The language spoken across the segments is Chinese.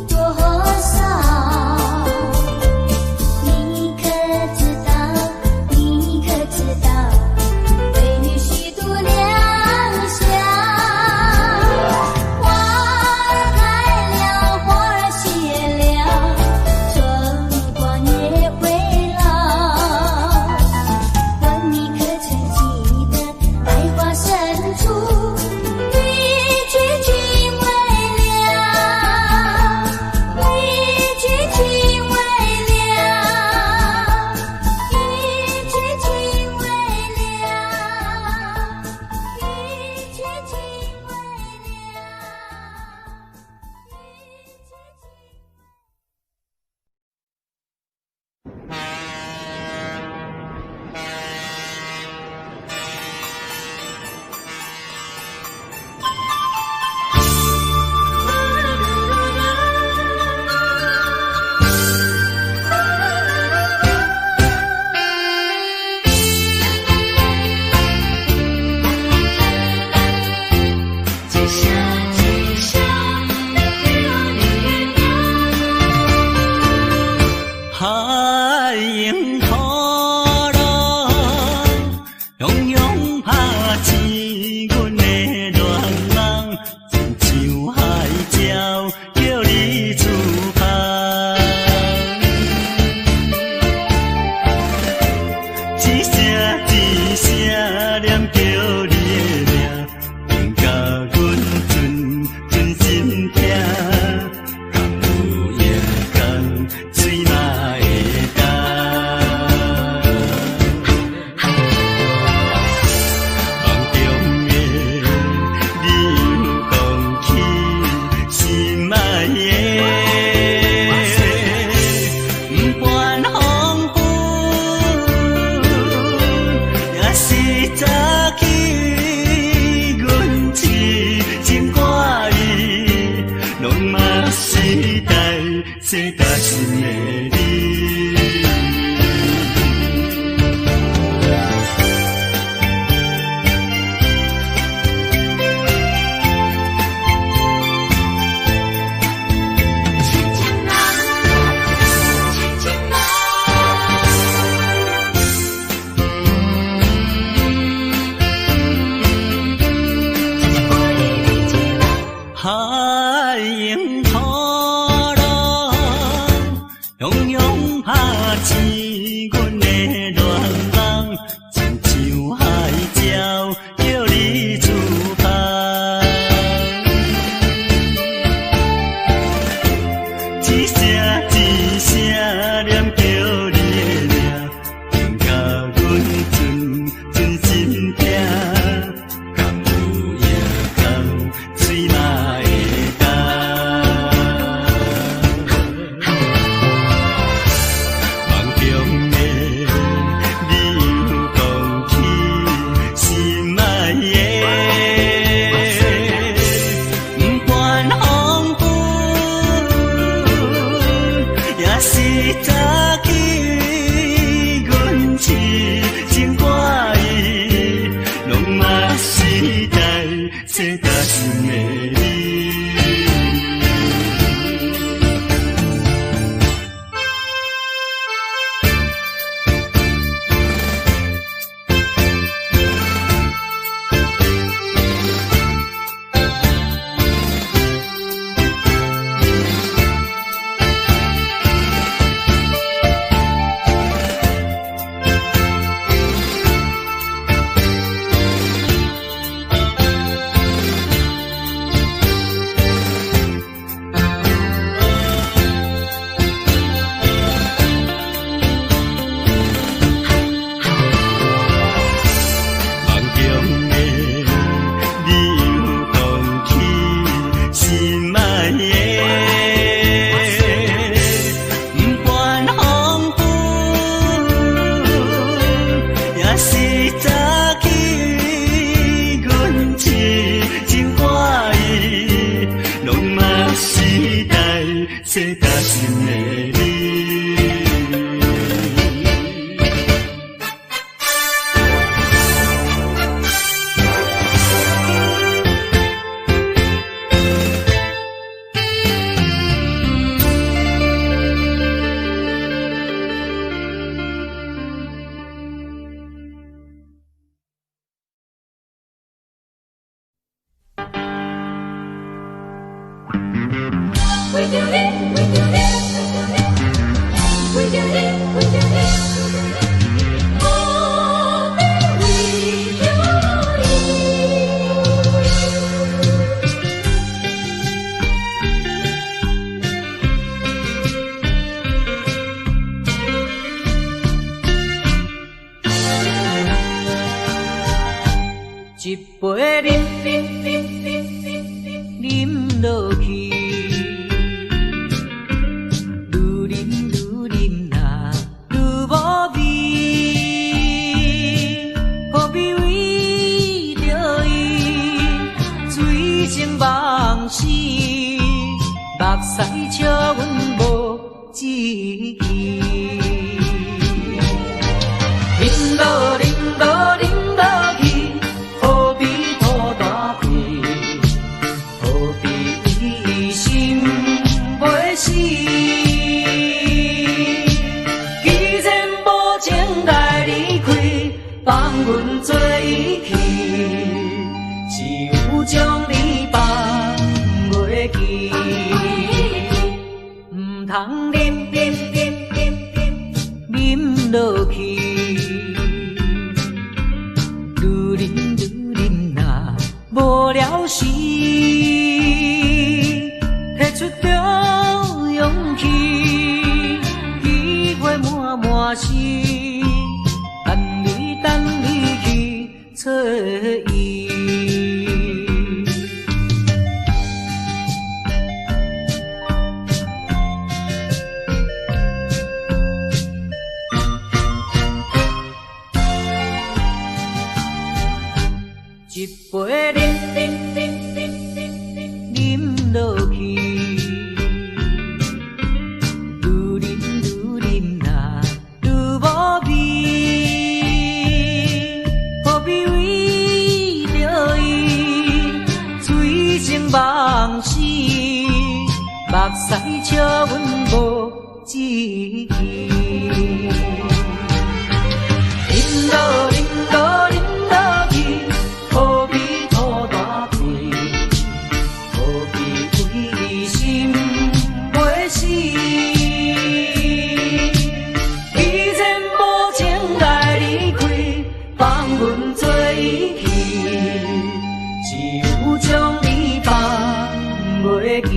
多少你自拍。一声一声念叫你的名，应甲阮存心听。敢有夜空水嘛会干？梦中的你有讲起心爱的，不管风雨，也是早起阮痴情歌意，拢嘛是代这担心的你。海迎土浪，汹涌拍醒阮的乱梦，亲像海鸟叫你自拍。一声一声念叫你的名，应甲阮存心听。敢有夜空水嘛会干？梦中的你有讲起心爱的，不管风雨，也是早起阮痴情歌意，拢嘛是代这担心的你。这担心的你。We do it, we do it, we do it, we do it. Oh, we do it. 一杯饮落去。目屎笑阮无志气，饮落饮落饮落去，何必拖大气？何必心袂死？既然无情来离开，放阮做伊去，只有将你放袂记。通啉落去，愈啉若无了时，摕出着勇气，机会满是，等你去找伊。一杯啉落去，愈啉若愈无味，何必为着伊醉生梦死？目屎笑阮无志气，啉落何必吐大气？何必为心袂死？既然无情来离开，放阮做伊去，只有将你放袂记。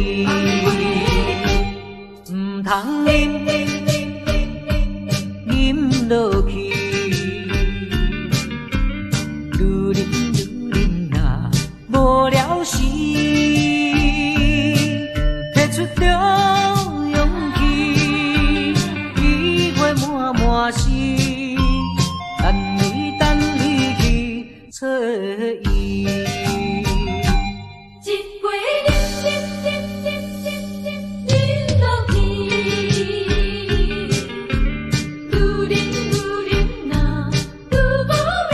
唔通啉落去。无了时，摕出着勇气，机会满是，等你去找伊。一杯啉落去，愈啉若愈无味。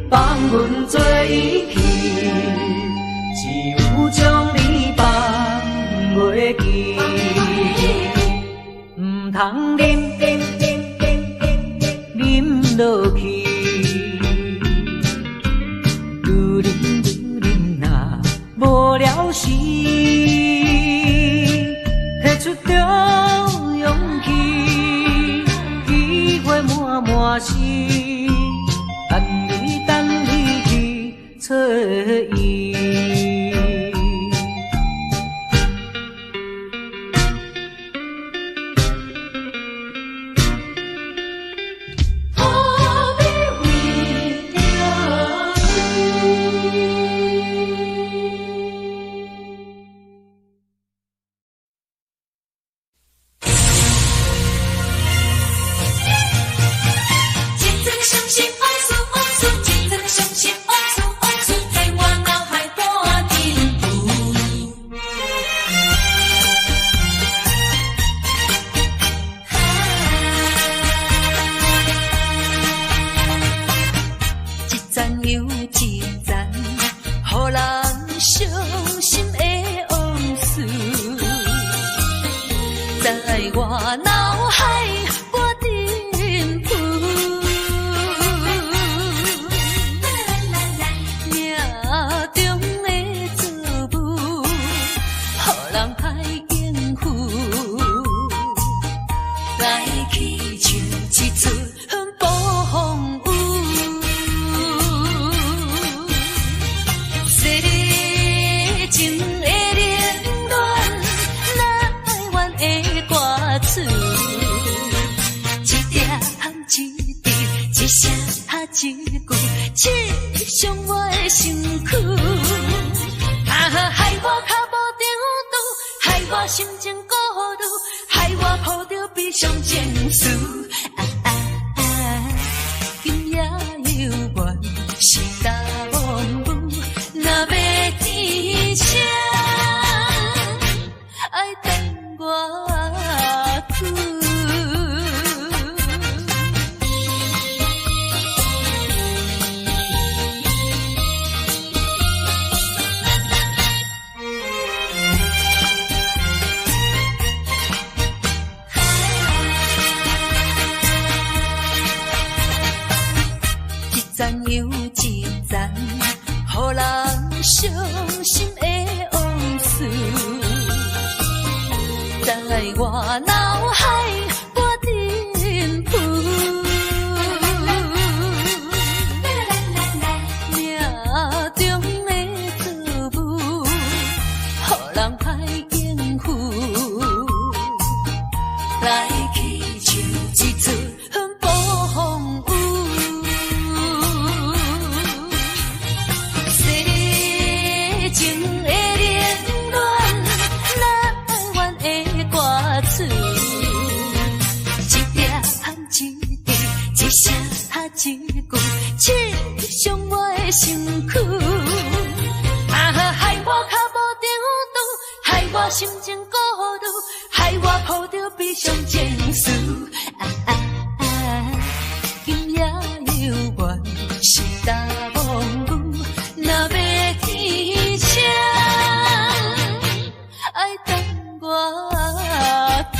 放阮做伊去，只有将你放袂记。唔通啉落去，愈啉若无了时，摕出着勇气，机会满是。等你去找伊。何必为了现在的伤心哦诉哦诉，现在的伤心哦诉哦诉，在我脑海播停步。一站又一站，予人伤心的往事，在我脑海播停步。命中的作物，予人害应付，来去像一出暴风雨。细情的恋恋，哪怨的歌词，一点一滴，一声一句，刺伤我的身躯。害我脚无着路，害我心情孤独，害我抱着悲伤情绪。今夜犹原是大风雨，若要天晴，爱等。我脑海拨阵浮。命中的错误，予人歹应付。来去像一出暴风雨。世情的冷暖，哪怨的歌词？一点一滴，一声一句，刺伤我的身躯。害我脚无定度，害我心情孤独，害我抱着悲伤情绪。今夜犹原是大风雨，若要天晴，爱等我去。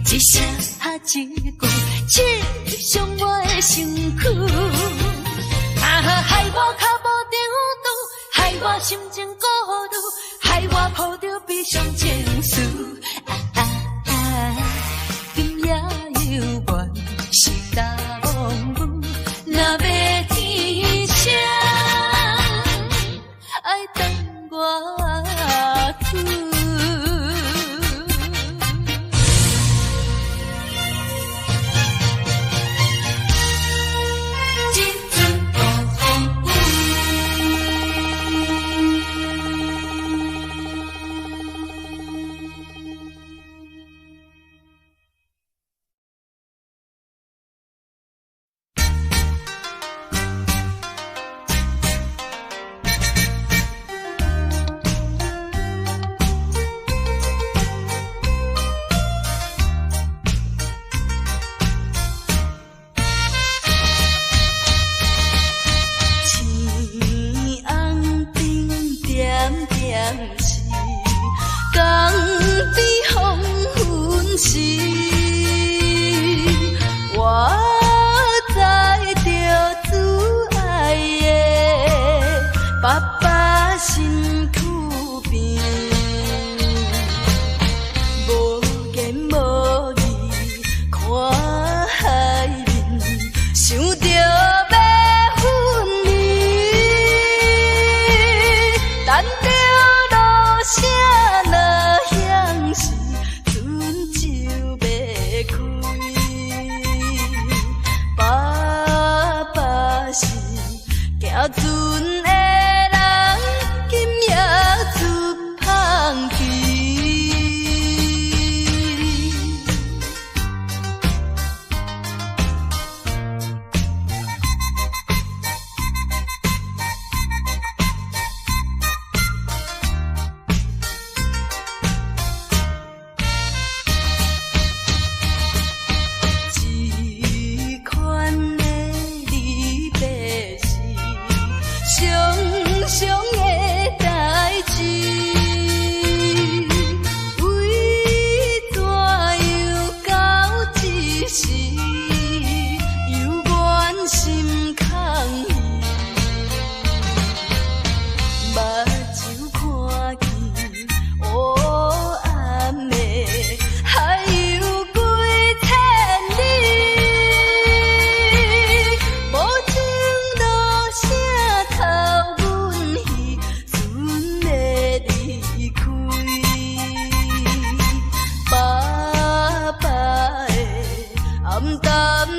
一声一句，刺伤我的身躯。害我脚无定度，害我心情孤独，害我抱着悲伤情绪。今夜犹原是大风雨，若要天晴，爱等我去。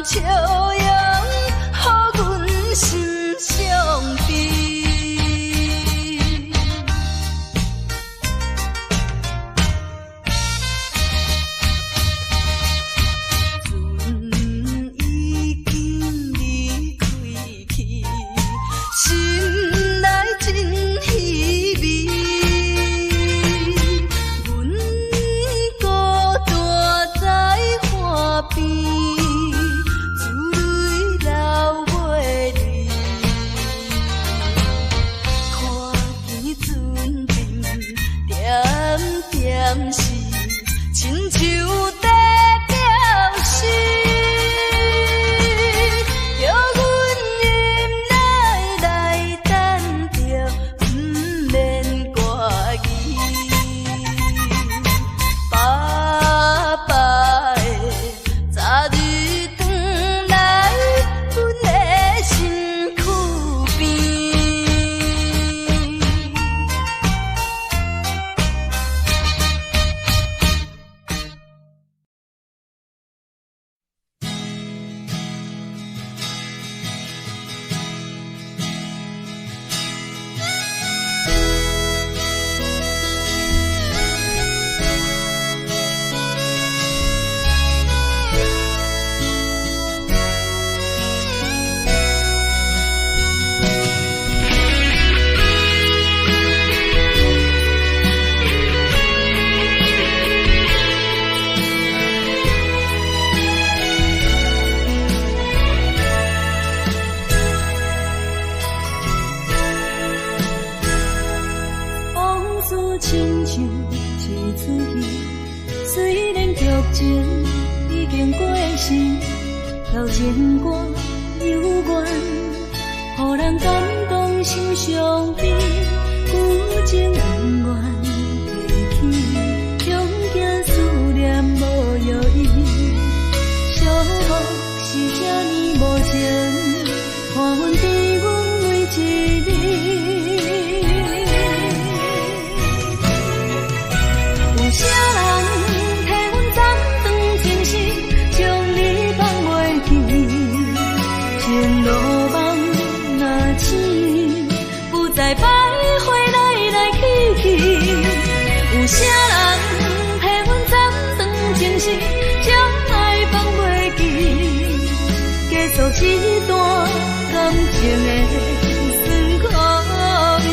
笑容，予阮心伤悲。念是亲像在表示，叫阮忍耐来等着，不免挂疑。爸爸的早日转来，阮的身躯边。往事亲像一出戏，虽然剧情已经过时，调情歌犹原，予人感动心伤悲，有情永远提起，终惊思念无药医，寂寞是这呢无情，看阮伫阮每一日。有啥人替阮斩断情丝，将你放袂记？情路梦若醒，不再徘徊来来去去。有啥人替阮斩断情丝，将爱放袂记？结束一段感情的酸苦味。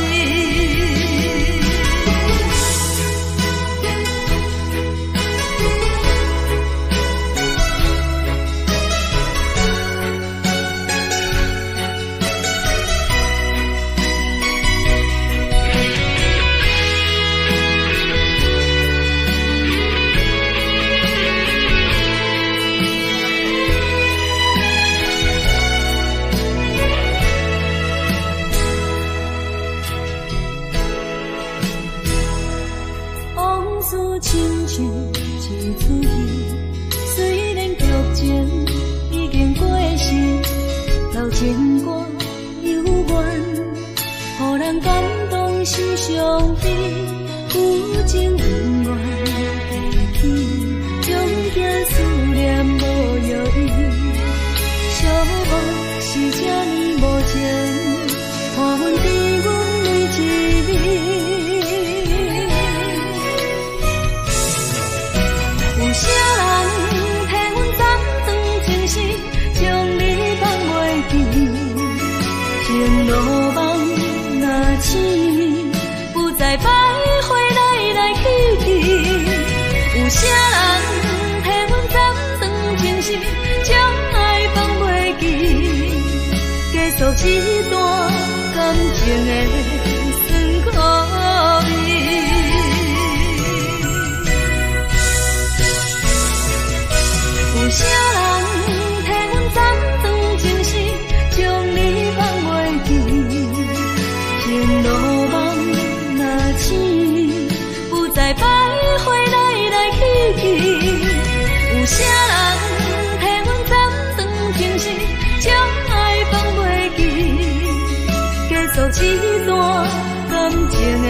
往事亲像一出戏，虽然剧情已经过时，老情歌犹原，予人感动心伤悲，有情永远提起，终惊思念无药医，寂寞是这呢无情，看阮伫阮每一日。有啥人替阮斩断情丝，将你放袂记？情路梦若醒，不再徘徊来来去去。有啥人替阮斩断情丝，将爱放袂记？结束一段感情的酸苦味。有啥人替阮斩断情丝，将你放袂记？情路梦若醒，不再徘徊来来去去。有啥人替阮斩断情丝，将爱放袂记？结束一段感情的。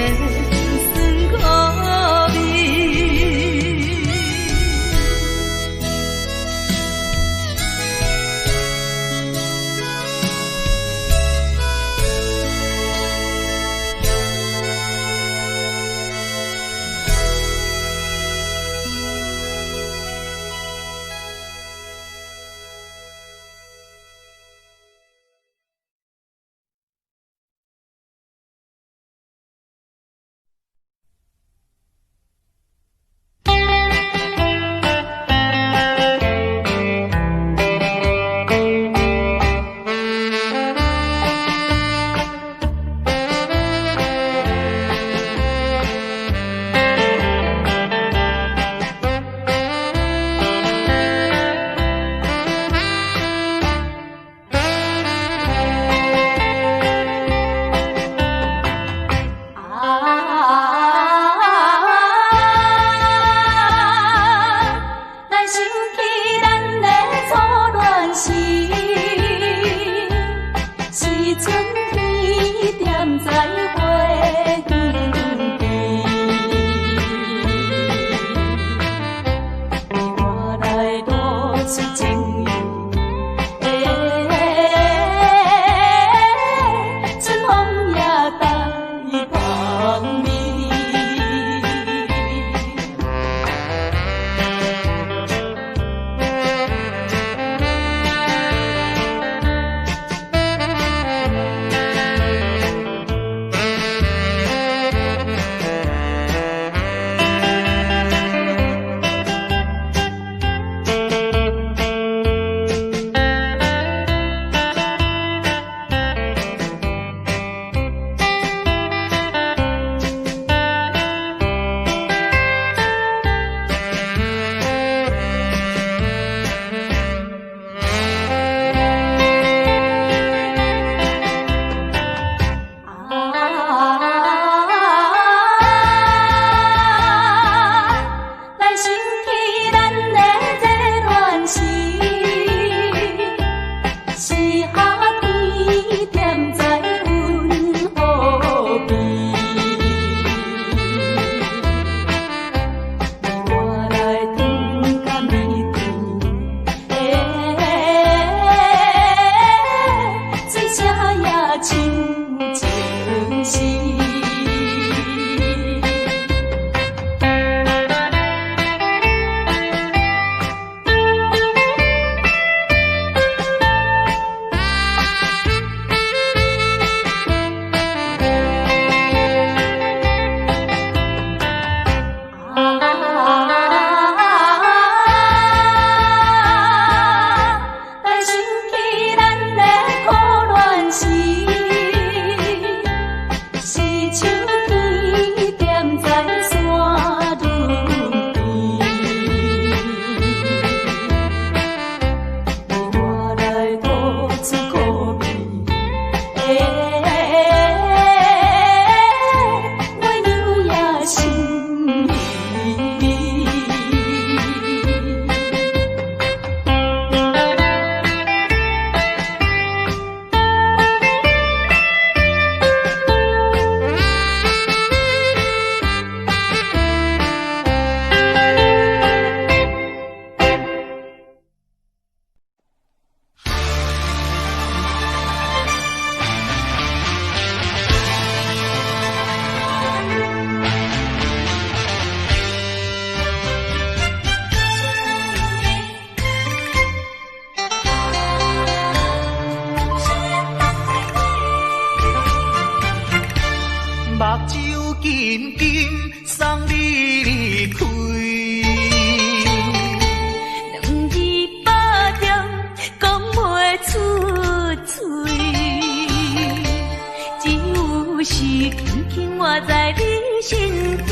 活在你身边。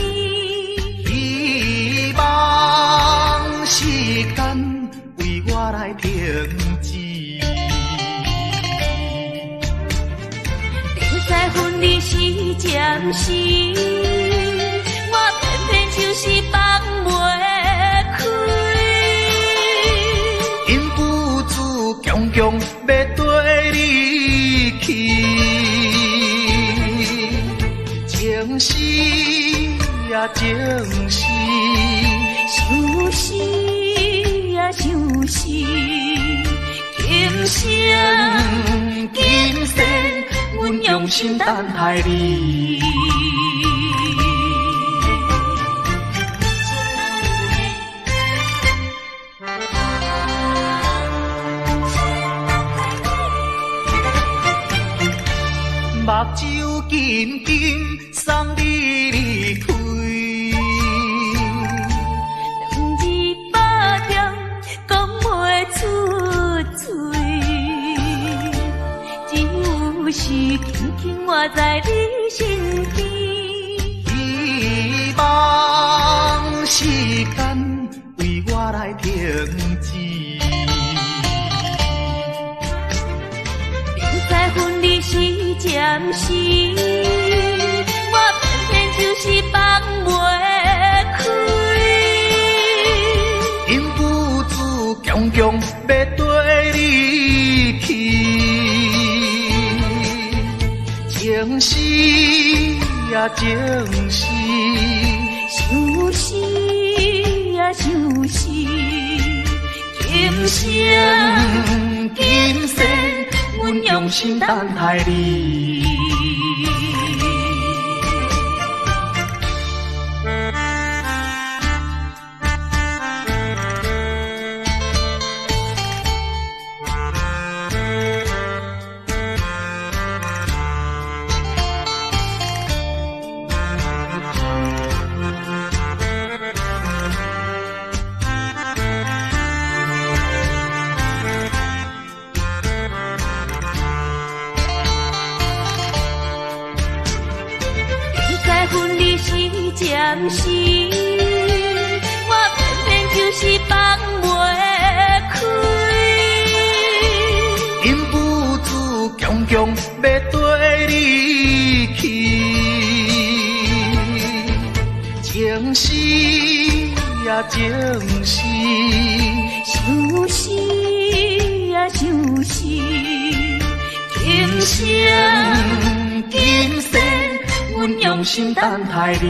希望时间为我来停止。明知分离是暂时，我偏偏就是放袂开。因父子强强要跟你去，情是呀情是，想是呀想是，今生今世，阮用心等待你。目睭紧紧送你离开，两字百点讲袂出嘴，只有是轻轻活在你身边。希望时间为我来停止。在分离是暂时，我偏偏就是放袂开。因父子强强要跟你去，情是呀情是，想是呀想是，今生今世，阮用心等待你。分离是暂时，我偏偏就是放袂开。因父子强强要跟你去，情是呀情是，想是呀想是，今生今世，阮用心等待你。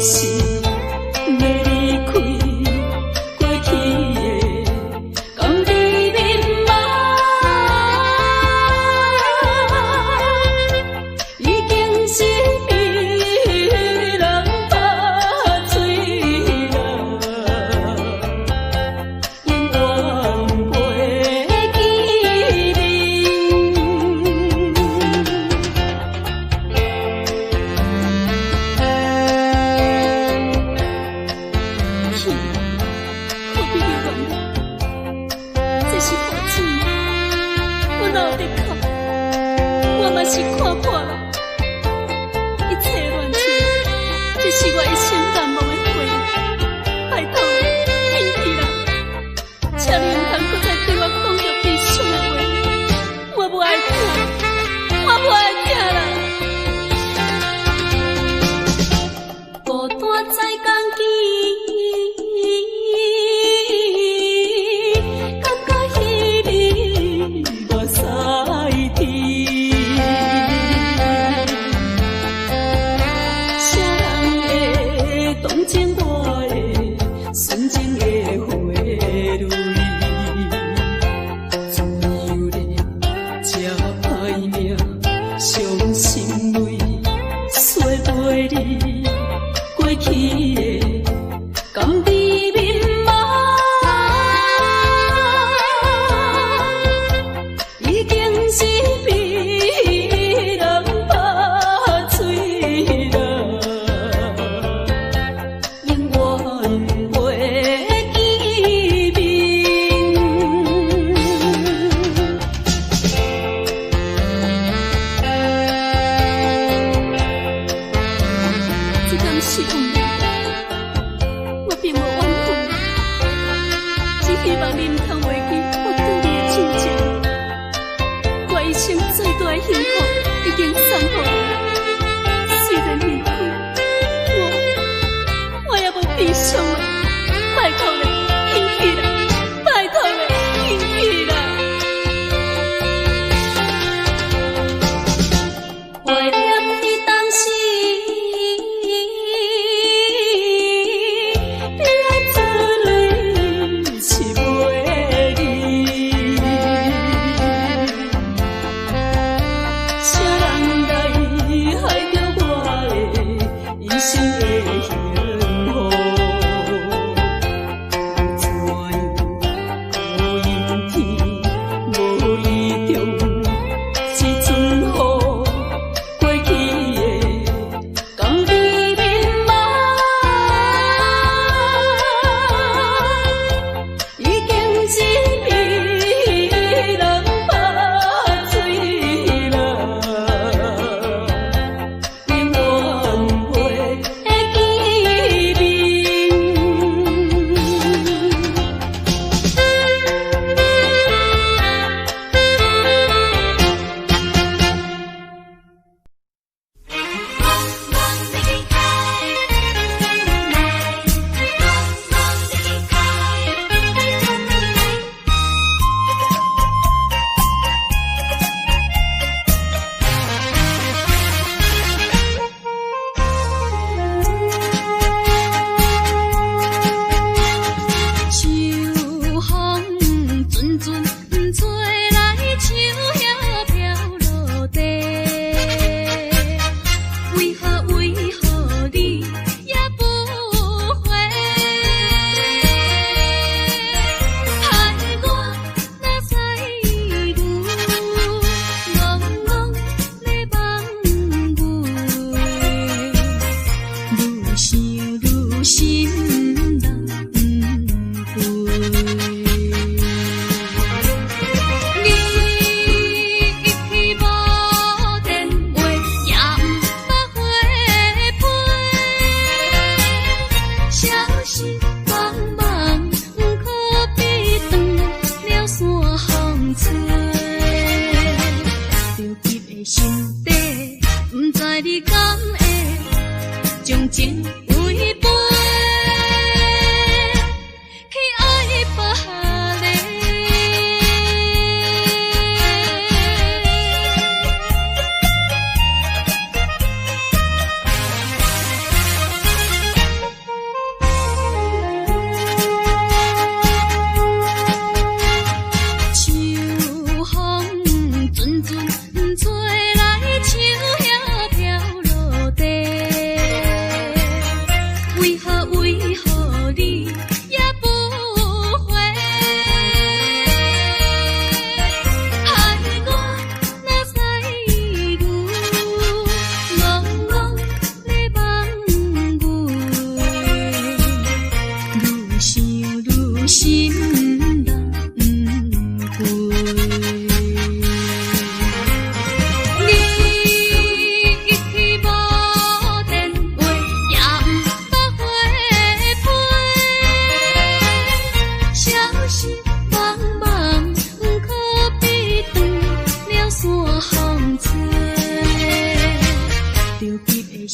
是要离开过去的甘甜蜜码，已经是被人拍碎了，永远袂记何必留恋呢？这是父亲，我老在哭，我嘛是看破了，一切乱情，这是我一生难忘的回忆。拜托你，停去啦！请你唔通搁再对我讲着悲伤的话，我无爱听，我无爱听啦。孤单在江边。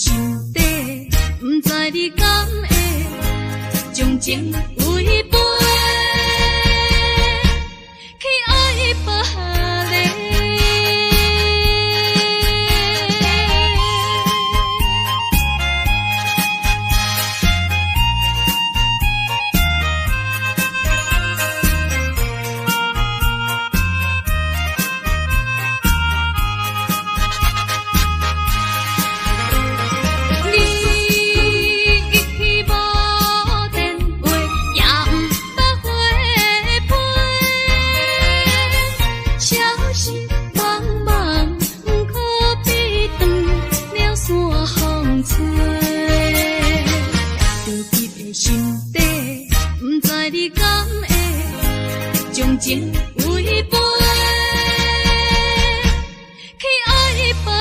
心底，不知你敢会将情违背，去爱别个。情违背，去爱别个。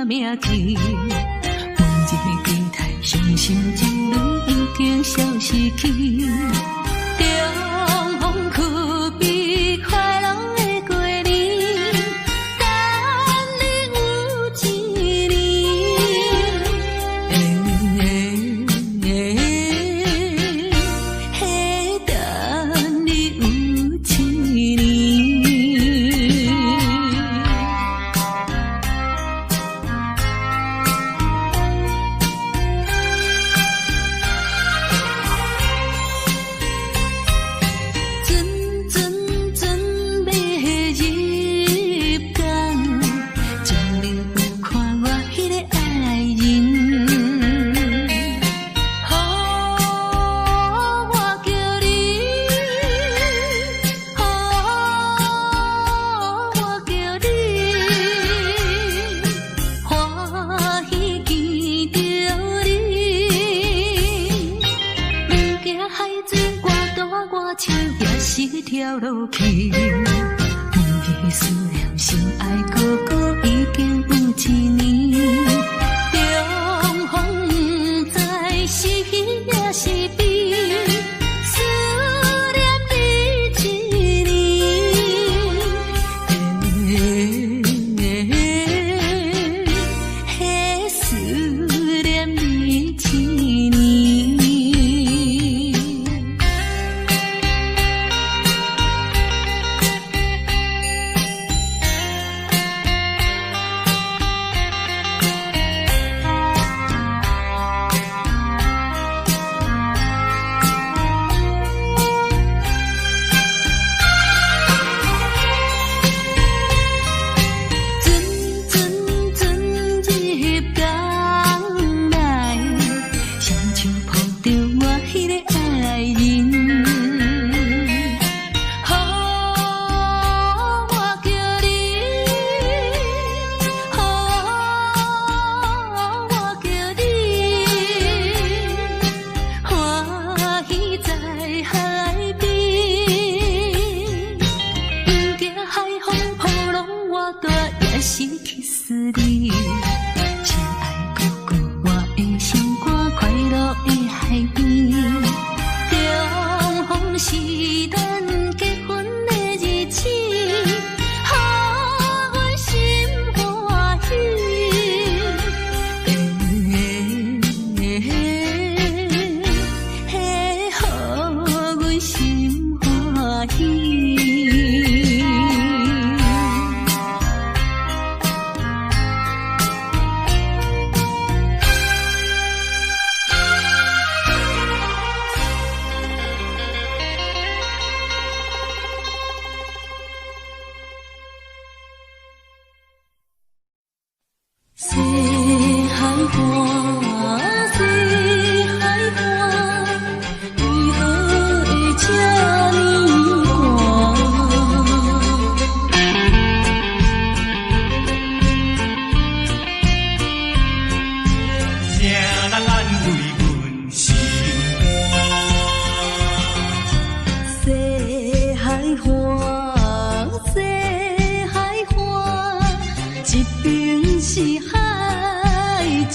命去，每一个期待伤心情侣已经消失去。重逢可比快乐的过年，等你有一年，等你有一年。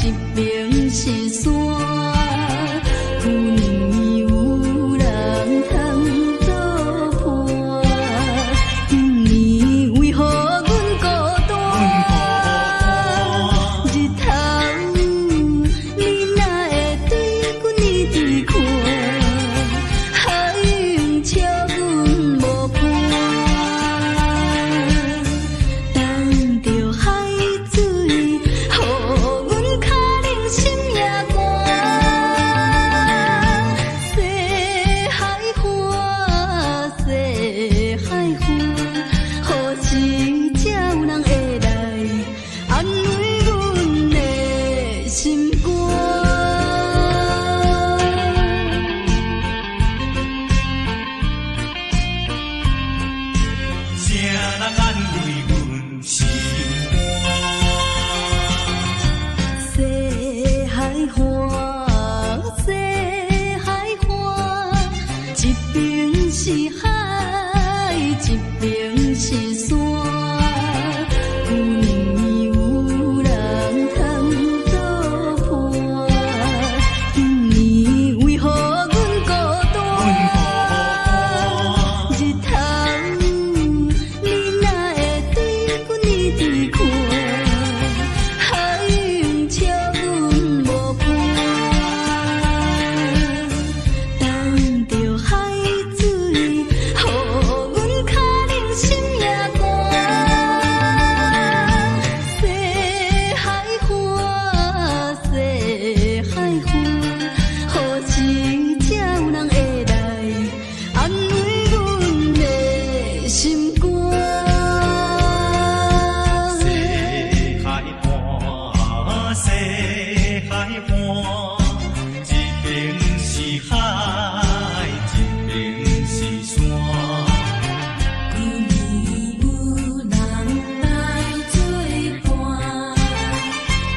一边是山，旧年有人通做伴，今年为何阮孤单？日头你哪会对阮一直看？海涌笑阮无伴。等着海水，予阮脚冷心也寒。西海花，西海花，何时才有人会来安慰阮的心肝？谁人安慰阮心西海花，西海花，一边是海，一边是山。旧年有人通做伴，今年为何阮孤单？日头你哪会对阮一直看？海涌笑阮无伴。等着海水，予阮脚冷心也寒。西海花，西海花，何时才有人会来安慰阮的心肝？西海畔，西海畔，一边是海，一边是山。旧年有人来作伴，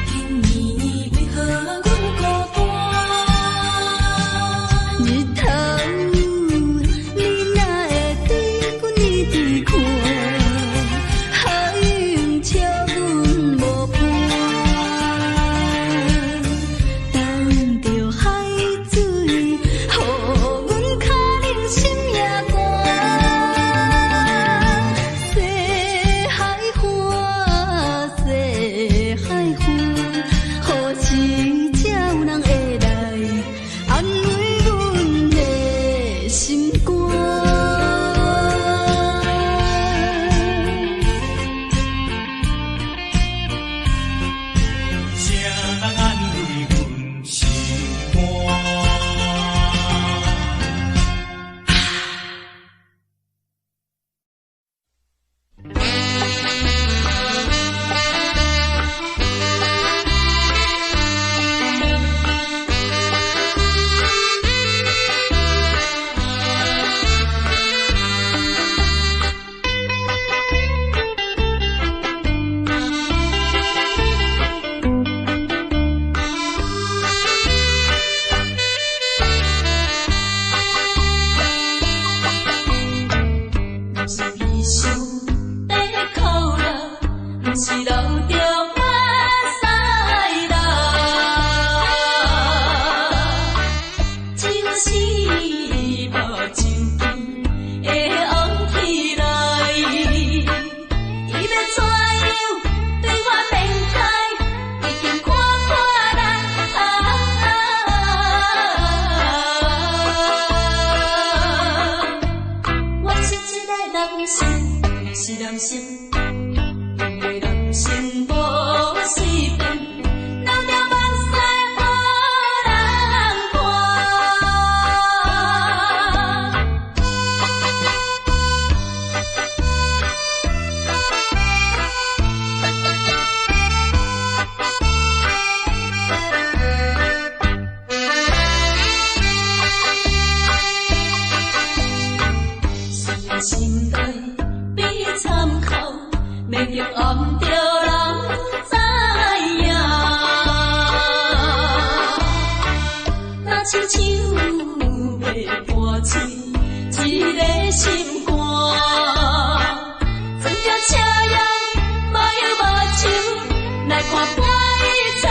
今年为何阮孤单？日头你哪会对阮一直看？海涌笑阮无伴。等着海水，予阮脚冷心也寒。西海花，西海花，何时才有人会来安慰阮的心肝？谁人安慰阮心肝？是悲伤在哭了，不是流着眼屎啦，情是无情天会往起来，伊要怎样对我面开，已经看破咱。我是一个男性，是男性，因为男性无水分，流着目屎予人看。心内比参考，袂叫暗着人知影。若亲像要破碎一个心肝，装着车样无忧无愁，来看破一切。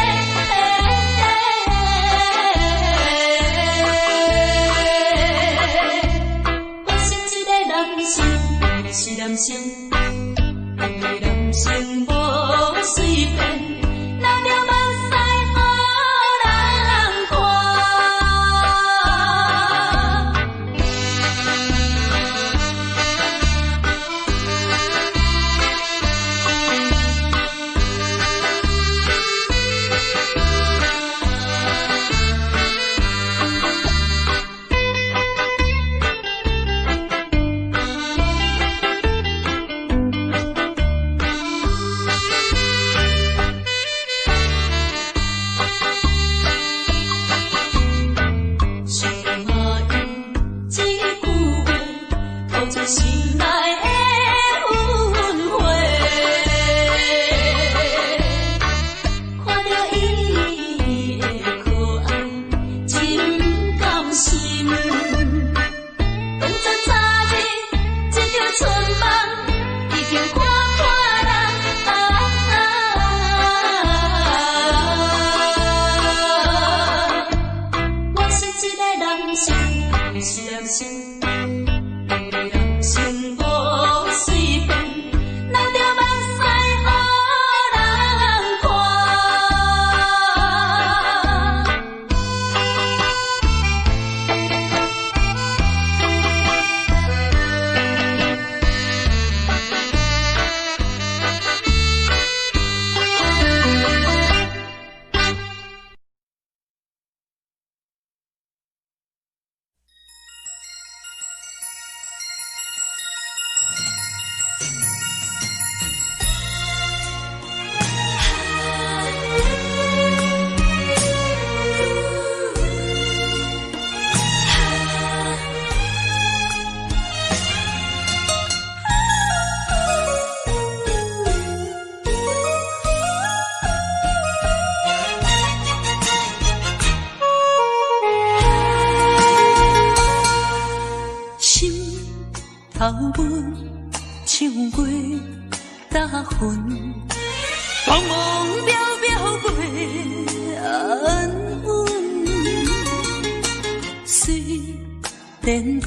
阮唱过大云，茫茫渺渺过安稳。虽然有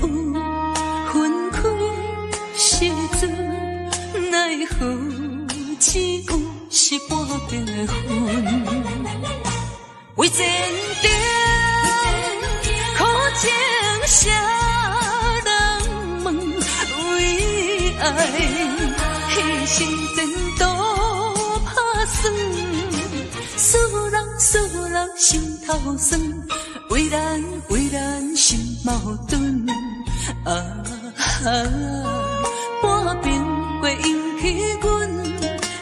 分开时阵，奈何只有是半边的云。为前程苦情谁人问？为爱牺牲前途打算，使人心头酸，为咱心矛盾。半边过引起阮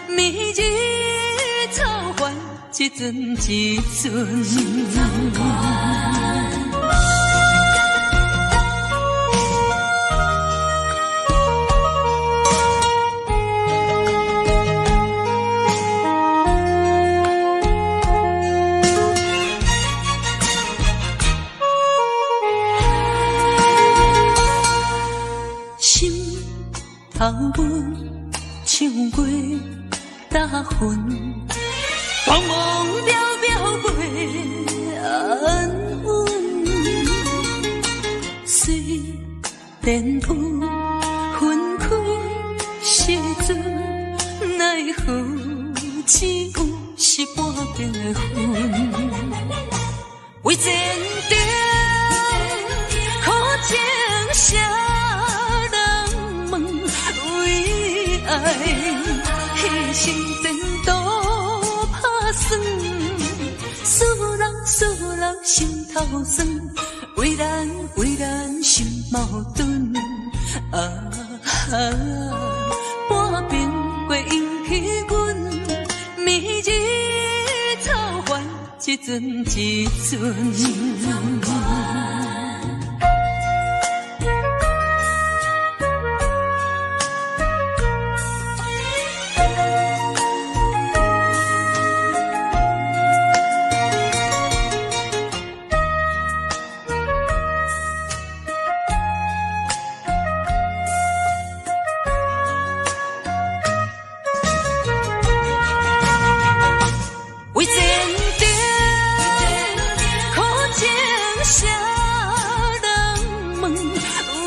迷日草原，一阵一阵。头阮唱过大云，茫茫渺渺过安稳。虽然有分开时阵，奈何只有是半边的云。为前程苦情谁爱牺牲前途打算，使人心头酸，为咱心矛盾。半边过引起阮迷日草原，一阵一阵。为前程苦情谁人问？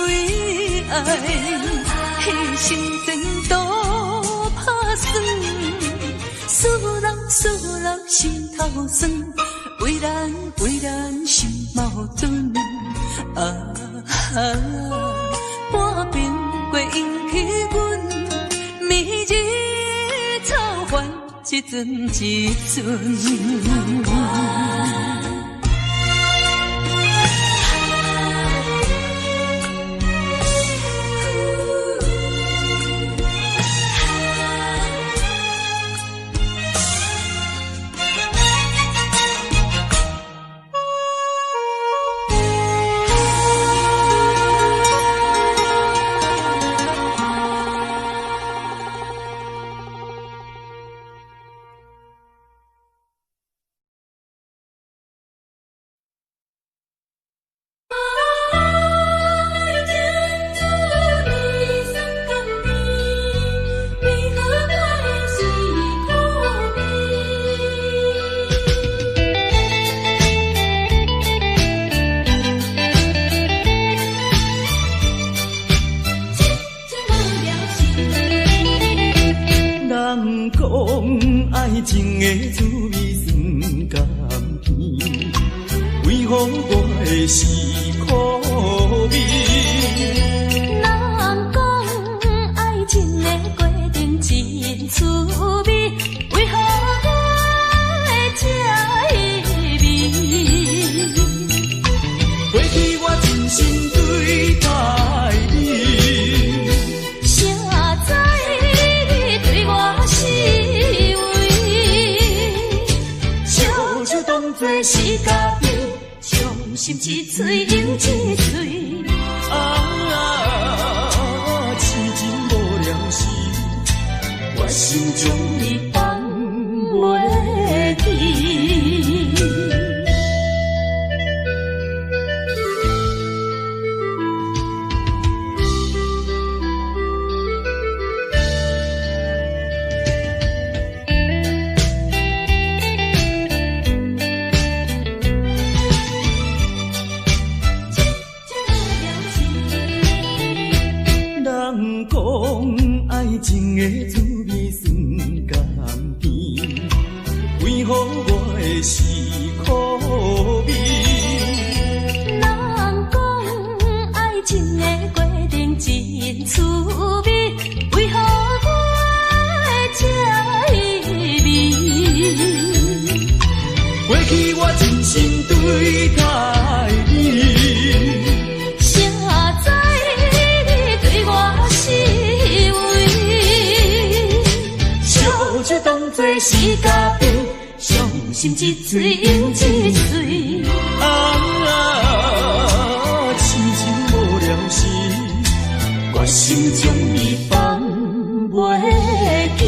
为爱牺牲前途打算，使人心头酸，为咱心矛盾。半边过引起阮迷日草原，一阵一阵。爱情的滋味酸甘甜，为何我的是苦味？人讲爱情的过程真滋味，为何我会这意味？过去我真心对待你，谁知你对我是做是家己，伤心一嘴又一嘴。痴情无了时，我心中你放袂记。是苦味。人讲爱情的过程真滋味，为何我这意味？过去我真心对待你，谁知你对我是为？烧酒当作是嘉宾，伤心一醉饮一醉。痴情无了时，我心将你放袂记。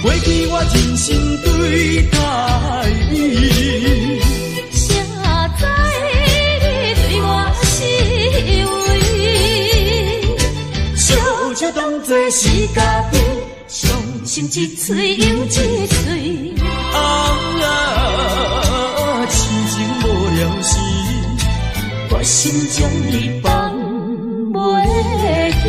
过去我真心对待你，谁知你对我是为？烧酒当作是嘉宾，伤心一醉又一醉。痴情无了时，我心将你放袂记。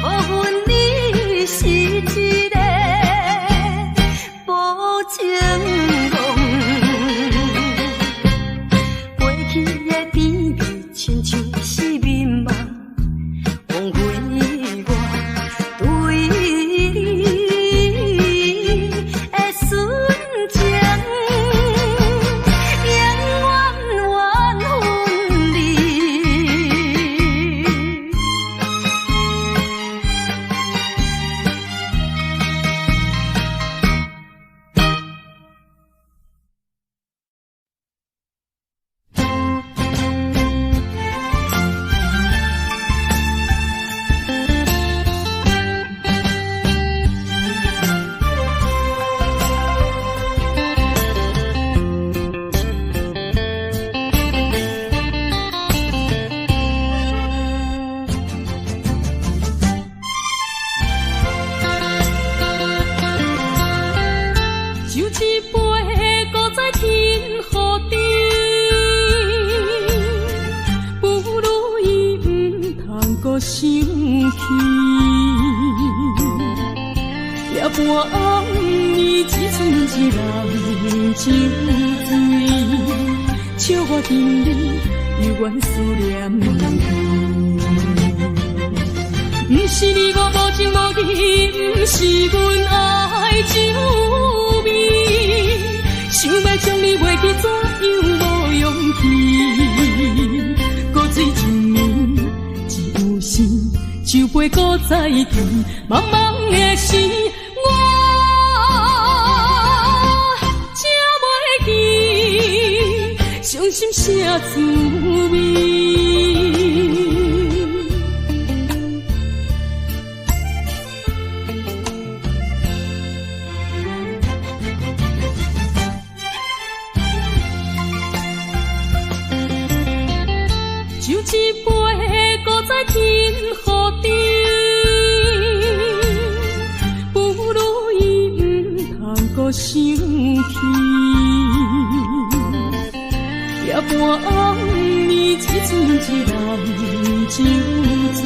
可阮你是一个半暗暝，一寸一人酒醉，笑我今日犹原思念你。不是你我无情无义，不是阮爱酒味，想要将你袂记，怎样无勇气？古水一年，只有时，酒杯搁再甜，茫茫的时，我才袂记，伤心啥滋味？酒一杯，搁再添予你，不如伊毋通搁想起。夜半暗暝，一寸一人酒醉，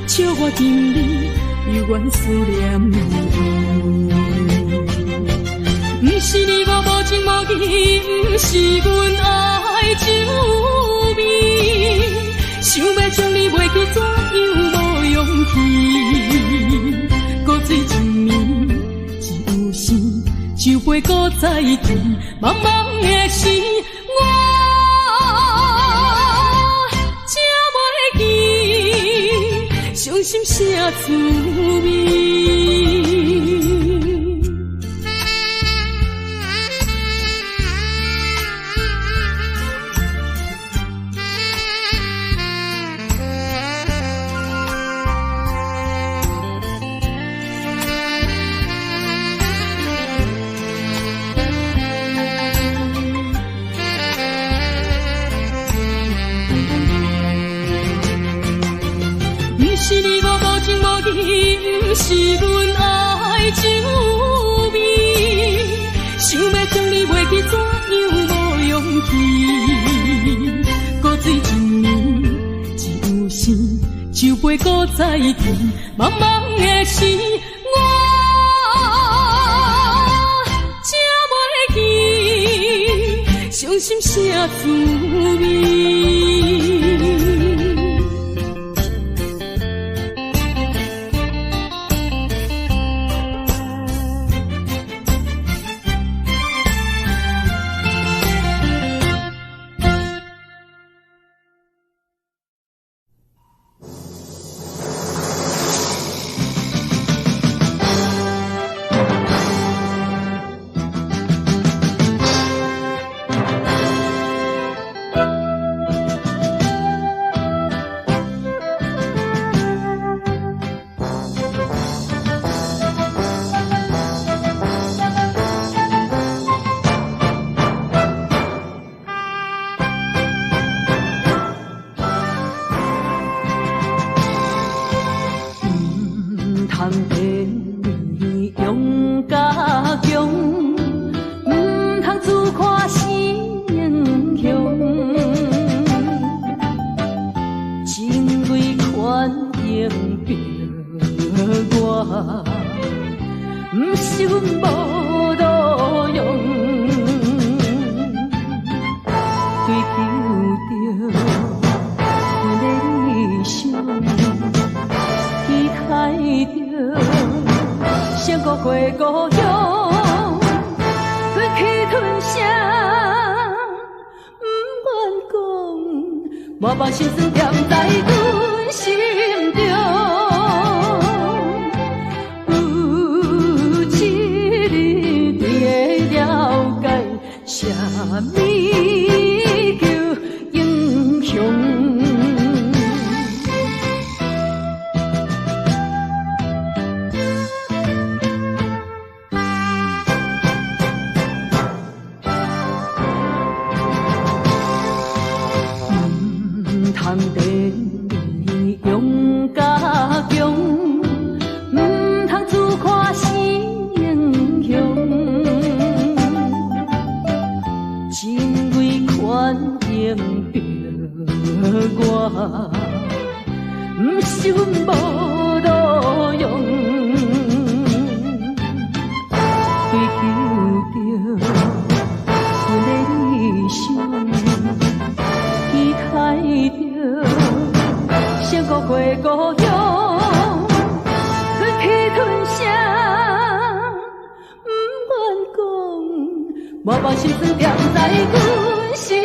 笑我今日犹原思念你。不是你我无情无义，不是阮爱酒味，想要将你袂记，怎样无勇气？古水一暝，只有时，酒杯搁再甜，茫茫的时，我才袂记，伤心啥滋味？是你我无情无义，不是阮爱酒味，想要将你袂记，怎样无勇气？古水一暝，只有时，酒杯搁再甜，茫茫的时，我才袂记，伤心啥滋味？不是阮无路用，追求着理想，期待着成个回故乡，吞气吞声，不愿讲，我把心酸踮在阮心中。啥物叫英雄？唔通在勇我把心酸藏在阮心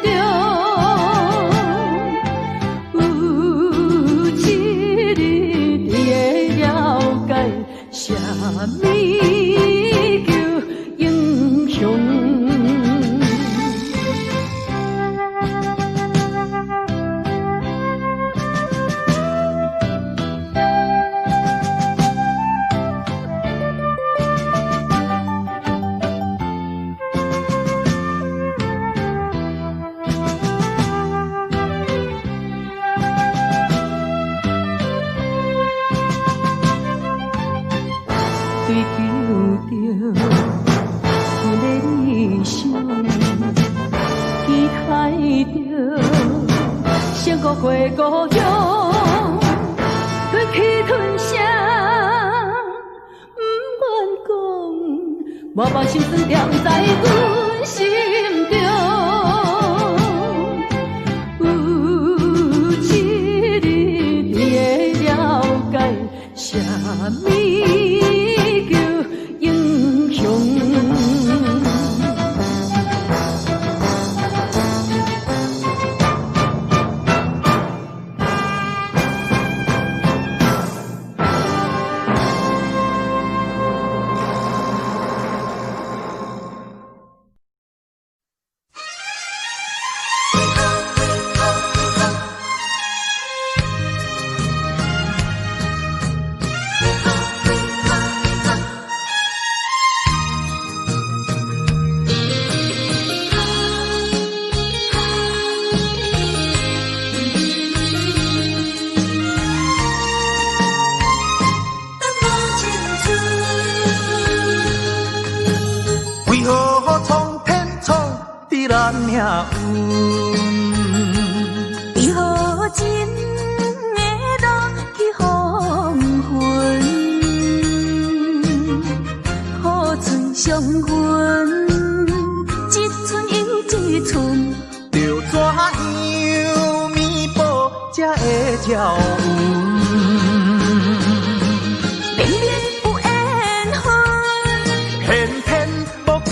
中。有一日你会了解，啥物叫英雄。追求着阮的理想，期待着成功过故乡，吞气吞声，不愿讲，我把心酸藏在阮心中。有一日你会了解，啥物叫英雄。为何苍天创伫咱命运？为何情会落去黄昏？好船相分，一寸又一寸，着怎样弥补才会照运？明明有缘分，偏偏无计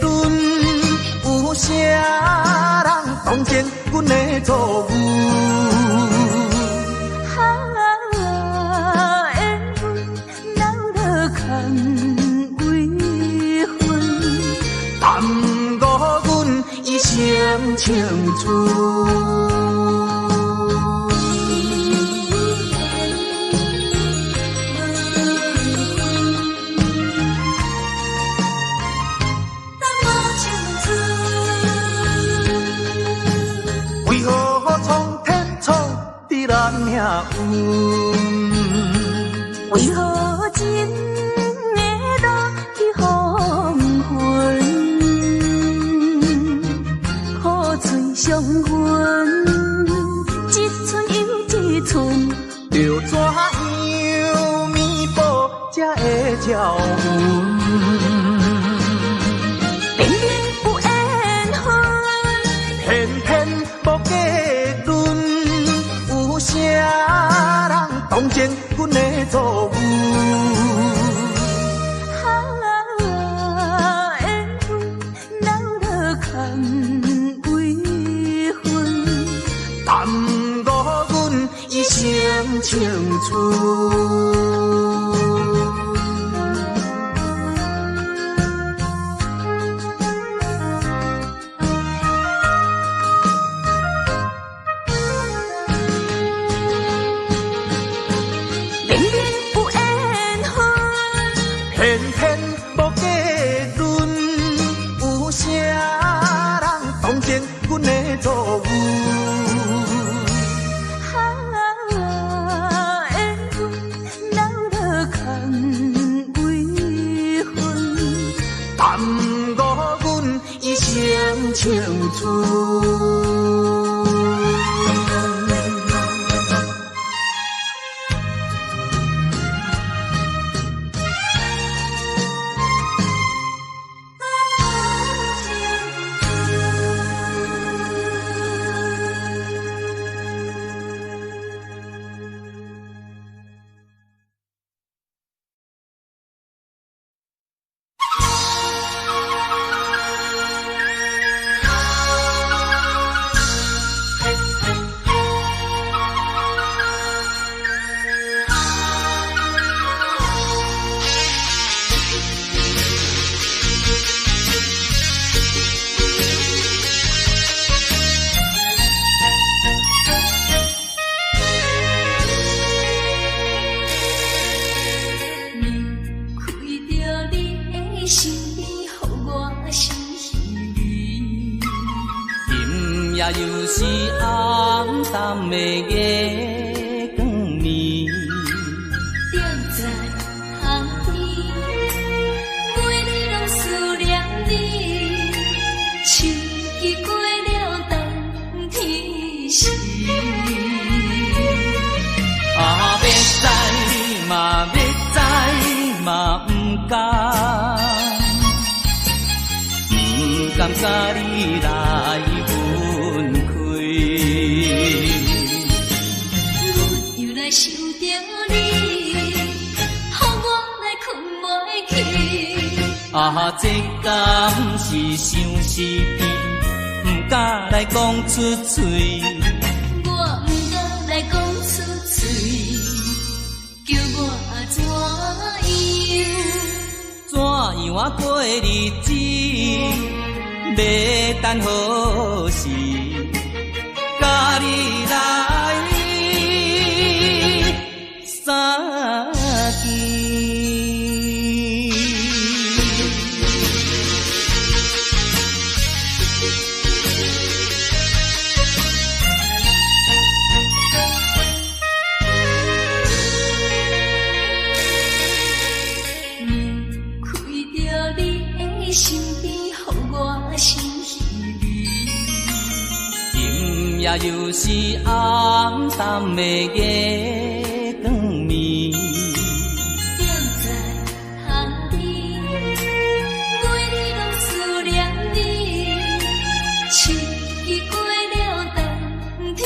论，有啥人当前阮的错误？缘分留落空为分，耽误阮一生青春。为何苍天创伫咱命运？为何情会落去黄昏？好嘴相分，一寸又一寸，着怎样弥补才会照运？明明有缘分，偏偏无计论，有啥人当前阮的错误？缘分留落空为分，耽误阮一生青春。明明有缘分，偏偏无计论，有啥人当前阮的错误？缘分留落空为分，耽误阮一生青春。身边，予我心稀微。今夜又是暗淡的月光暝，踮在巷边，每日拢思念你，秋季过了冬天时。啊，要知嘛，要知嘛，不敢，不甘甲你来分开。阮又来想着你，予我来困袂去。啊，这敢是相思悲，不敢来讲出嘴。我不敢来讲出嘴，叫我怎样啊过日子，要等何时？甲你来相见。身边，予我心稀微。今夜又是暗淡的月光暝，踮在巷边，每日拢思念你。秋季过了冬天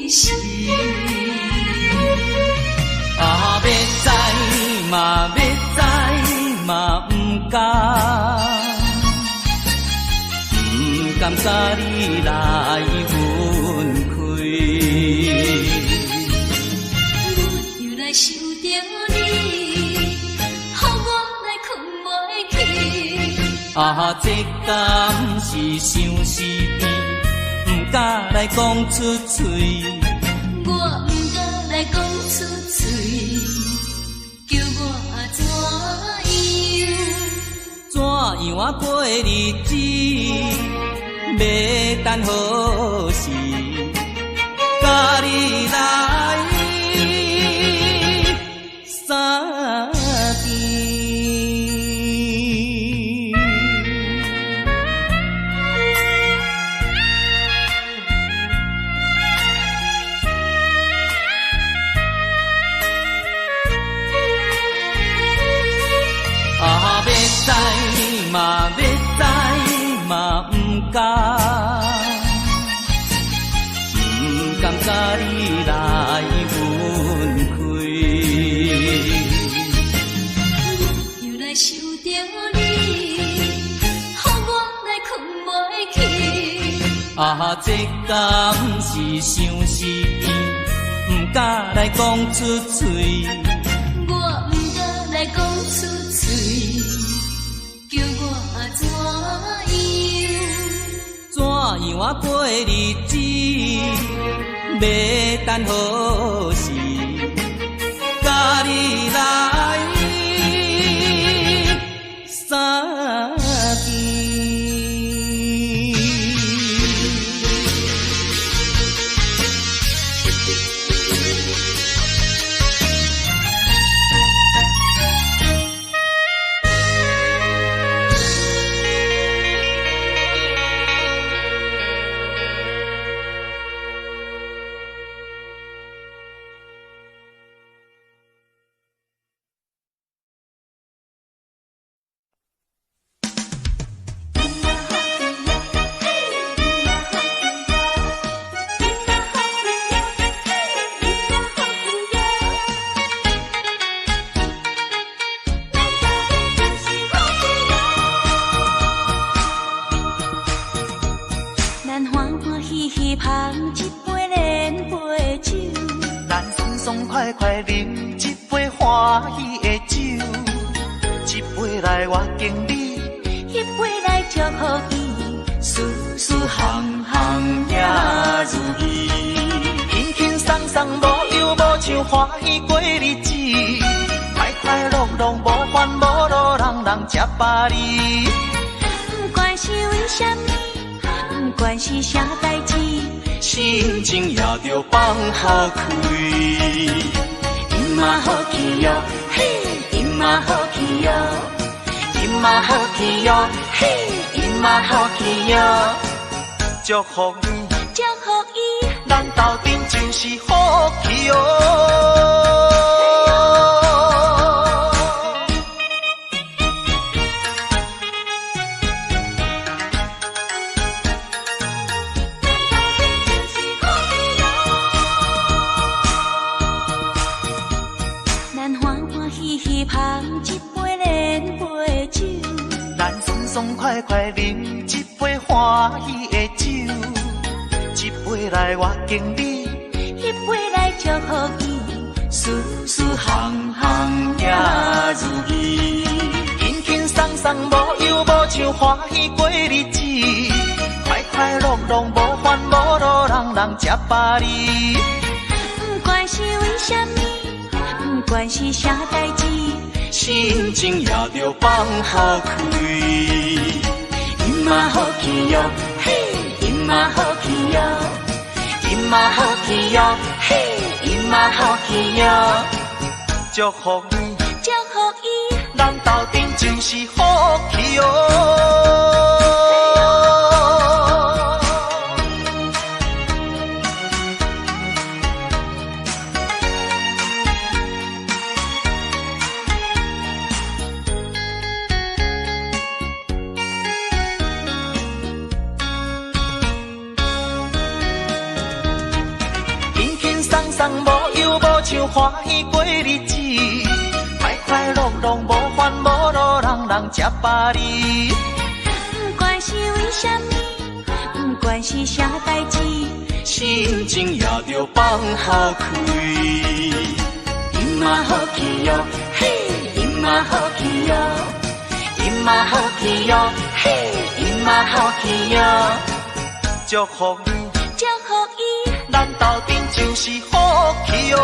时，啊，要知嘛，要知嘛，不敢。不甘甲你来分开，阮又来想着你，予我来困袂去。啊，这敢是相思悲，不敢来讲出嘴。我不敢来讲出嘴，叫我怎样啊过日子？要等何时？甲你来相见。啊，要知嘛，要知嘛，不敢。不甘甲你来分开，又来想着你，予我来困袂去。啊，这敢是相思悲，不敢来讲出嘴。我不敢来讲出嘴，叫我怎样啊过日子？要等何时？甲你来相见。快快饮一杯欢喜的酒，一杯来我敬你，一杯来祝福伊，事事行行也如意。轻轻松松无忧无愁，欢喜过日子，快快乐乐无烦无恼，人人人吃巴黎。不管是为什么，不管是啥代志，心情也着放下开。因嘛好去哟，嘿，因嘛好去哟，因嘛好去哟，嘿，因嘛好去哟，祝福你，祝福伊，咱斗阵真是好去哦。爽快快饮一杯欢喜的酒，一杯来我敬你，一杯来祝福伊，事事行行也如意，轻轻松松无忧无愁，欢喜过日子，快快乐乐无烦无恼，人人吃巴黎。不管是为什么，不管是啥代志，心情也着放下开。因嘛好去哟，嘿，因嘛好去哟，因嘛好去哟，嘿，因嘛好去哟，祝福你，祝福伊，咱斗阵真是好去哦。无忧无愁，欢喜过日子，快快乐乐无烦无恼，人人吃巴黎。不管是为什么，不管是啥代志，心情也着放下开。因嘛好去哟，嘿，因嘛好去哟，因嘛好去哟，嘿，因嘛好去哟，祝福你，祝福伊，咱斗阵就是好去哦。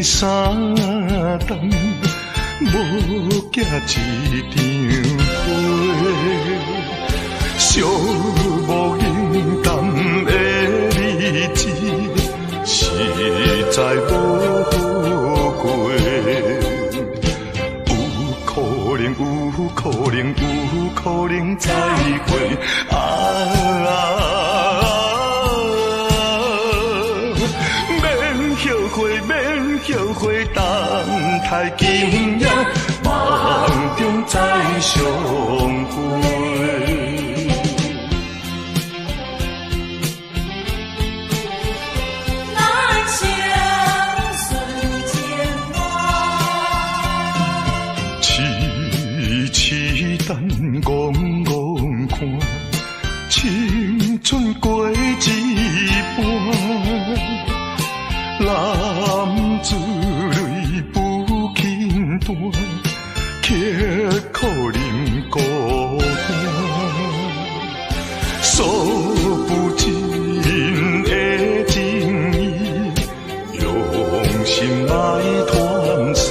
三冬无寄一场花，寂寞冷淡的日子，实在无好过。有可能，有可能，有可能再会后悔等待今夜，梦中再相会。咱相顺情话，痴痴等怣怣看，青春过一半。男子泪不轻弹，刻苦忍孤单，诉不尽的情意，用心来传送。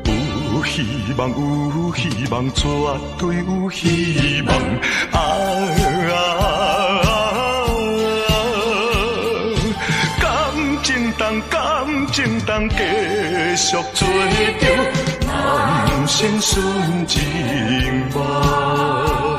有希望，有希望，绝对有希望。感情当继续做着，人生顺情梦。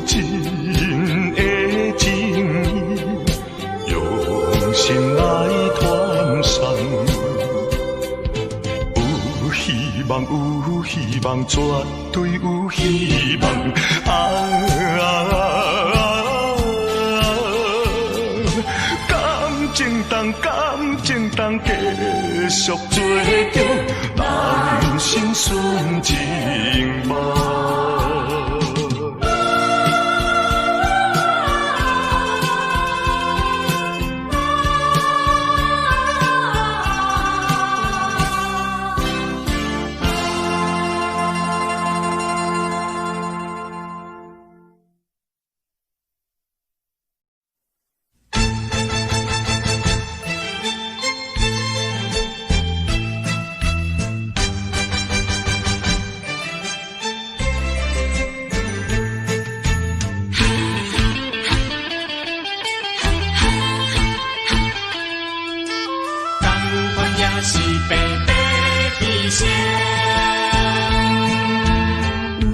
真的情意，用心来传送。有希望，有希望，绝对有希望。感情当继续做着，人生顺情无。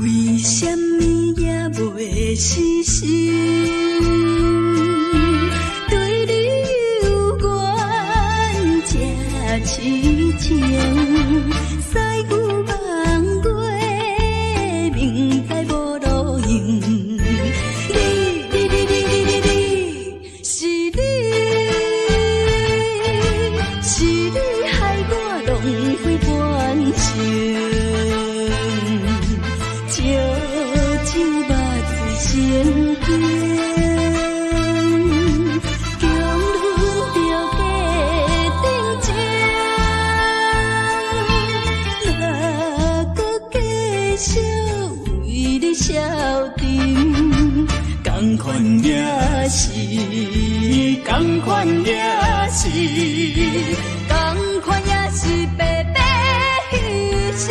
为什么也袂死心？对你有缘这痴情，西牛望过，明知无路用。是你，是你害我浪费半生。同款也是，同款也是，同款也是白白牺牲。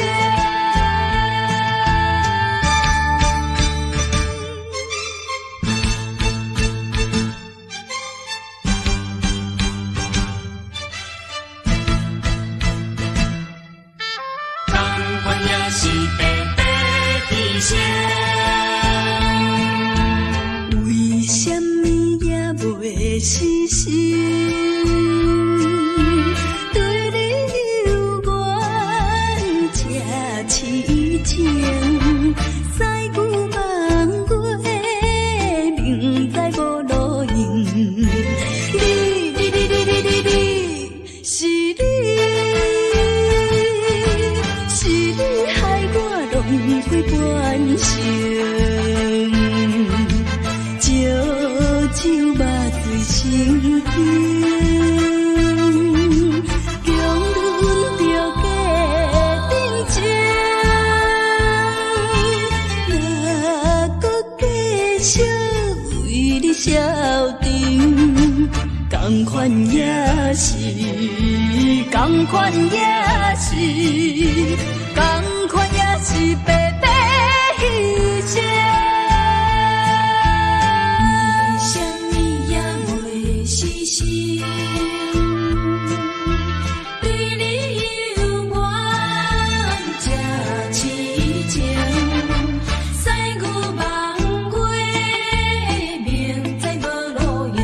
同款也是白白牺牲。袂死心，对你有缘这痴情，西牛望过，明知无路用。是你，是你害我浪费半生。酒肉心惊，强忍着假定情，哪搁继续为你消沉？同款也是，同款也是，同款也是白白牺牲。对你有缘这痴情，西牛望过，明知无路用。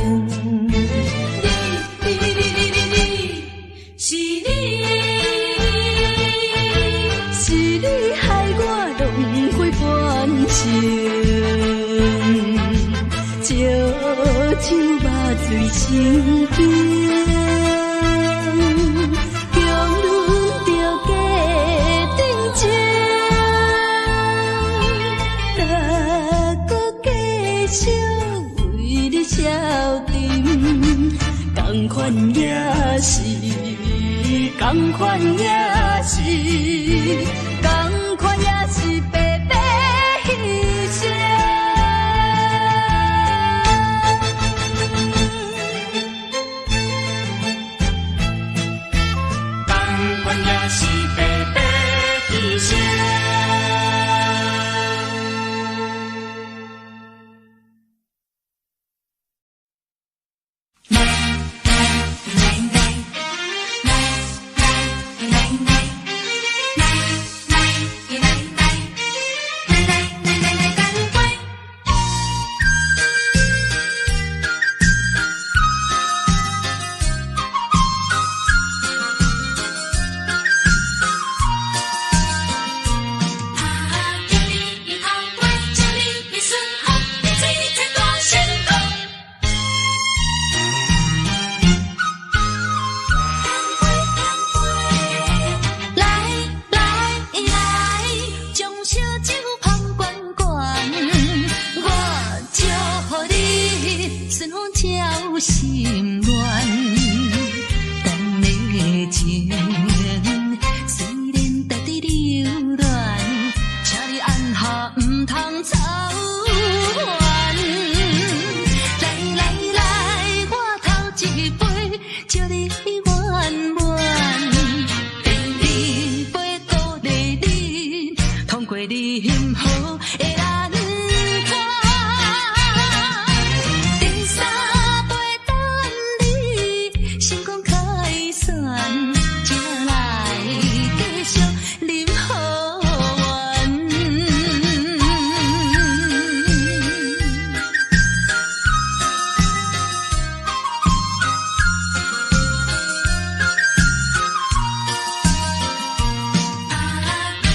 是你，是你害我浪费半生，烧酒肉醉心惊。同款也是，同款也是，同款也是白白牺牲。同款也是白白牺牲。情，虽然在地流乱，请你按下唔通操烦。来来来，我头一杯，祝你圆满。第二杯鼓励你，通过你幸福的难关。第三杯等你成功开选，才来继续饮好运。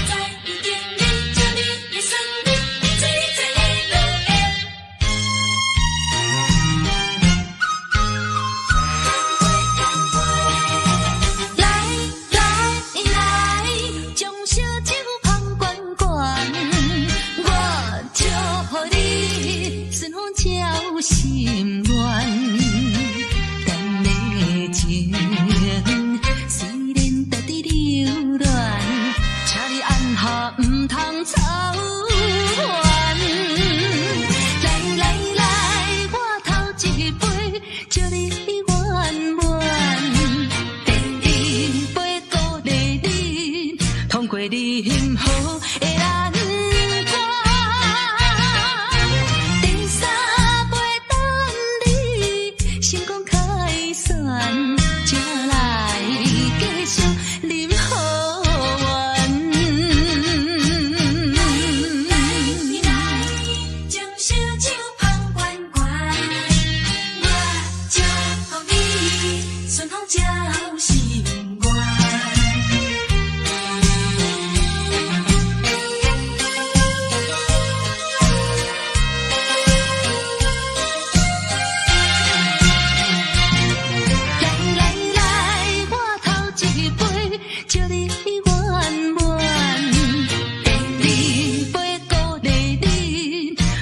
在一点点，祝你一生日最最美乐园。来来来，将烧酒捧罐罐，我祝福你顺风照心愿。咱的情虽然在地流乱，请你按下唔通操烦。来来来，我头一杯，祝你圆满。第二杯鼓励你，通过你幸福的难关。第三杯等你成功开选，才来继续饮好运。将烧酒捧罐罐，我祝福你顺风照心愿。来来来，我头一杯，祝你圆满。第二杯鼓励你，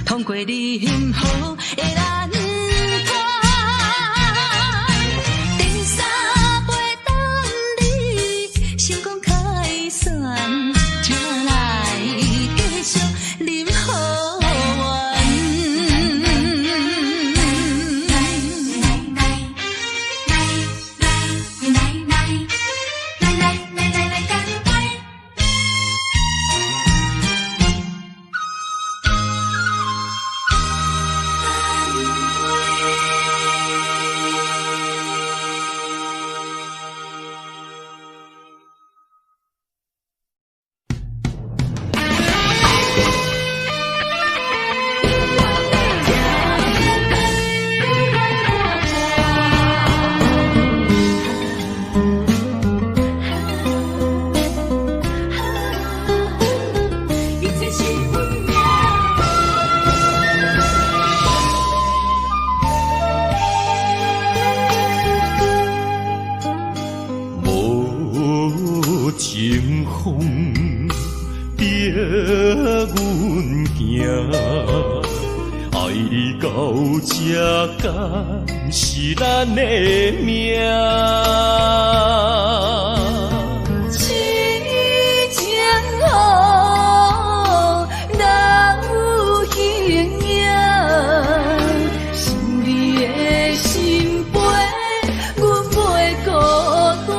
通过你幸福的难关。第三杯等你成功开选，才来继续饮好运。来，干杯！一切是运命。无情风逼阮行，爱到这敢是咱的命。情情好，人有形影，想你的心悲，阮袂孤单。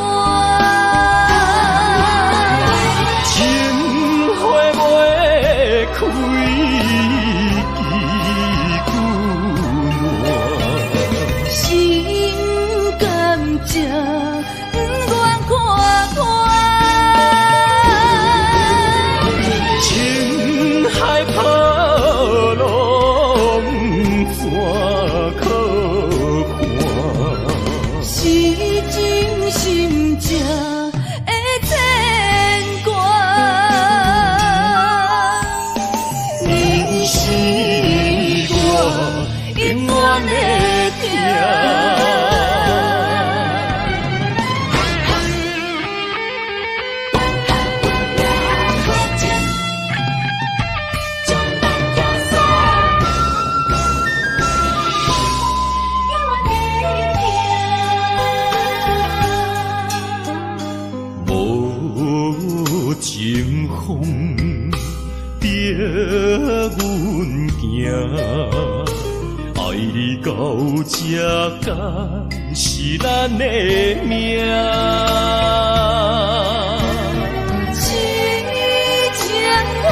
情花袂开，心甘情愿看爱你到这才是咱的命。情情好，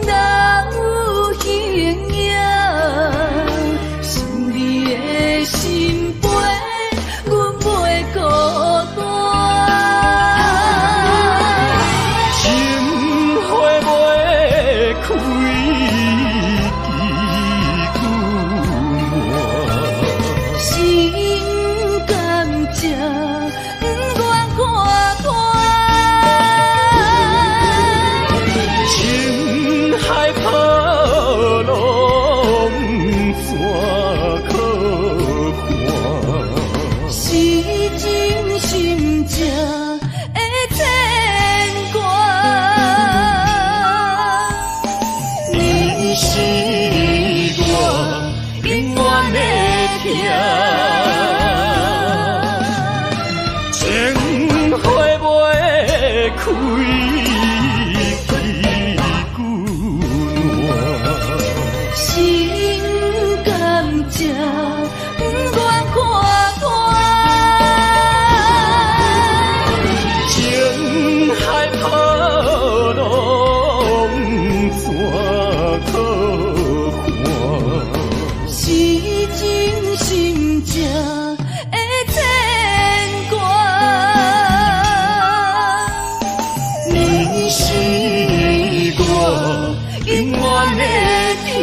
人有形影，思你的心陪，阮袂孤单。情花袂开，心甘情不愿看破，情海波浪怎可看？是真心正的牵挂。你是我永远的疼。情花袂开，枝久暖。心甘情不愿看破，情海波浪怎可看？是真心正的牵挂。你是我永远的疼。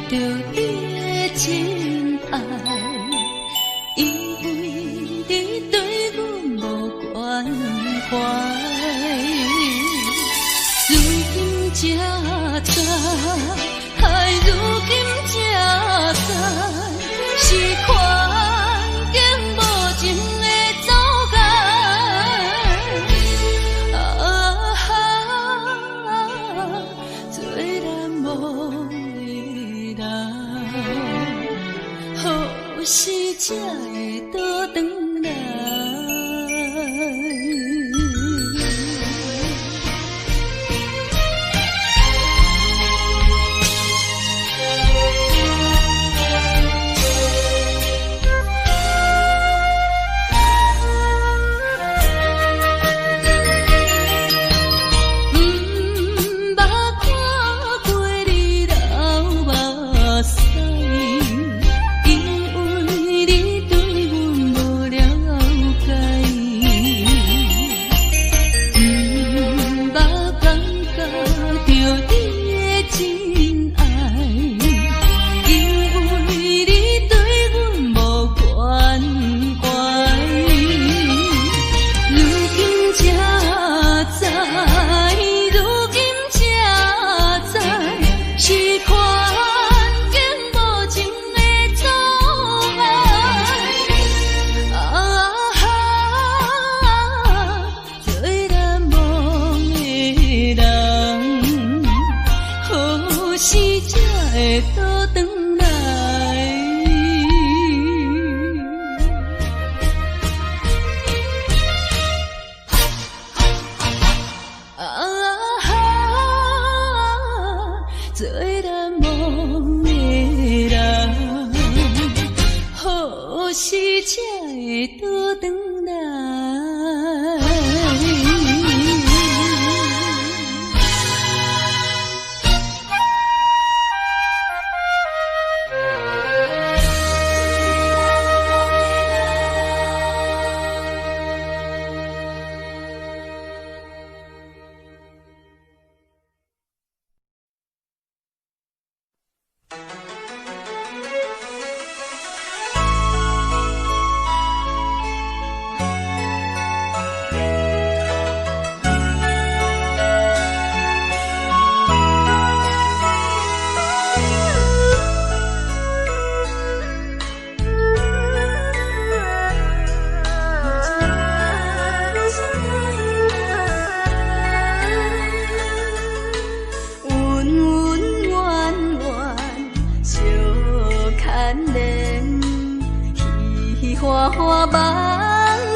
着你的真爱，因为你对阮无关怀。如今才知，如今才知，是环境无情的阻碍。做咱无的人，何时才会倒转来？因为你对牵连，喜喜欢欢梦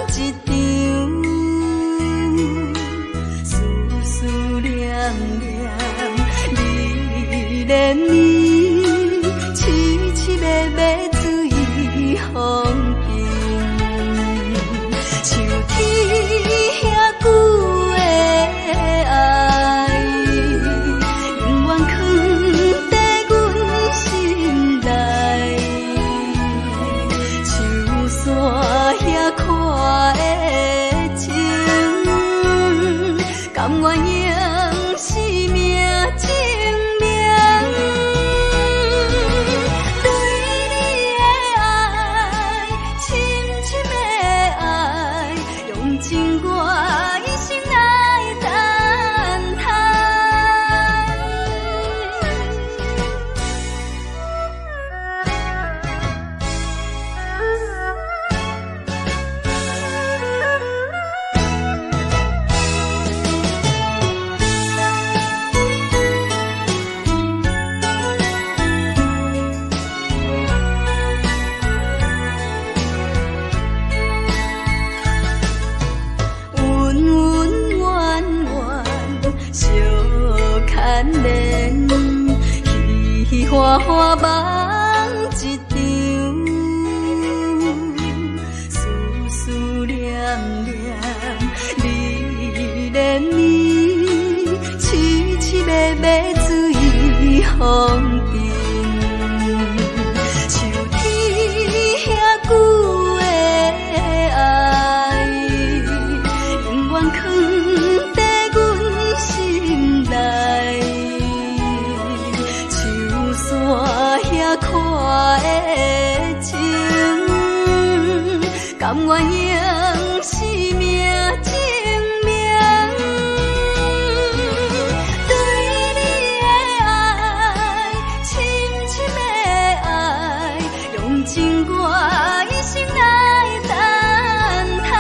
一场，思思念念你恋你，凄凄密密水风景，像天遐久的爱，永远藏在阮心内，像山遐看的情，甘愿用生命证明。对你的爱，深深的爱，用尽我一生来等待。恩恩怨怨，相牵连，喜喜欢欢梦一场，思思念念你恋你，凄凄密密水风景，像天遐久的爱，永远藏在阮心内，像山遐看的情，甘愿用生命证明。对你的爱，深深的爱，用尽我一生来等待。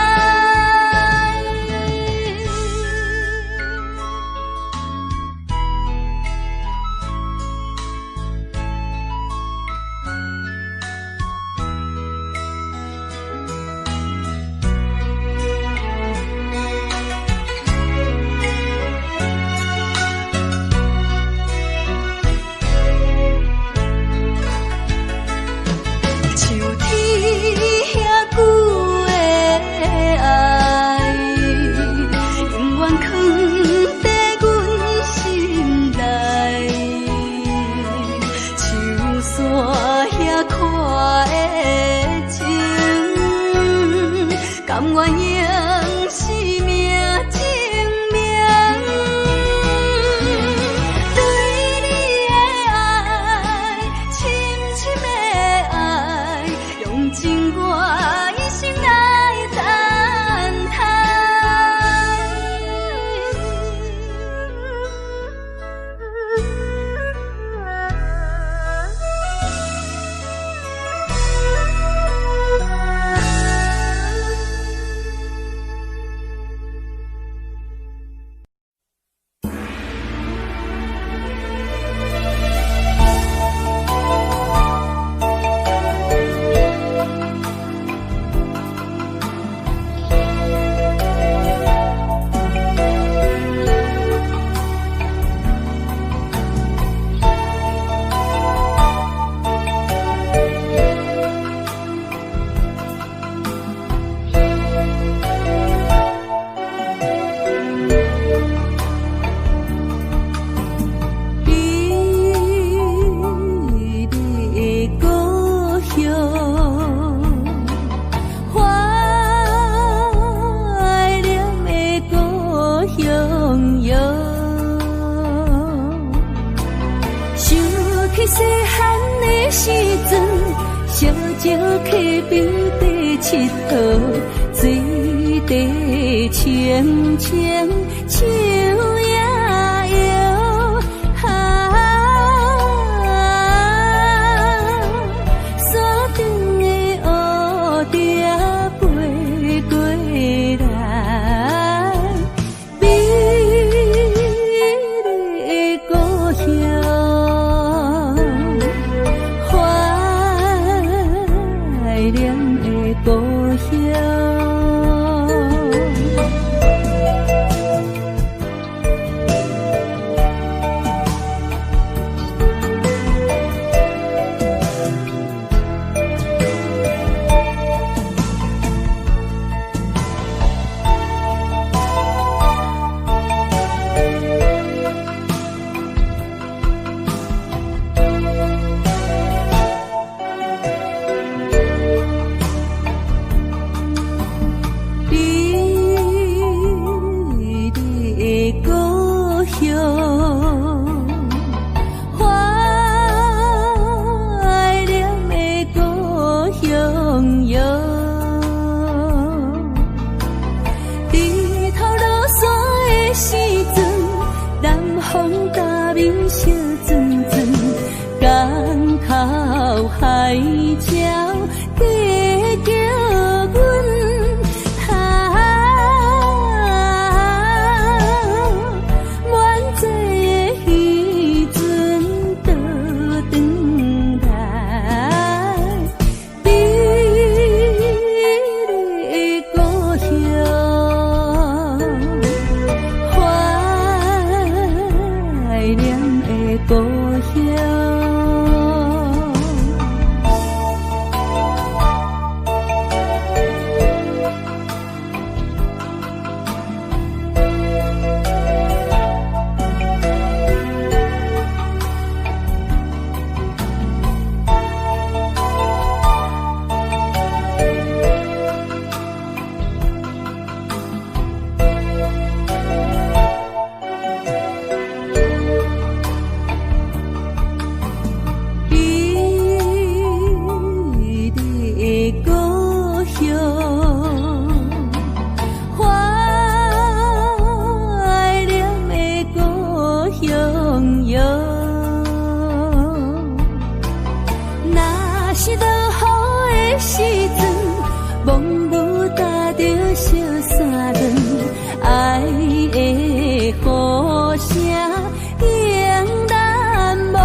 像天遐久的爱，永远藏在阮心内，像山遐看的情，甘愿用生命证明。对你的爱，深深的爱，用尽我一生来等小石溪边底佚佗，水底清清树也摇，山顶的乌蝶飞过来，美丽的故乡。是落雨的时阵，蒙雾搭着小伞船，爱的呼声永难忘。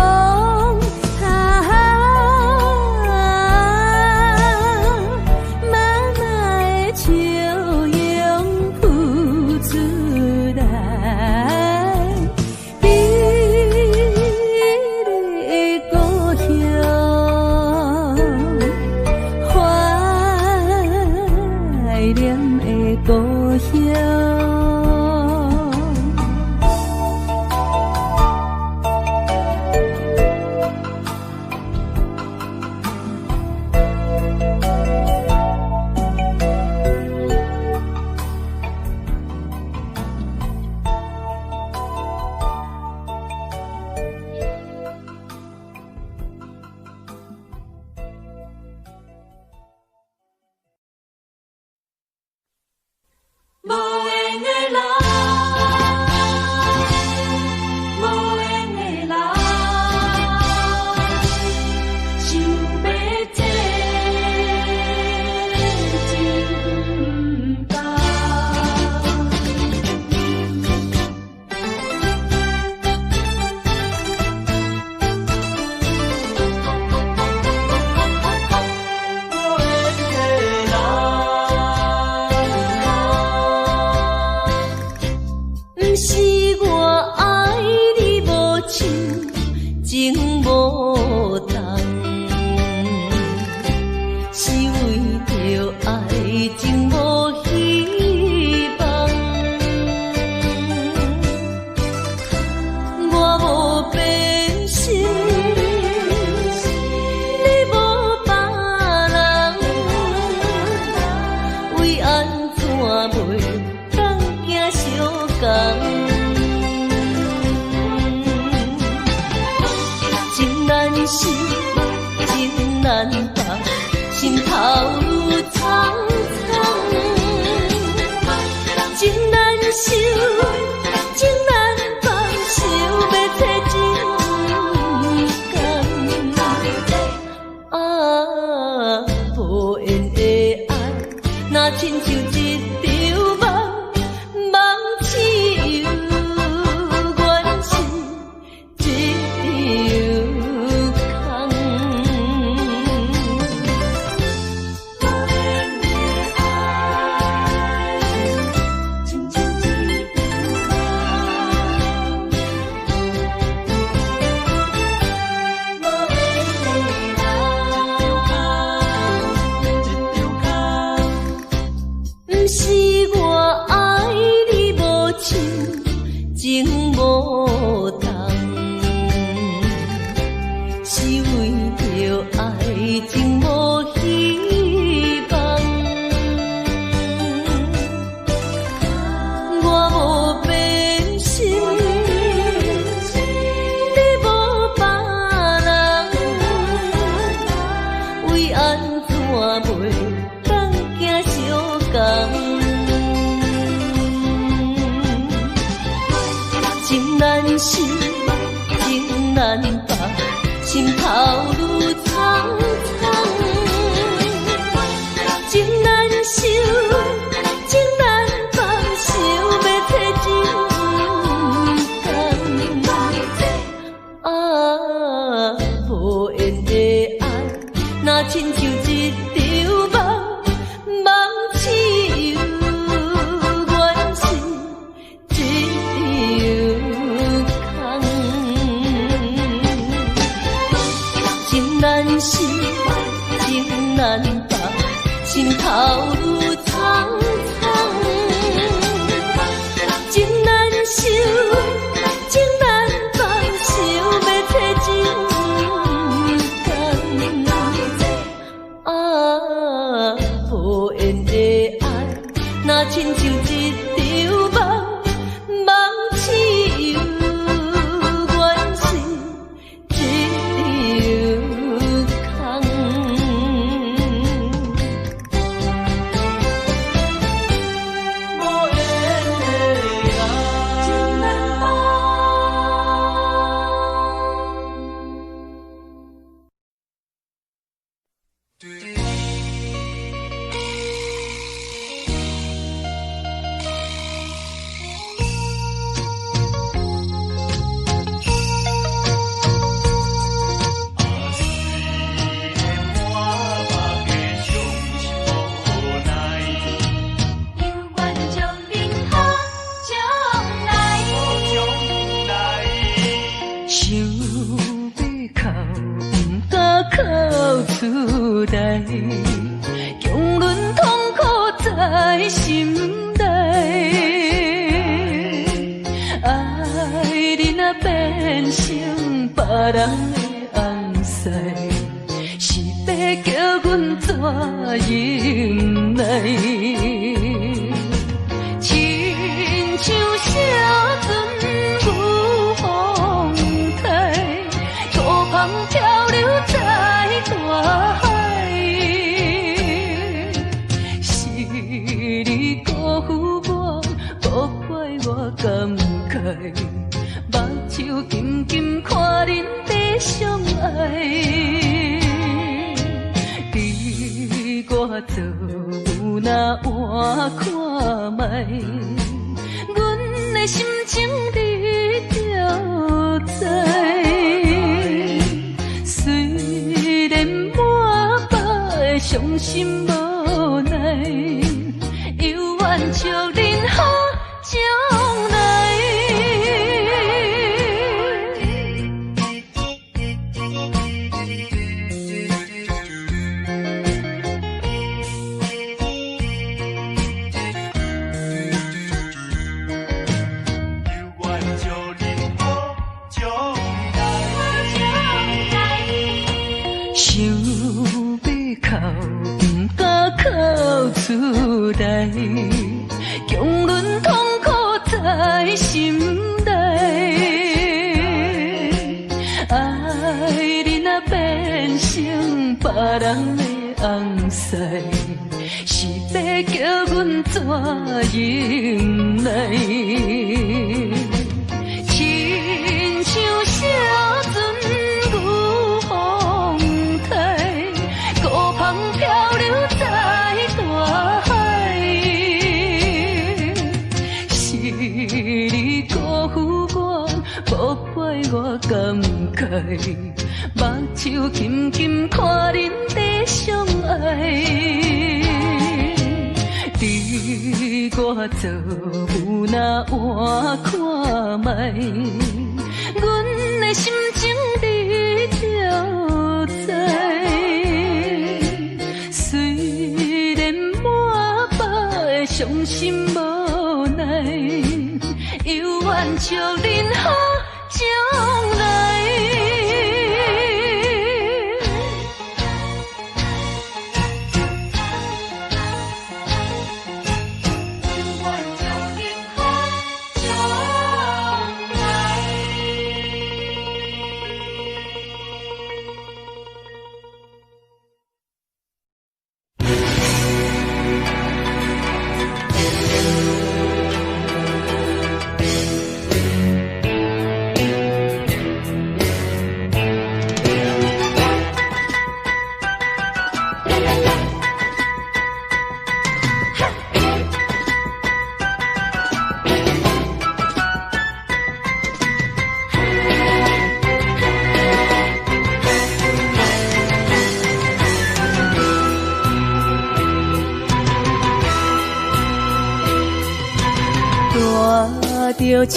妈妈的笑容浮出来，美丽的故乡，怀念的故乡。无缘的人，无缘的人，想要这真不甘。不是我爱你无像情无重，是为着爱情无希望。我无变心，你无别人，为安怎袂当行相共？情难舍，情难放，心头愈苍苍。情难收，情难放，想要找真甘。啊，无缘的爱，若亲像一场梦，梦似有缘是一场空。无缘的爱，亲像一场梦，无缘的不是我爱你无像情无重，是为着爱情无希望。我无变心，你无别人，为安怎袂当行相共？情难舍，情难放，心头愈苍苍。情难收，情难放，想要找真甘。啊，无缘的爱，若亲像一场梦，梦似有缘是一场空。情难舍，情难放，心头愈苍苍。情难收，情难放，想要找真甘。啊，无缘的爱，若亲像一场梦，梦似有缘是一场空。无缘的爱，真难忘。强忍痛苦在心内，爱你若变成别人的红婿，是要叫阮怎忍耐？亲像写船赴风台，孤帆漂流在大海。你辜负我，无怪我感慨，目睭紧紧看恁在相爱。你我做有那换看卖，阮的心情你就知。虽然满腹的伤心无奈。犹原祝恁好将来。想要哭，不敢哭出来。强忍痛苦在心内，爱你若变成别人的红婿，是要叫阮怎忍耐？亲像写船赴风台，孤帆漂流在大海。你辜负我，无怪我感慨，目睭紧紧看恁在相爱。你我做有那换看卖，阮的心情你就知。虽然满腹的伤心无奈。犹原祝恁好将来。带着祝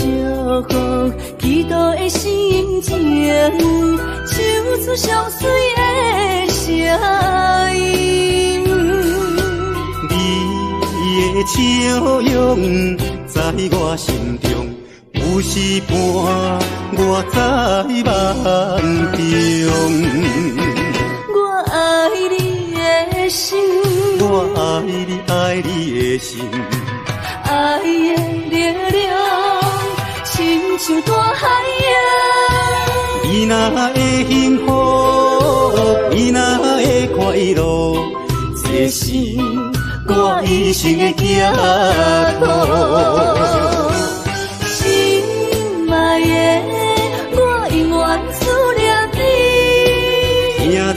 福，祈祷的心情，唱出上水的声音。你的笑容在我心中，有时伴我在梦中。我爱你的心，我爱你，爱你的心。爱的力量，亲像大海洋。你若会幸福，你若会快乐，这是我一生的寄托。心爱的，我永远思念你。听着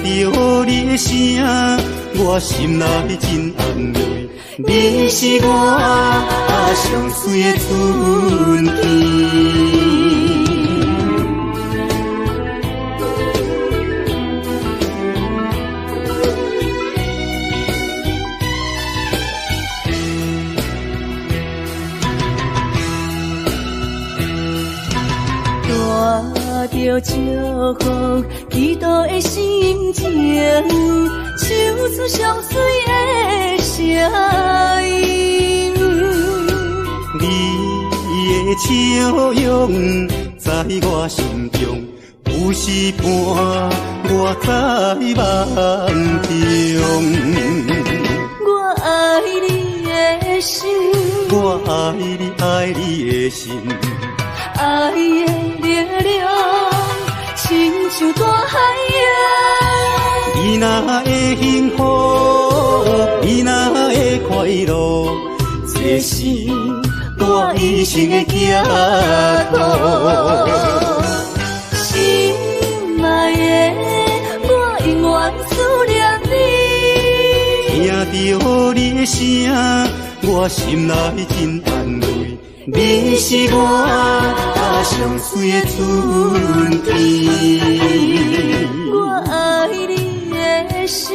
你的声，我心内真安慰。你是我上水的春天。带着祝福祈祷的心情，唱出上水的声音。你的笑容在我心中，有时伴我在梦中。我爱你的心，我爱你，爱你的心。爱的力量，亲像大海洋。你若会幸福，你若会快乐，这是我一生的寄托。心爱的，我永远思念你。听着你的声，我心内真安慰。你是我上水的春天。我爱你的心，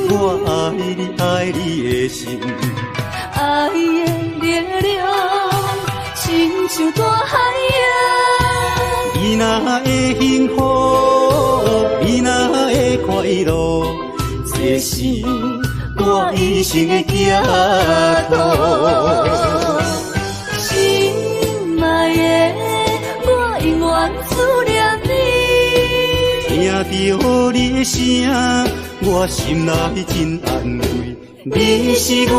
我爱你，爱你的心。爱的力量，亲像大海洋。你若会幸福，你若会快乐，这是我一生的寄托。心爱的，我永远思念你。听着你的声，我心内真安慰。你是我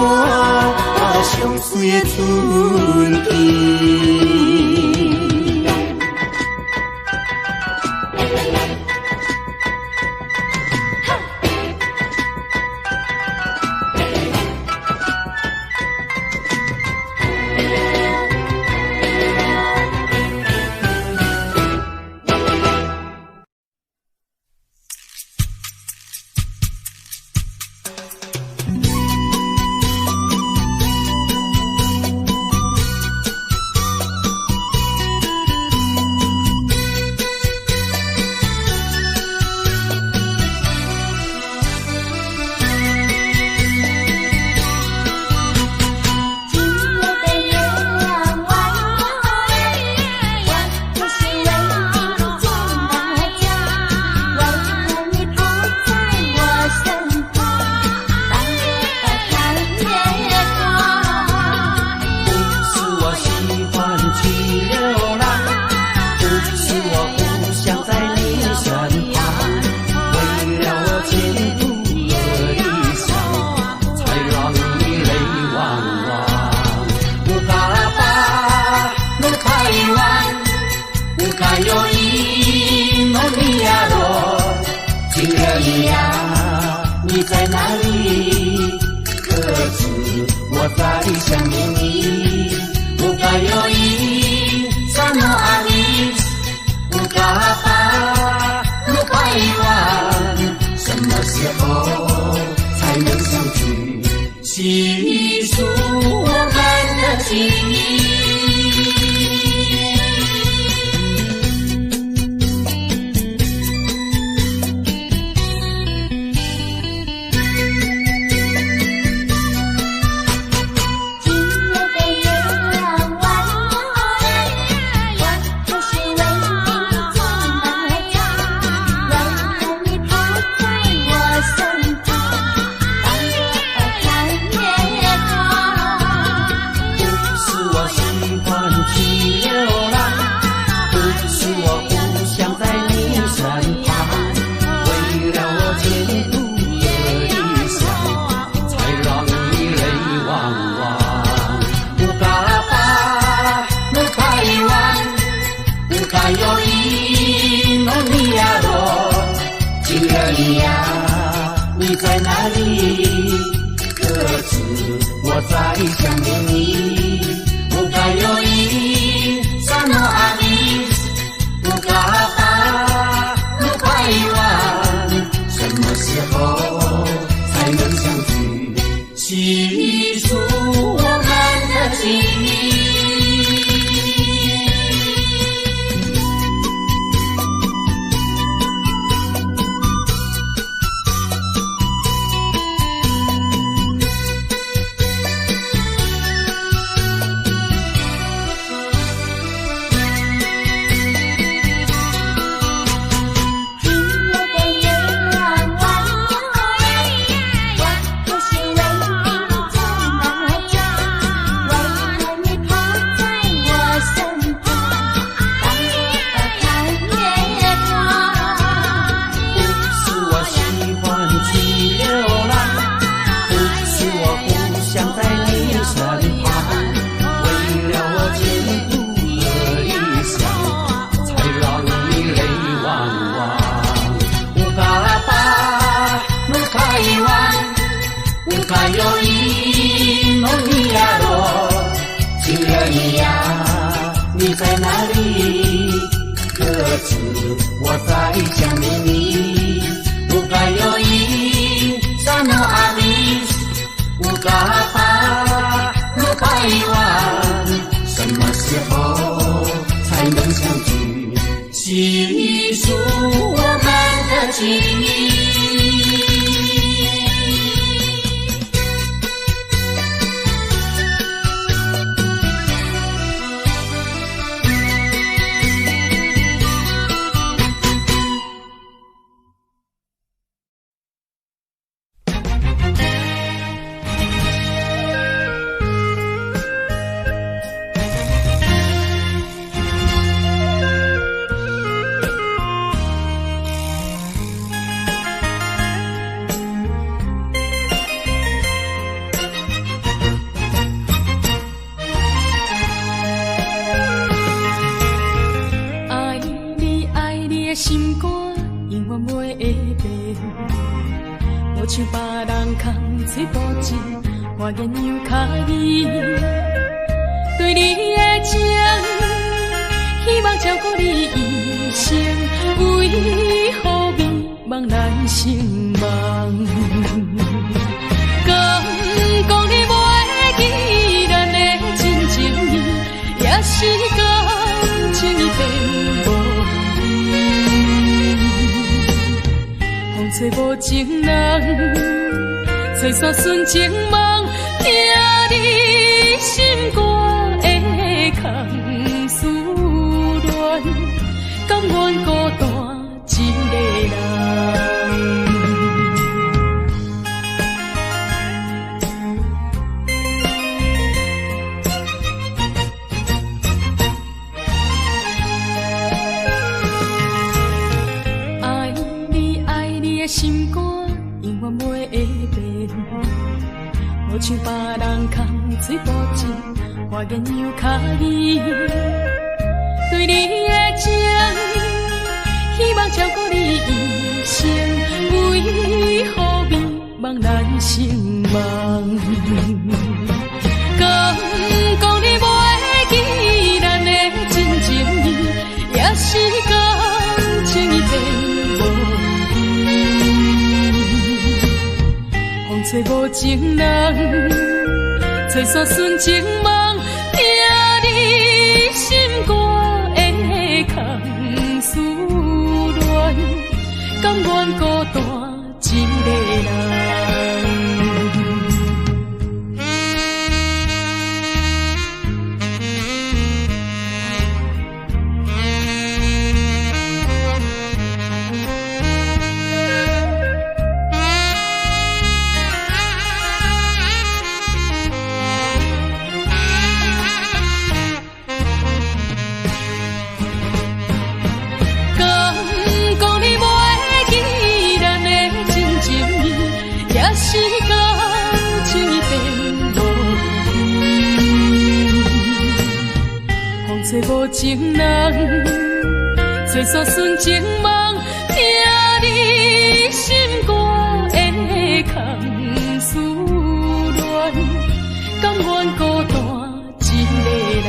上水的春天。你在哪里？可知我在想念你？不该有一刹那阿弥，不该把路拐弯，什么时候才能相聚？细数我们的情谊。你在哪里？可知我在想念你？不该有一刹那阿弥，不该把路拐弯，什么时候有该有因，梦里呀落，情人你呀，你在哪里？可知我在想念你？有该有因，山河阿里，有该怕，有该忘，什么时候才能相聚？细数我们的情谊。像别人空嘴无情，我言又卡你。对你的情，希望照顾你一生，为何美梦难成梦？敢讲你袂记咱的真情意，也是讲情意变无意。风吹无情人，吹煞纯情梦，听你心肝的空思恋，甘愿孤单一个人。心肝永远袂会变，无像别人空嘴无情，我言又卡你。对你的情，希望照顾你一生，为何美梦难成梦？敢讲你袂记咱的真情意，也是讲情意变。吹无情人，吹煞纯情梦，听你心肝的空思恋，甘愿孤单一个人。吹无情人，吹煞纯情梦，听你心肝的空思恋，甘愿孤单一个人。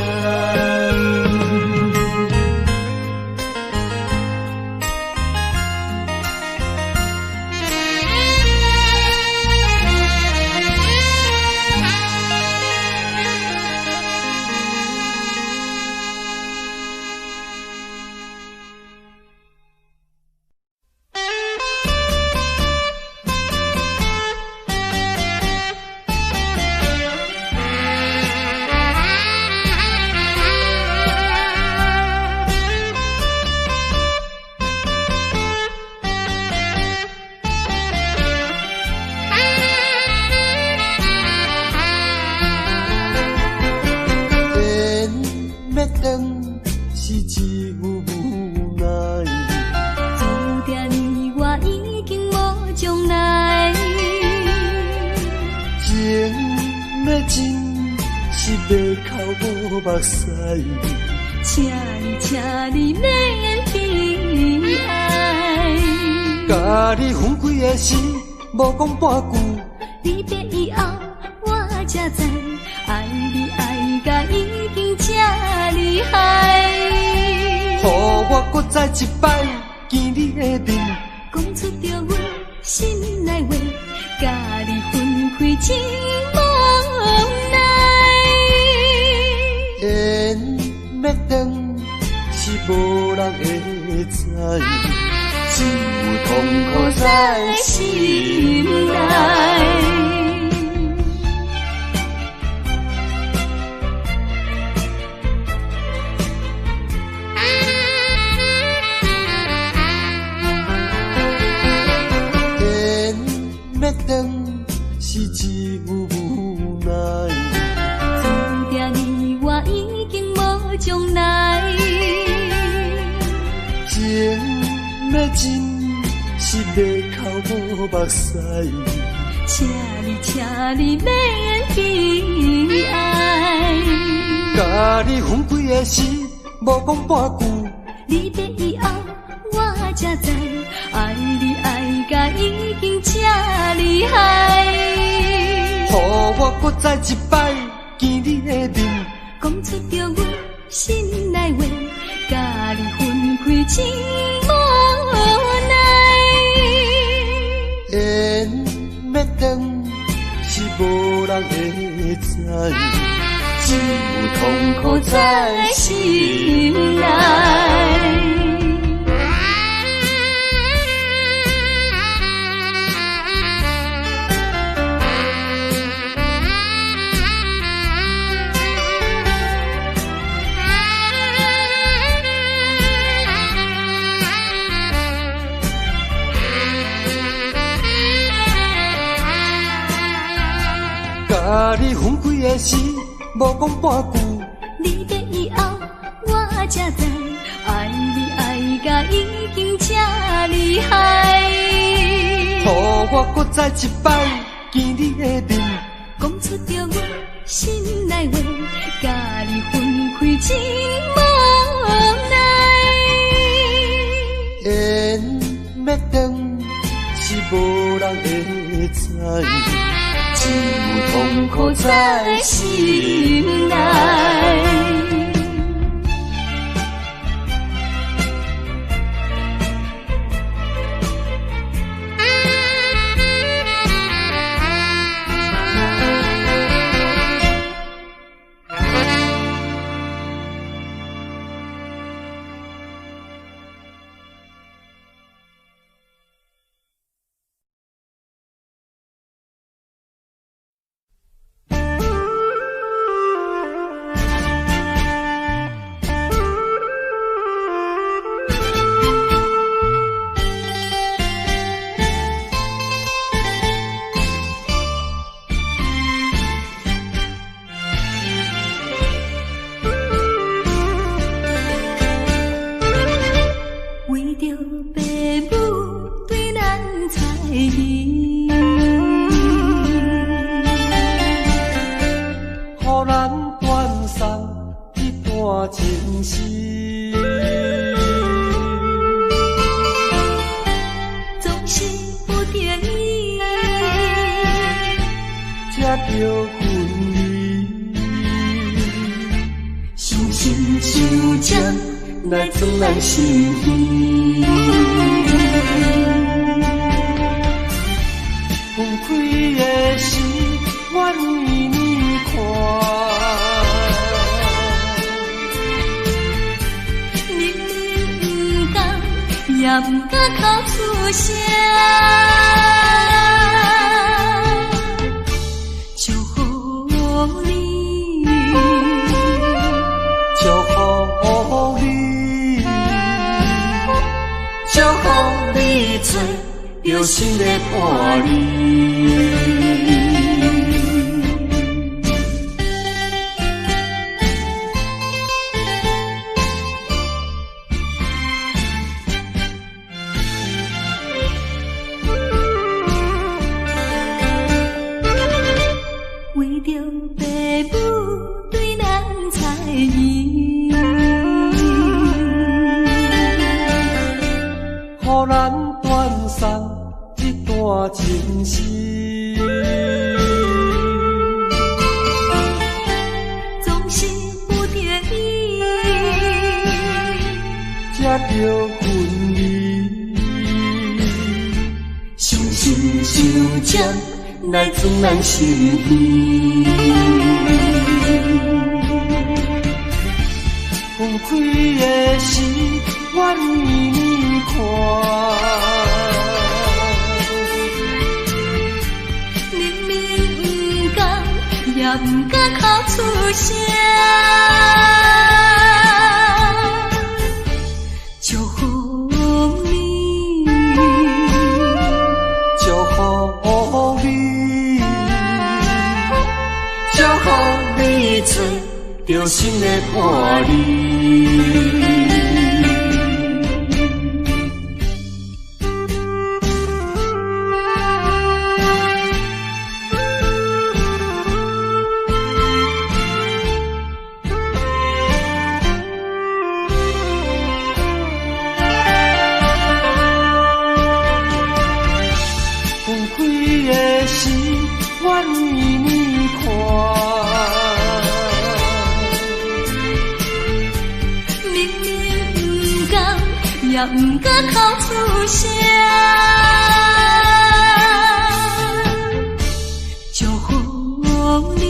请你免悲哀，甲你分开的时，无讲半句。离别以后，我才知，爱你爱甲已经这厉害。予我搁再一摆见你的面，讲出着阮心内话，甲你分开真无奈。缘要断是无人会知，只有痛苦在心内。是一副无奈，注定你我已经无将来。情要真是要哭无目屎，请你免悲哀。甲你分开的时，无讲半句。离别以后，我才知，爱你爱甲已经这厉害。予我搁再一摆见你的面，讲出着阮心内话，甲你分开真无奈。缘要断是无人会知，只有痛苦在心内。甲你分开的时，无讲半句。离别以后，我才知，爱你爱甲已经这厉害。予我搁再一摆见你的面，讲出着阮心内话，甲你分开真无奈。缘要断是无人会知，只有痛苦在心内。来装咱心意，分开的时，我为你看。你不敢，也不敢哭出声，祝福你，祝福你，祝福你做有心的伴侣。为着爸母对咱猜疑，予咱断送一段情丝。来装咱心意。分开的时，我年年看。明明不甘，也不敢哭出声。祝福你，祝福你，祝福你找着心的伴侣。也不敢哭出声。祝福你，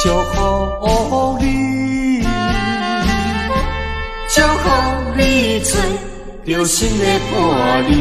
祝福你，祝福你找着心的伴侣。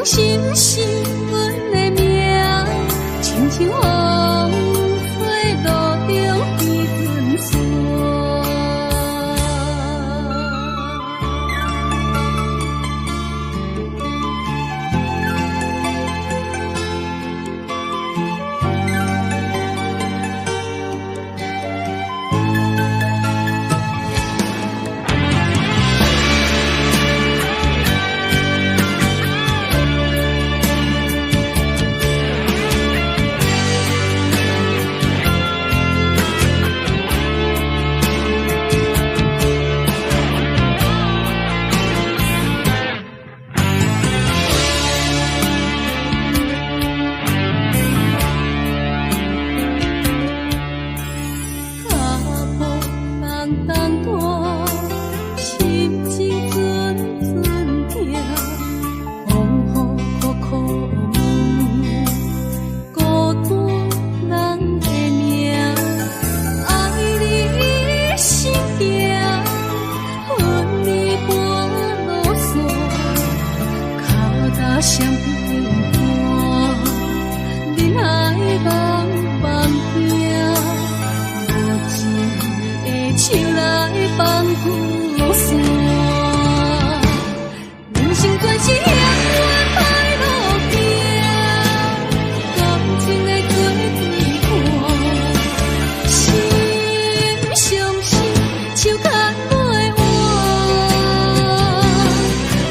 心是阮的命，亲像风吹路中彼阵线。相平淡，人海茫茫行，无情的手来放雨伞。人生全是险恶歹路行，感情的做对看，心相惜，手牵袂换，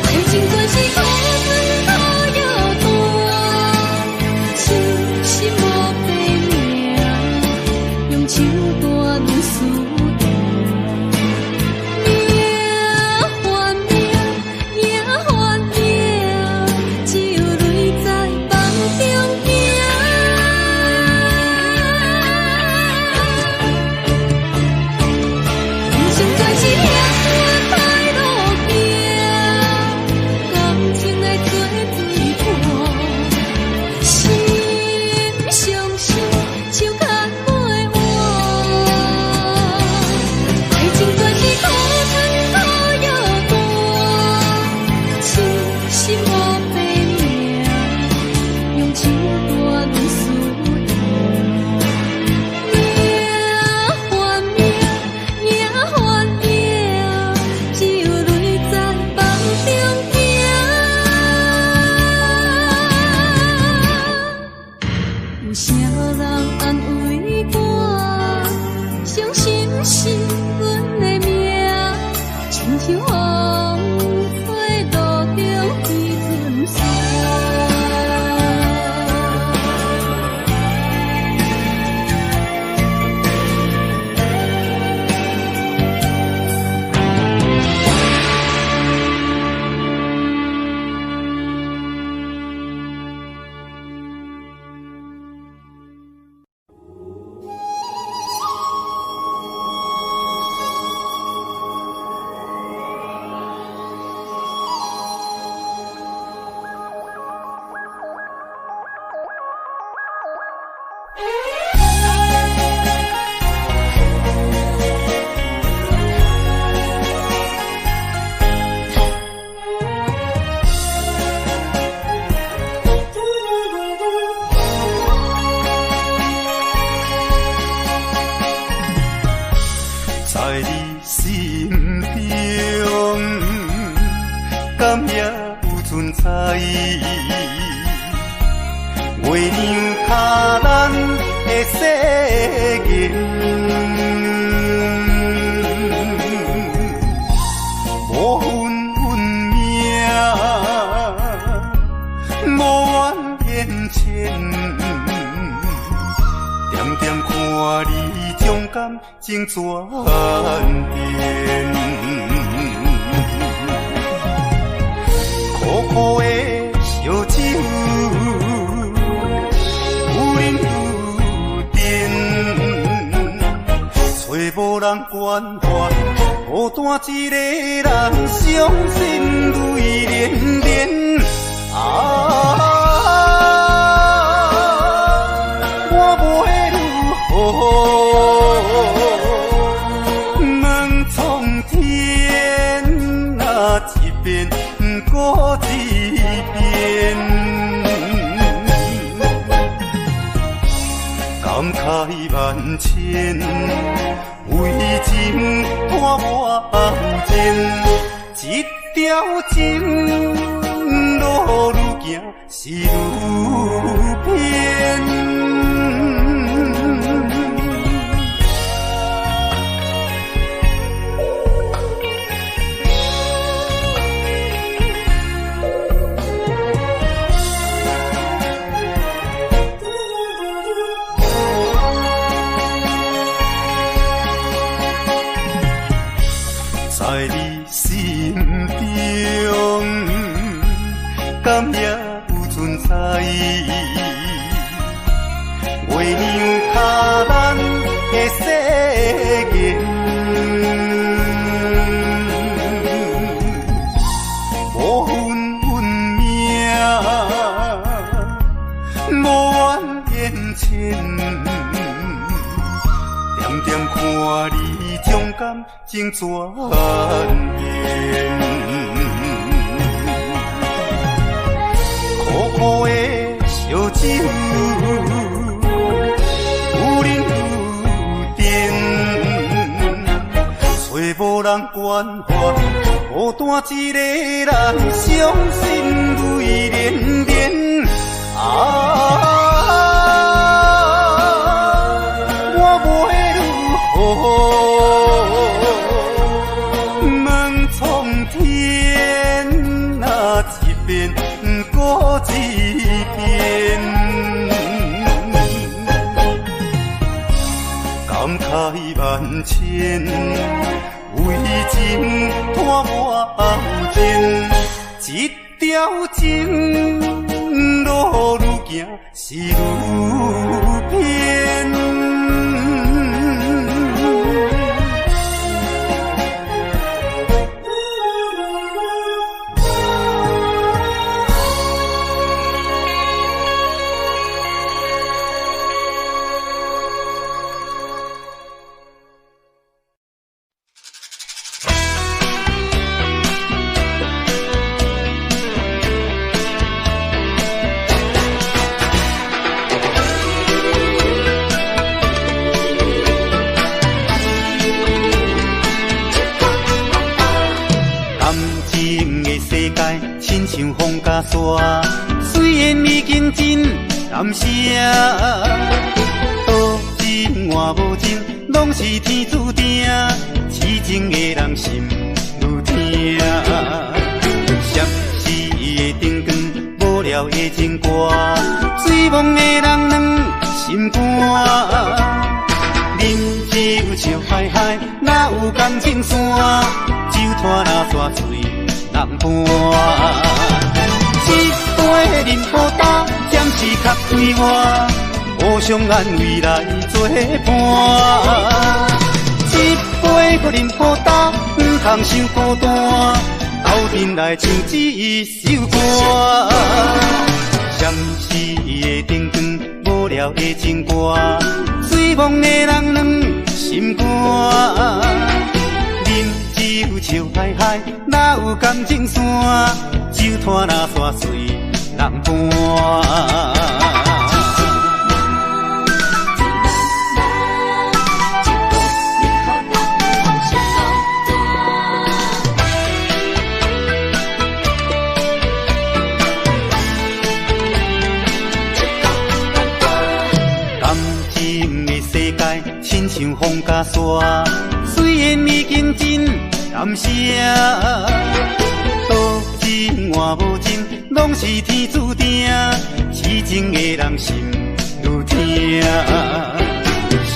爱情全是苦。手段思念，命换命，命换命，只有泪在梦中行。人生全是险恶歹路行，感情的做对看，心相惜，手牵。有啥人安慰我？伤心是阮的命，亲像风吹路中彼阵线。在你心中，敢也有存在？月亮卡咱的世界，无分运命，无缘缘牵，点点看你将感情转变，苦苦的烧酒。无人关怀，孤单一个人，伤心泪连连。我要如何问苍天？一遍过一遍。千，为情拖我后前，一条情路愈行是愈偏。在你心中，敢也有存在？月亮卡咱的世界，无分运命，无怨言牵。点点看你将感情转变，苦苦的烧酒，有饮有甜，找无人关怀，孤单一个人，伤心泪连连。我袂如何问苍天，那一遍过一遍，感慨万千，为情拖我后前，一条情路愈行是愈偏。像风甲沙，虽然已经真难舍，多情换无情，拢是天注定，痴情的人心愈痛。闪逝的灯光，无聊的情歌，醉梦的人软心肝。饮酒笑嗨嗨，哪有感情线？酒摊若煞醉人伴。一杯饮好干，暂时较对我，互相安慰来作伴。一杯搁饮好干，不通伤孤单，斗阵来唱一首歌。闪逝的灯光，无聊的情歌，醉梦的人软心肝。饮酒笑嗨嗨，哪有感情线？酒摊若煞随人伴。感情的世界，亲像风甲沙，虽然已经真难舍。情换无情，拢是天注定，痴情的人心愈痛。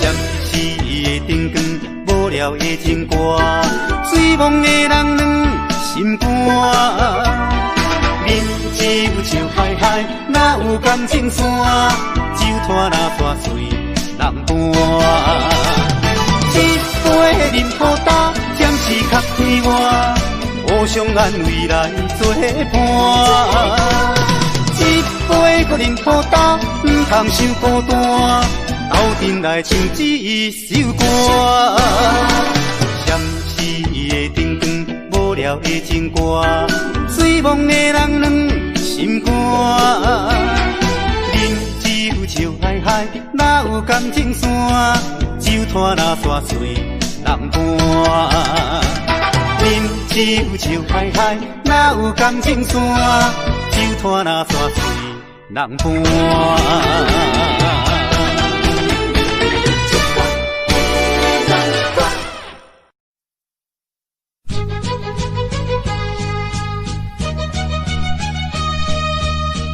闪逝的灯光，无聊的情歌，醉梦的人软心肝。饮酒笑嗨嗨，哪有感情线？酒摊若煞随人伴。一杯饮好干，暂时较对我，互相安慰来作伴。一杯搁饮好干，不通伤孤单，斗阵来唱一首歌。闪逝的灯光，无聊的情歌，醉梦的人软心肝。饮酒笑嗨嗨，哪有感情线？拖那山水人伴。饮酒笑嗨嗨，哪有感情线？酒拖那山水人伴。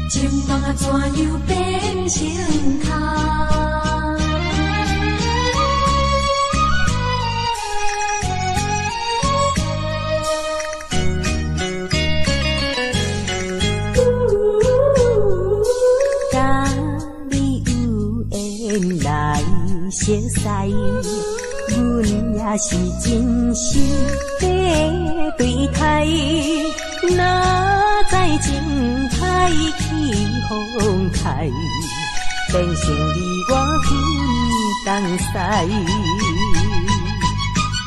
情梦啊，怎样变成空？甲你有缘来熟识，阮也是真心在对待。哪知情海起风开，变成你我分东西。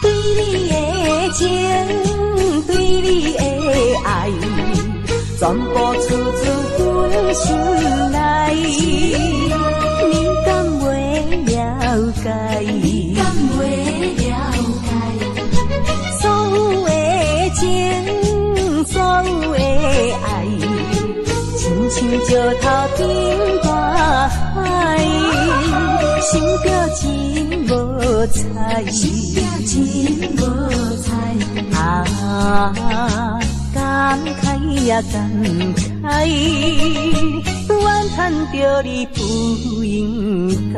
对你的情，对你的爱，全部出自阮心内。你敢袂了解？你敢袂了解？所有的情，所有的爱，亲像石头顶大海，心着真无彩，心着真无彩。感慨呀感慨，怨叹着你不应该。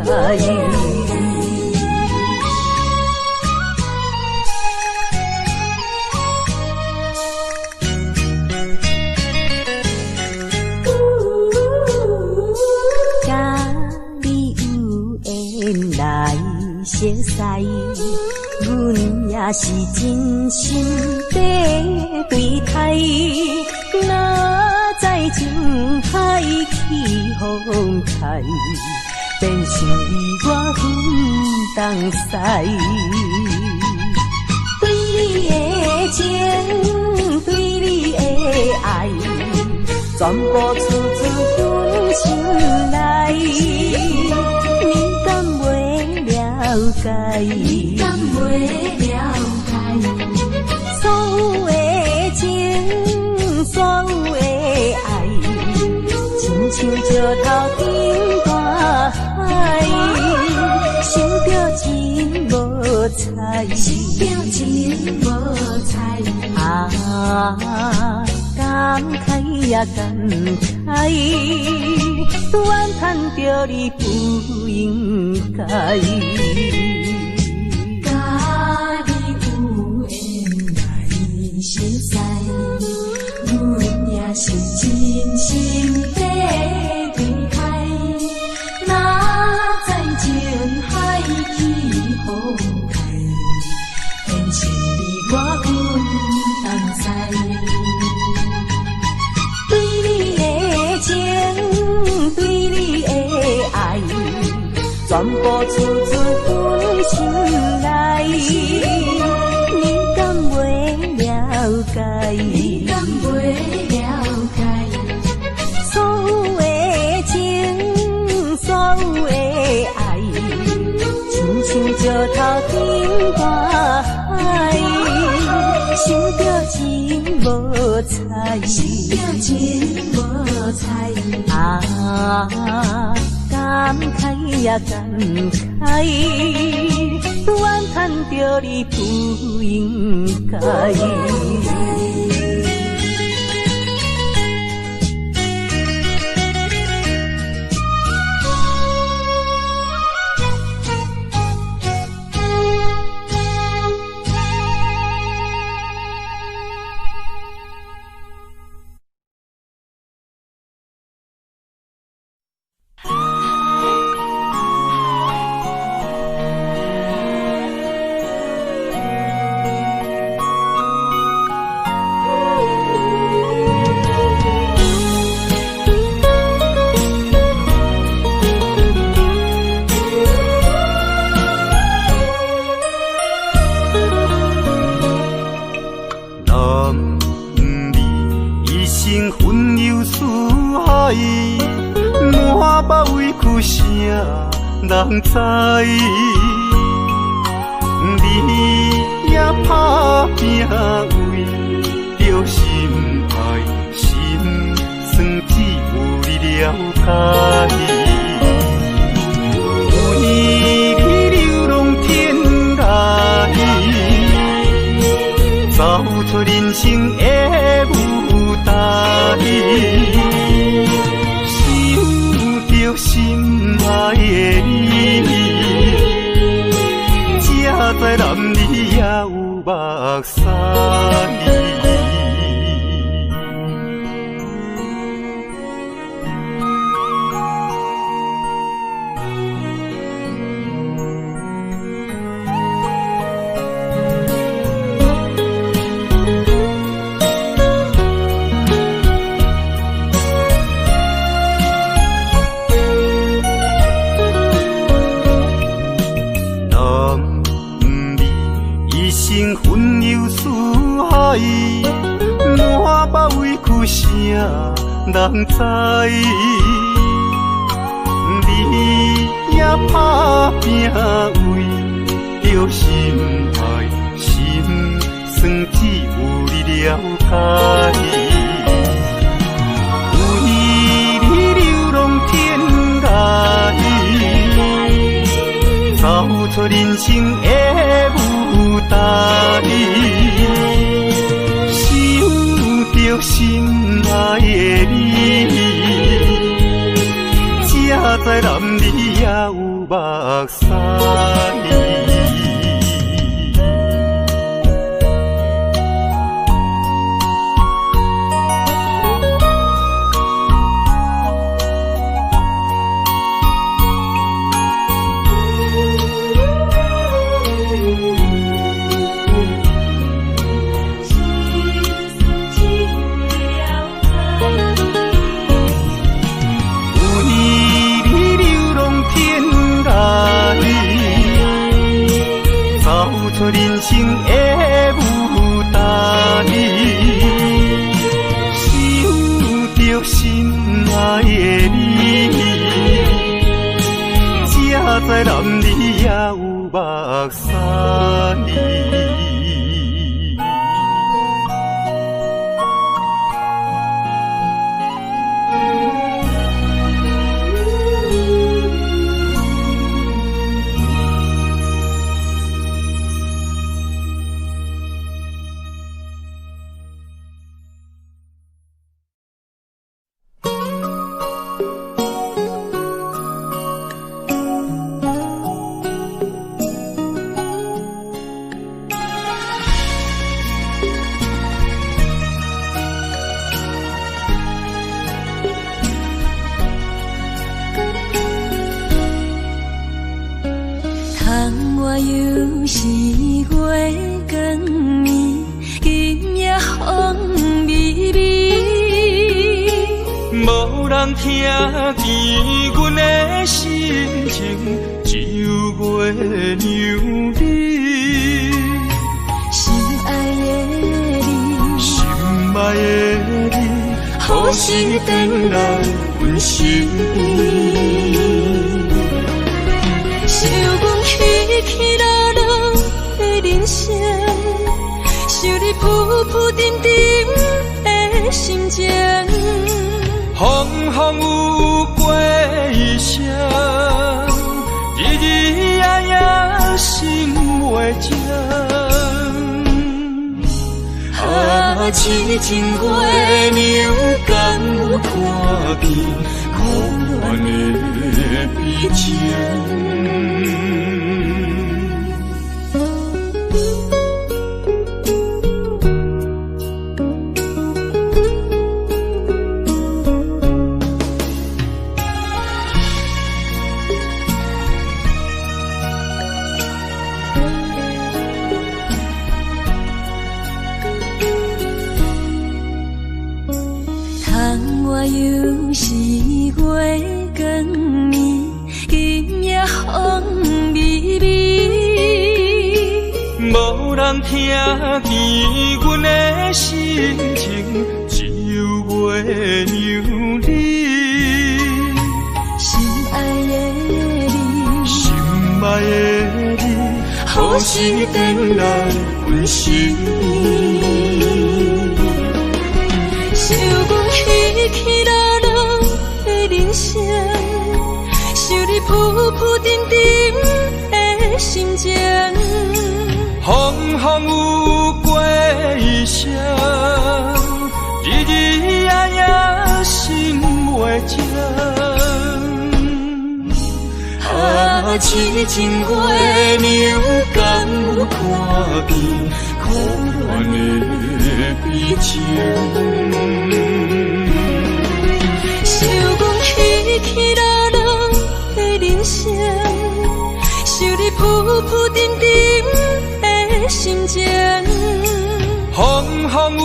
熟识，阮也是真心在对待。哪知情海起风开，变成你我分东西。对你的情，对你的爱，全部出自阮心内。你敢袂了解？你敢袂了解？所有的情，所有的爱，亲像石头顶大海，心着真无彩，心着真无彩。感慨呀感慨，怨叹着你不应该。甲你有缘来熟识，阮也是真心在对待。哪知情海起风开，变成你我分东西。对你的情，对你的爱，全部出自阮心内。你敢袂了解？你敢袂了解？所有的情，所有的爱，亲像石头顶大海，心着真无彩，心着真无彩。感慨呀感慨，怨叹着你不应该。满腹委屈啥人知？打拼为着心爱，心酸只有你了解。为你流浪天涯，走出人生的舞台，想着心爱的你，才知男儿也有目屎。分忧思海，满腹委屈啥人知？你也打拼为着心爱，心酸只有你了解。为你流浪天涯，走出人生的舞台，想着心爱的你，才知男儿也有目屎。人生的舞台，想着心爱的你，才知男儿也有目屎。我又是月光暝，今夜风微微，无人听见阮的心情，只有月娘你。心爱的你，心爱的你，好心回来阮心意。想阮起起落落的人生，想你浮浮沉沉的心情。风风有过一声，日日夜夜心袂静。痴情月娘敢有看见苦恋的悲情？我又是月光暝，今夜风微微，无人听见阮的心情，只有月娘你。心爱的你，心爱的你，好心回来阮阮心意。想阮起起落落的人生，想你浮浮沉沉的心情。风风有过一生，日日夜夜心袂静。啊，痴情月明敢有看见苦恋的悲情？想阮起起落落的人生，想你浮浮沉沉的心情。风风有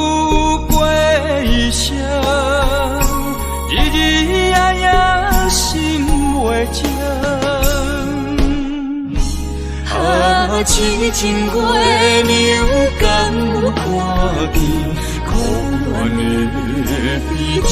过一生，日日夜夜心袂静。啊，痴情月明敢有看见苦恋的悲情？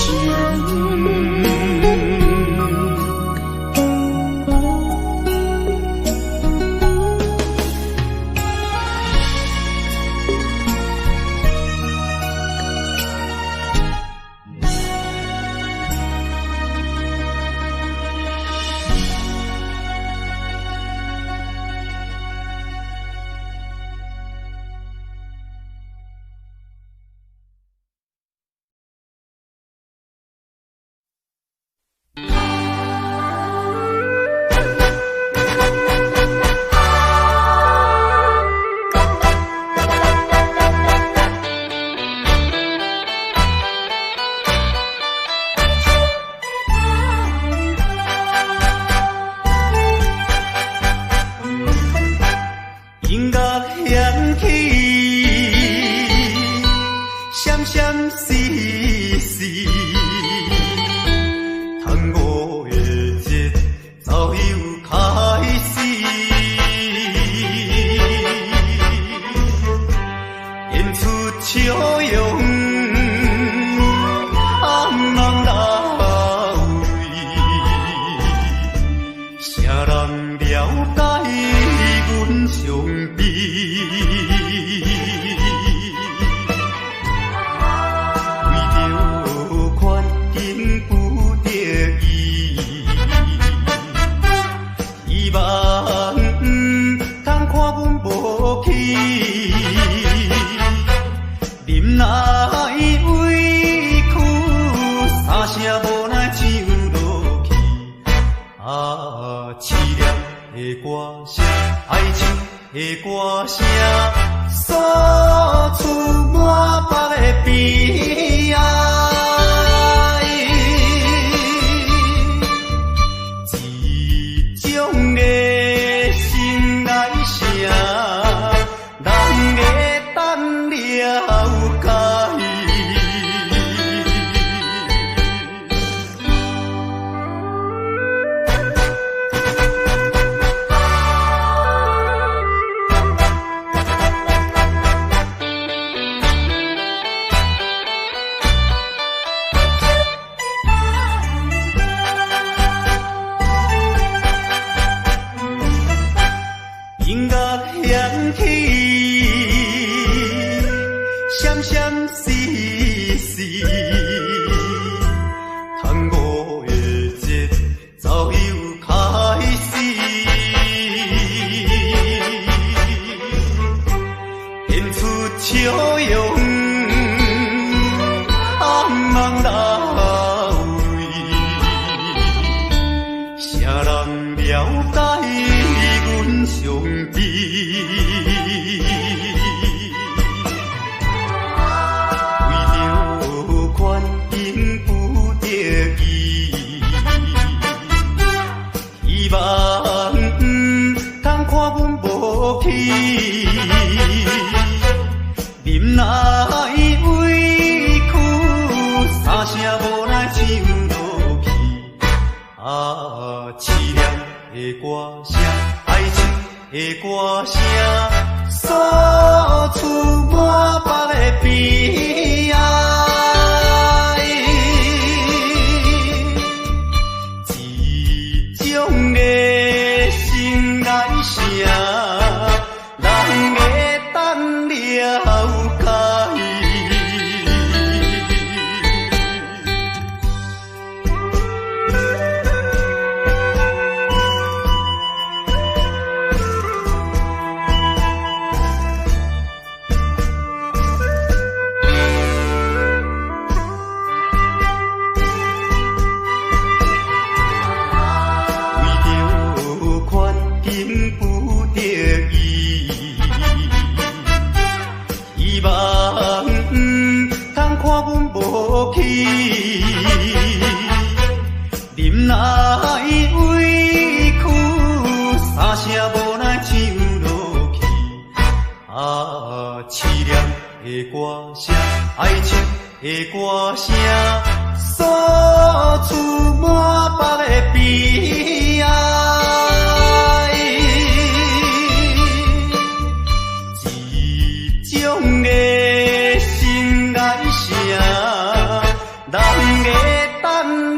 音乐响起，闪闪烁烁，tango的节奏又开始，演出笑容，红人来为，啥人了解阮伤悲？为着决定不得已，伊望通看阮无去，忍耐委屈，三声无奈唱落去。啊，凄凉的歌声，爱情的歌声，诉出满腹的悲哀。一种的心爱声，人会等了解。音乐响起，闪闪烁烁，tango的节奏又开始，演出笑容，红人来为，啥人了解阮伤悲？为着决定不得已，伊望通看阮无去，忍耐委屈，三声无奈唱落去。啊，凄凉的歌声，爱情的歌声，诉出满腹的悲哀。一种的心爱声，人会等了来委屈，三声无奈唱落去。凄凉的歌声，爱情的歌声，诉出满腹的悲哀。一种的心爱声，人的等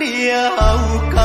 了解。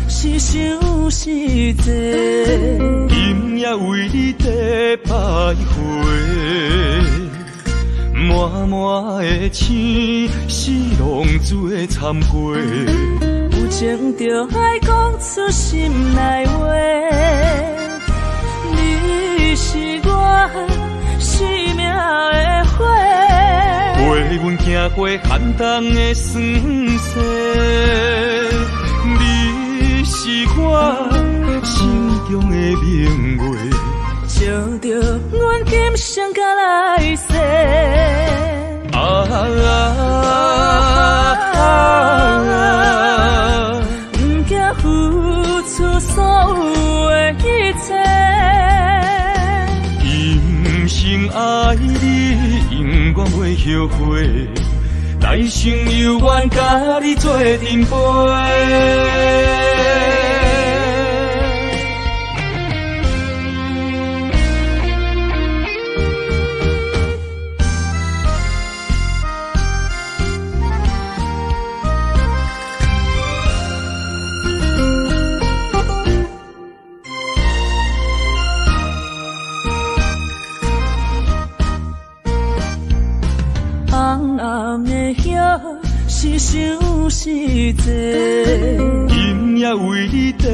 是想是这，今夜为你在徘徊，满满的青是浪做参会，有情就爱讲出心内话，你是我生命的火，陪阮行过寒冬的酸涩，你是我心中的明月，照着阮今生甲来世。不惊付出所有的一切，今生爱你，永远袂后悔，来生有缘甲你做阵陪。红红的叶是想是多，今夜为你在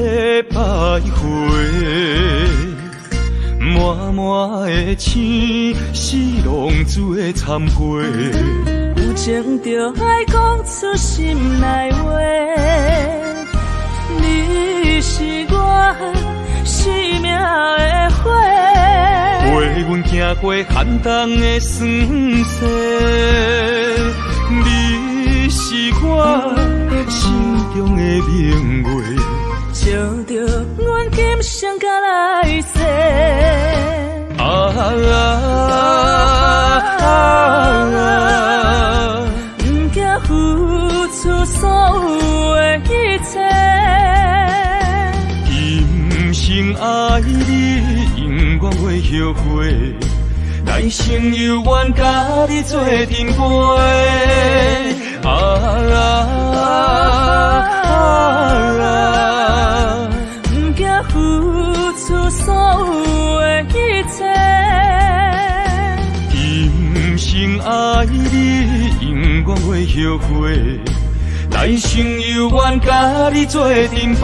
徘徊，满满的星是浪子的忏悔，有情就爱讲出心内话。你是我生命的火，陪阮行过寒冬的酸涩，你是我心中的明月，照着阮今生甲来世。不惊付出所有的一切，今生爱你，永远袂后悔，来生有缘甲你做阵陪。不惊付出所有的一切，今生爱你，永远袂后悔，来生有缘甲你做阵陪。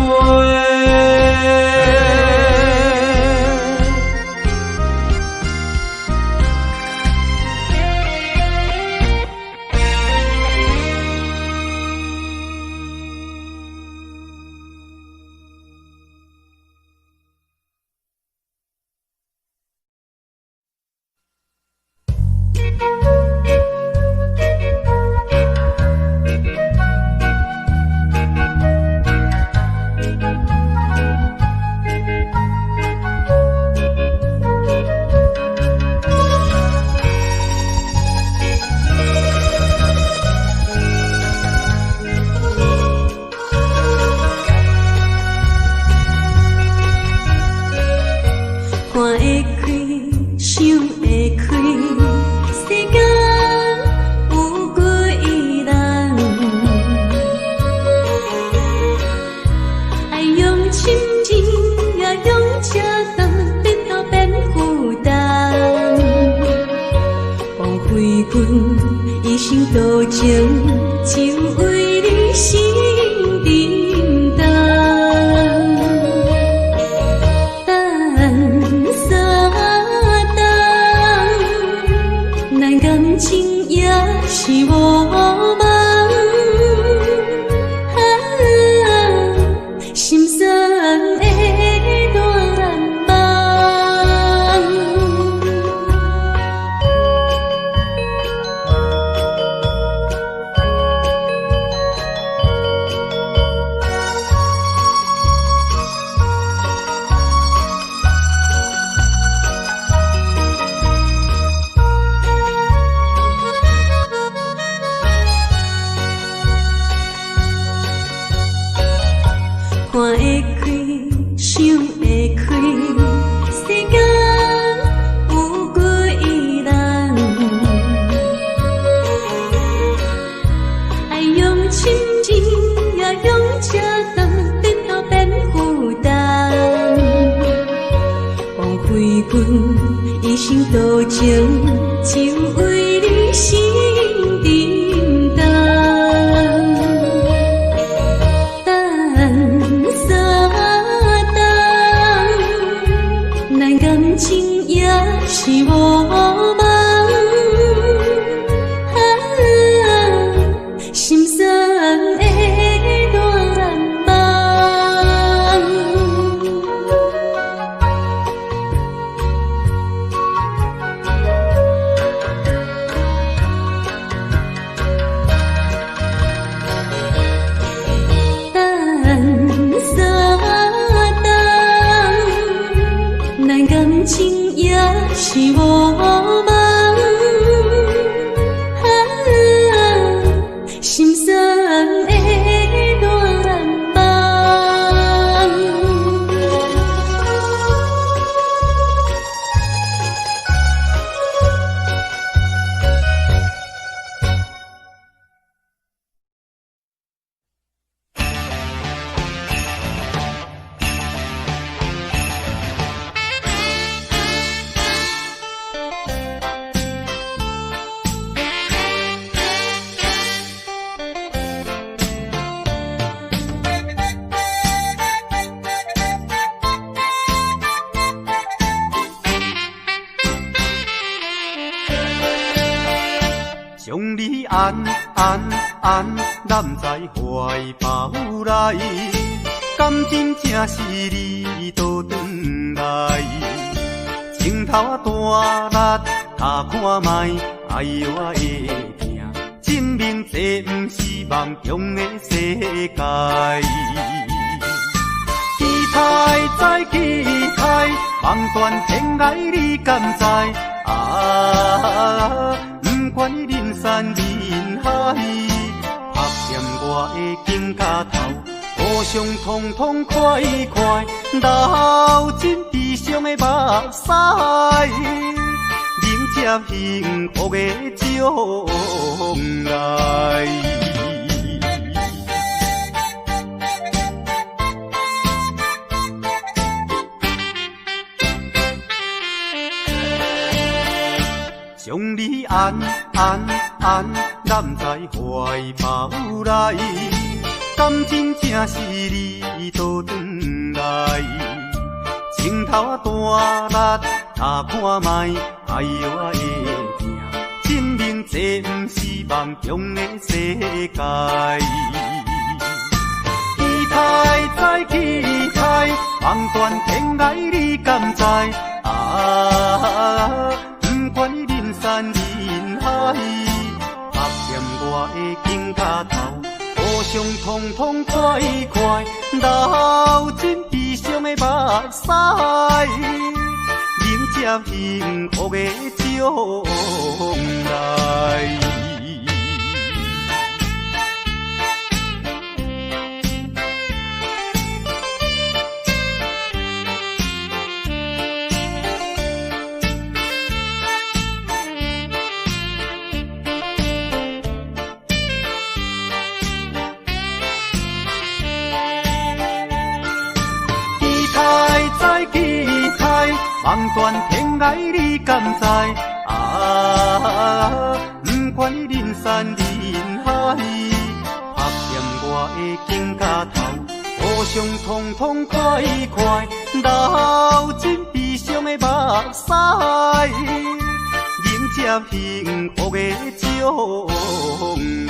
情也是我梦，心酸的大梦。感情也是我梦，心酸的大梦。将你安揽在怀抱内，感情正是你倒转来，情头啊大力踏看卖，哎呦啊会疼，证明这不是梦中的世界。期待再期待，望断天涯你敢知？不管你人山人海，拍掂我的肩胛头，互相痛痛快快，流尽悲伤的目屎，迎接幸福的将来。将你安揽在怀抱内，感情正是你倒转来，情头啊大力踏看卖，哎呦啊会疼，证明这不是梦中的世界。期待再期待，望断天涯你敢知？不管你人山人海，拍掂我的肩胛头，互相痛痛快快，流尽悲伤的目屎，迎接幸福的将来。望断天涯你敢知？不管你人山人海，拍掂我的肩胛头，互相痛痛快快，流尽悲伤的目屎，迎接幸福的将来。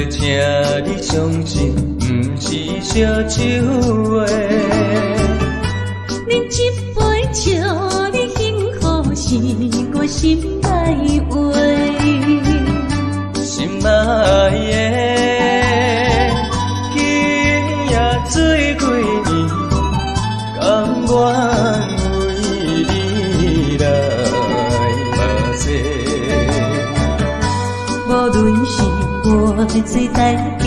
请你相信，不是烧酒话。饮一杯祝你幸福，是我心内话。心内的，今夜醉几年，甘愿为你来，嘛说做代志，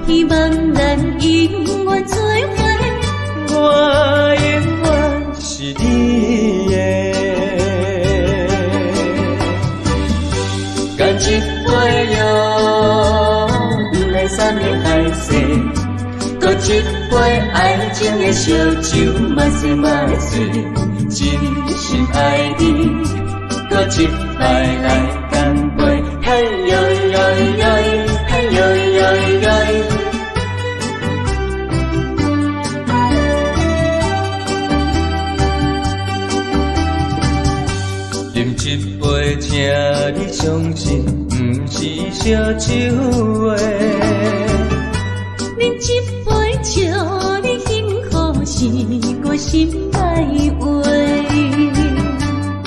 希望咱永远做伙。我永远是你的。干一杯药，不来三年海誓，搁一杯爱情的烧酒，嘛说嘛醉，真心爱你，搁一摆来干杯，嘿呦呦呦，嘿呦呦呦。饮一杯，请你相信，不是烧酒的。饮一杯，请你幸福，是我心内话。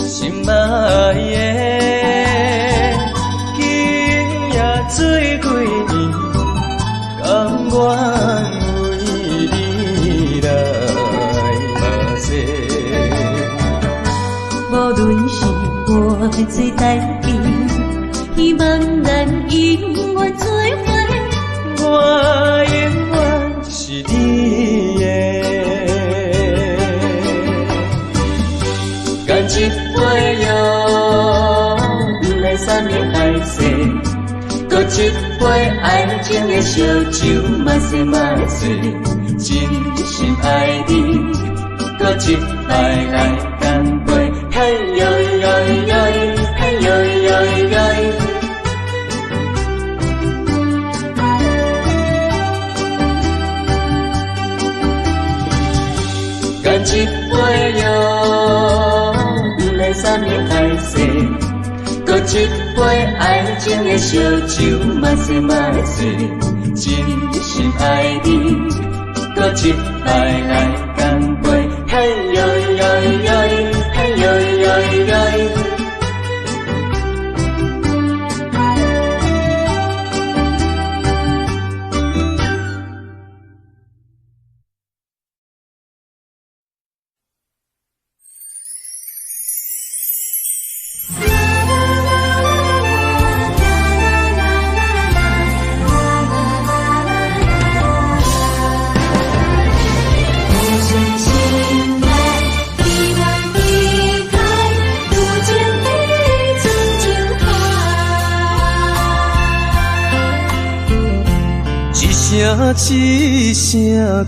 心爱的，今夜醉几年，甘愿为你来马西。无论是我做代志，希望咱永远做伙。我永远是你的。干一杯药，不来三年海誓，搁一杯爱情的烧酒，嘛说嘛醉，真心爱你，搁一摆来干杯，嘿呦呦呦，嘿呦呦呦。干一杯药，不来三年海誓，搁一杯爱情的烧酒，嘛说嘛醉，真心爱你，搁一摆来干杯，嘿呦呦呦，嘿呦呦呦。一声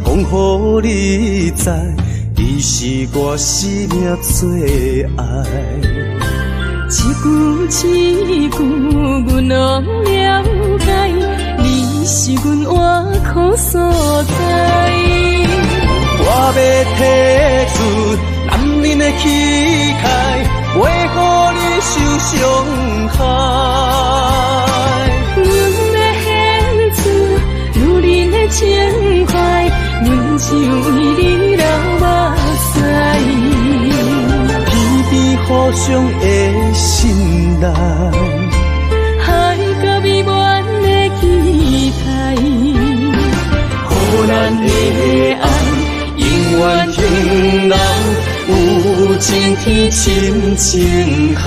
讲予你知，你是我生命最爱。一句一句，阮拢了解，你是阮活苦所在。我要提出男人的气概，袂予你受伤害。阮要献出女人的情怀，阮只为你流目屎。偏互相的信赖，海角美满的期待，予咱的爱永远停留有情天深情海。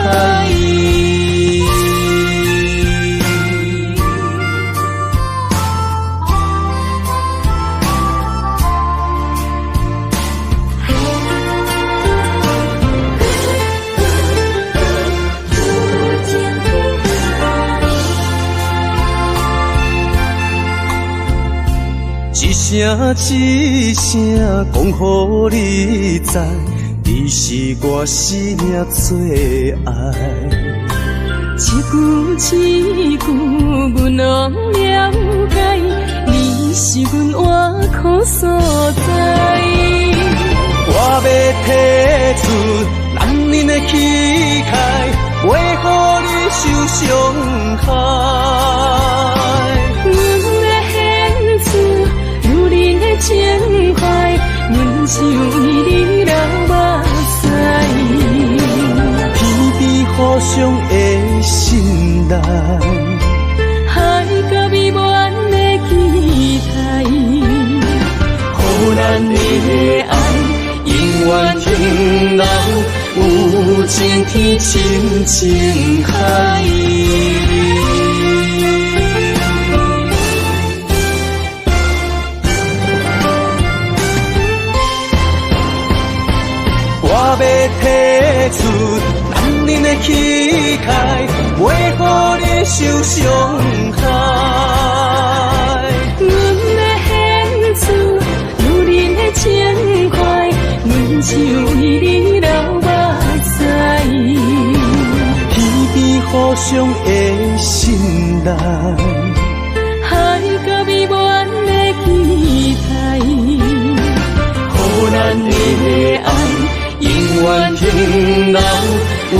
一声讲予你知，你是我生命最爱。一句一句，阮拢了解，你是阮活苦所在。我要提出男人的气概，袂予你受伤害。情怀，阮只为你流目屎。偏偏互相的信赖，海角美满的期待，予咱的爱永远停留有情天深情海。出男人的气概，袂予你受伤害。阮要献出女人的情怀，忍受伊你流目屎，天边互相的信赖，海角美满的期待，予咱的爱永远停留有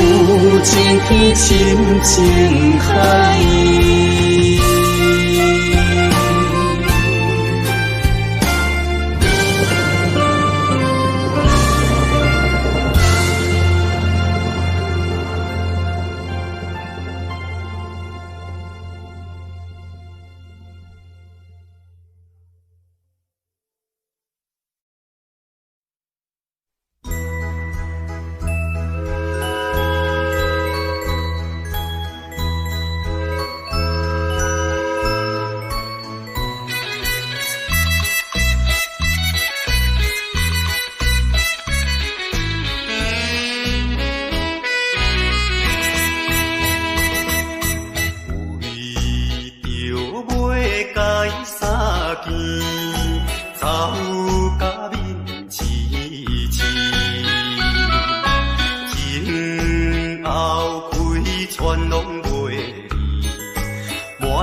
情天深情海。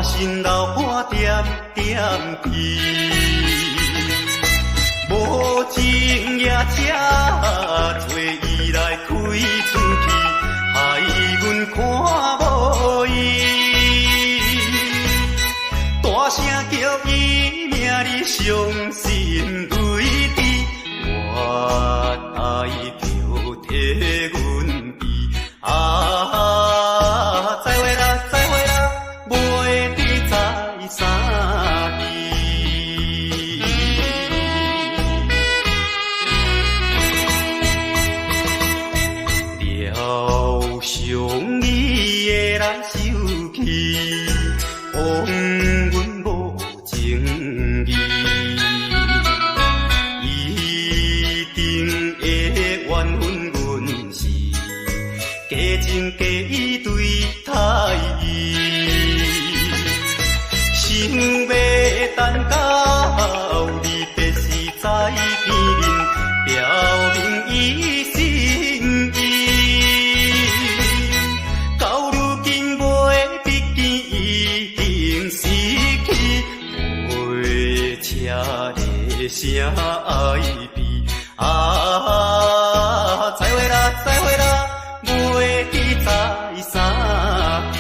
心流半点点滴，无情也车找伊来开出去，害阮看无伊。大声叫伊名里伤心泪滴，我爱就替阮比再会啦，再会啦，袂知在啥地。疗伤你的来受气，枉阮无情义，一定会怨恨阮是假情假意对待伊，想要等到你别时在边面，表明伊心意。到如今袂毕竟已经失去，袂车的声爱比再会啦，再会啦，袂知在啥地。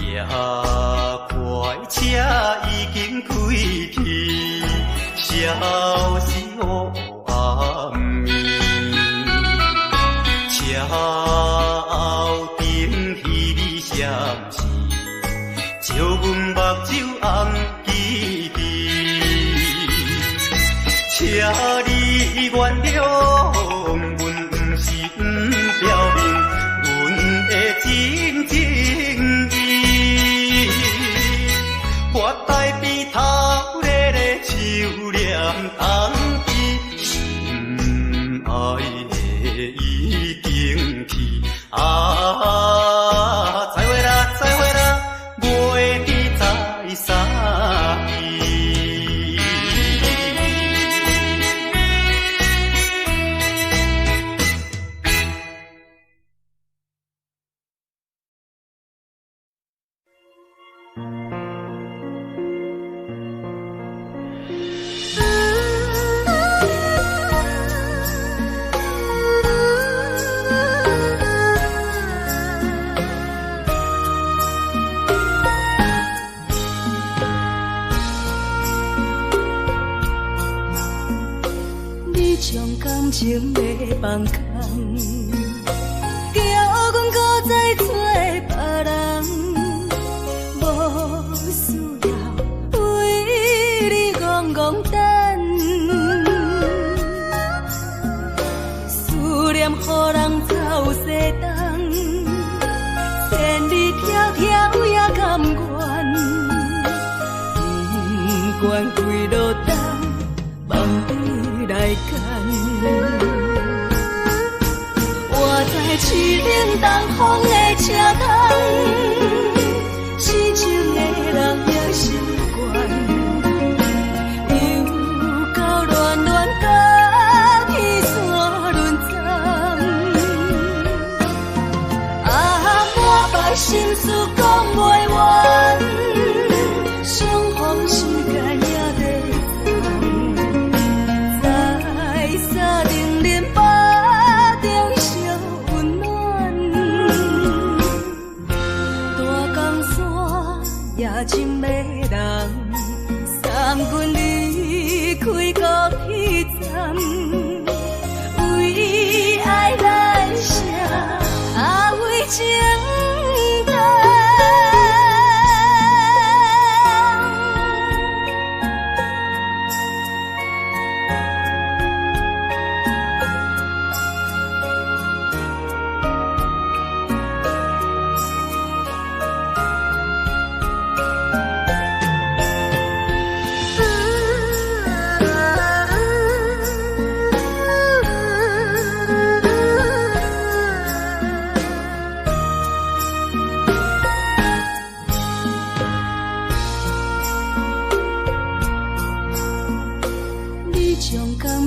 也快车已经开去，消失黑暗面，车后顶彼你闪是照阮目睭红记记，车你原谅阮，不是不表明阮的真情意，我台边头咧咧手念冬天，心爱的已经去再会啦，再会啦，袂知在啥地。你将感情要放空，叫阮搁再找别人，无需要为你戆戆等，思念予人走西东，千里来牵。我在市冷东风的车头，痴情的人也心倦，又到恋恋甲天山沦陷。满腹心事讲袂完，相逢时间也在在沙定林巴中烧温暖，大江山也真迷人，送阮离开高铁站，为爱来写为情。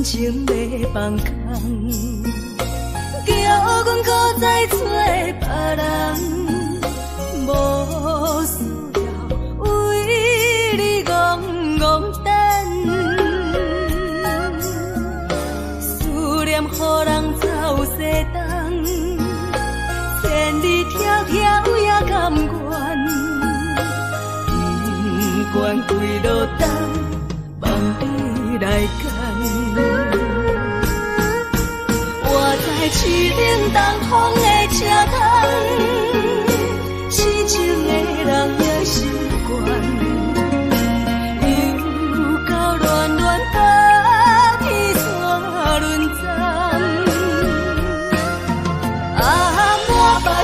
情要放空，叫阮搁再找别人，无需要为你戆戆等。思念予人走西东，千里迢迢也甘愿，不管几路东，望你来牵。在市冷东风的车头，痴情的人也心倦，又到恋恋甲天山沦陷。满腹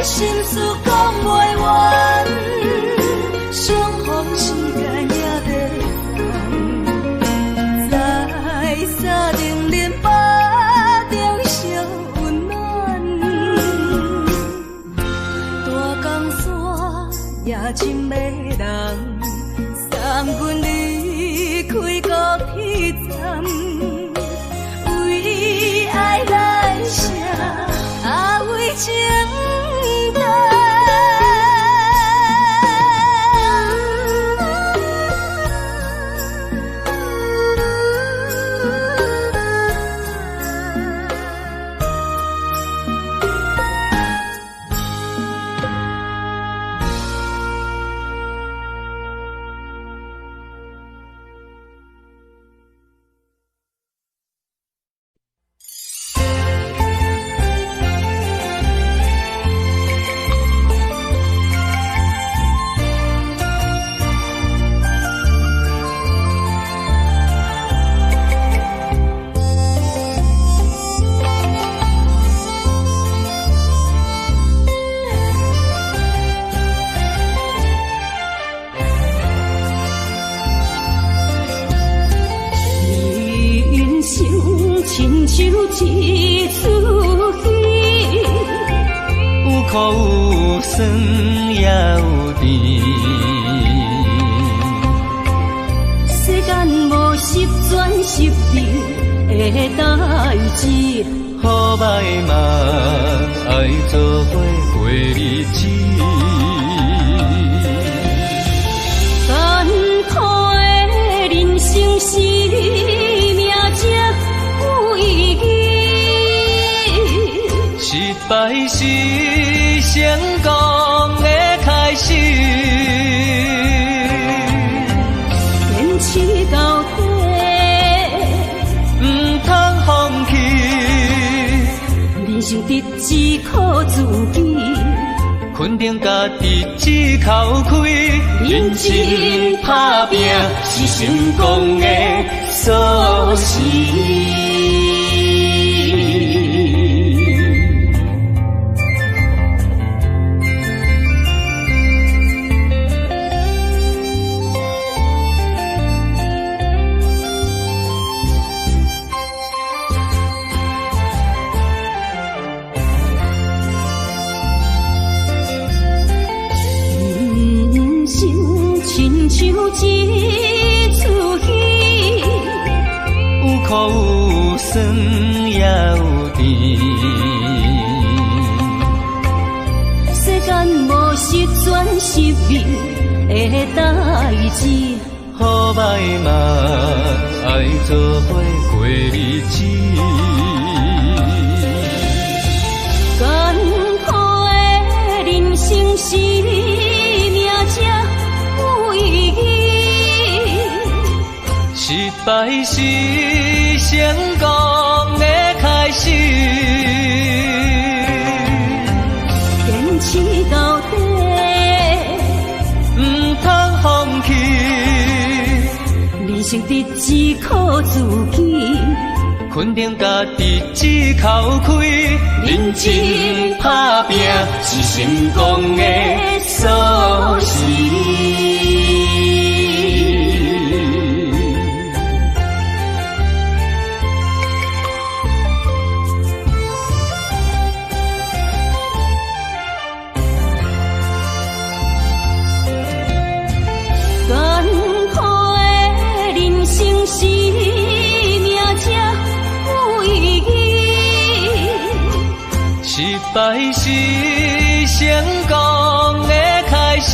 心事讲袂完，相逢时间也在在沙定林巴。也真迷人，送阮离开高铁站，为爱来写为情等。亲像一出戏，有苦有酸也有甜。世间无十全十美的代志，好歹嘛爱做伙过日子。艰苦的人生是。失败是成功的开始，坚持到底，不通放弃。人生得只靠自己，肯定家己只口开，认真打拼是成功的锁匙。一出戏，有苦有酸也有甜。世间无十全十美的代志，好歹嘛爱做伙过日子。艰苦的人生是命才有意义，失败是成功的开始。坚持到底，唔通放弃。人生得只靠自己，肯定家己只口开，认真打拼是成功的锁匙。艰苦的人生是命才有意义，失败是成功的开始。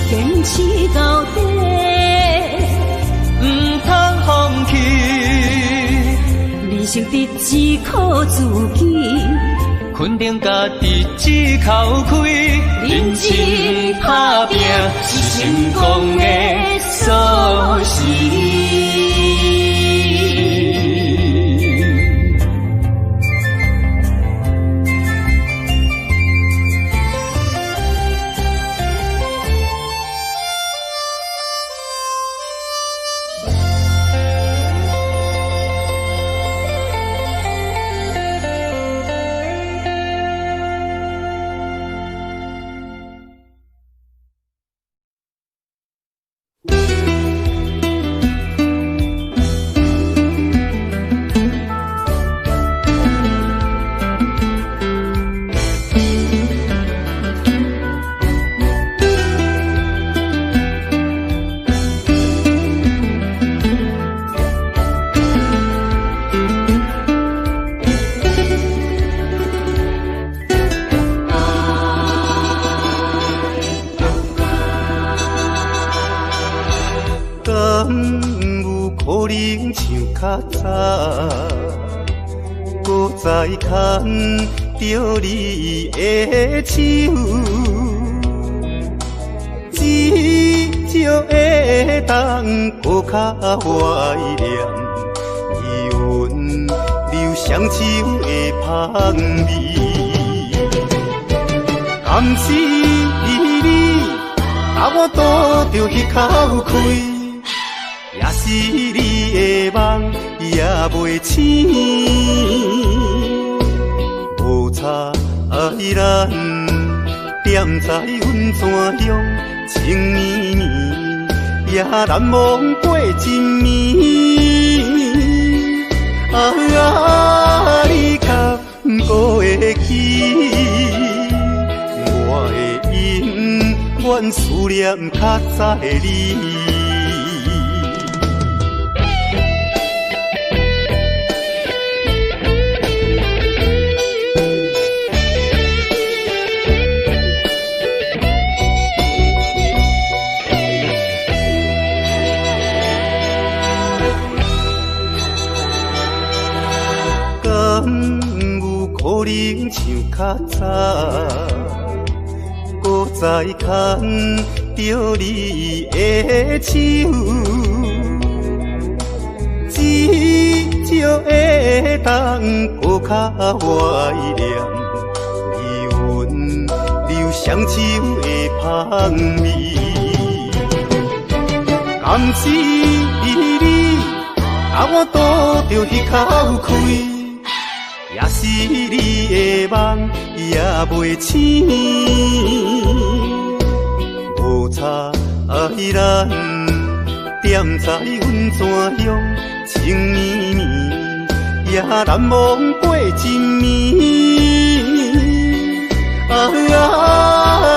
坚持到底，唔通放弃。人生得只靠自己，肯定家己只口开，认真打拼是成功的锁匙。较早，搁再牵着你的手，至少会当搁较怀念伊阮留双手的香味。甘是你，把我倒着迄口气。也是你的梦也袂醒，无差咱踮在阮山乡情绵绵，也难忘过一暝。你敢不会记？我的永远思念较早的你。可能像较早，搁再牵着你的手，至少会当搁较怀念伊阮留双手的香味。甘是你，把我倒着迄口气。也是你的梦也袂醒，无差咱踮在阮山乡情绵绵，也难忘过一暝。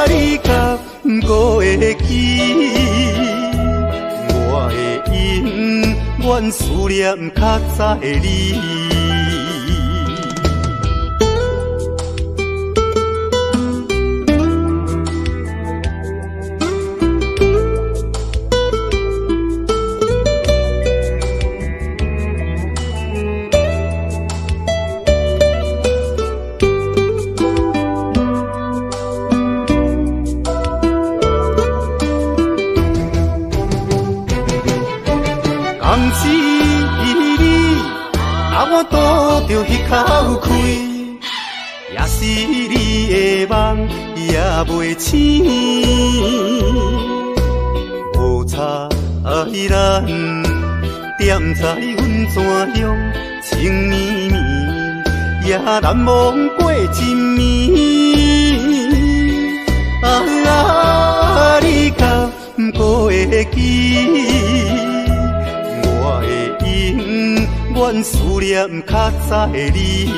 你敢不过会记，我的因缘思念较早的你。红是你，我拄着迄口气，也是你的梦也袂醒。无差咱踮在阮怎样情绵绵，也难忘过一暝。你敢不过会记？阮思念较早的你。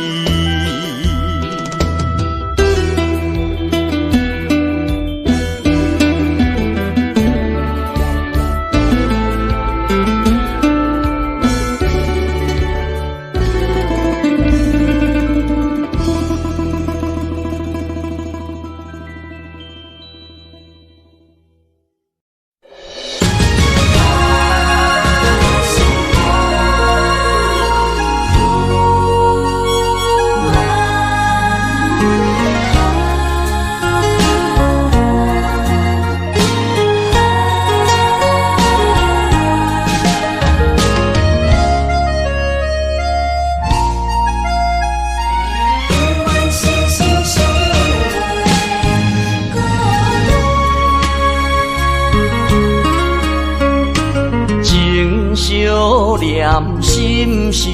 心相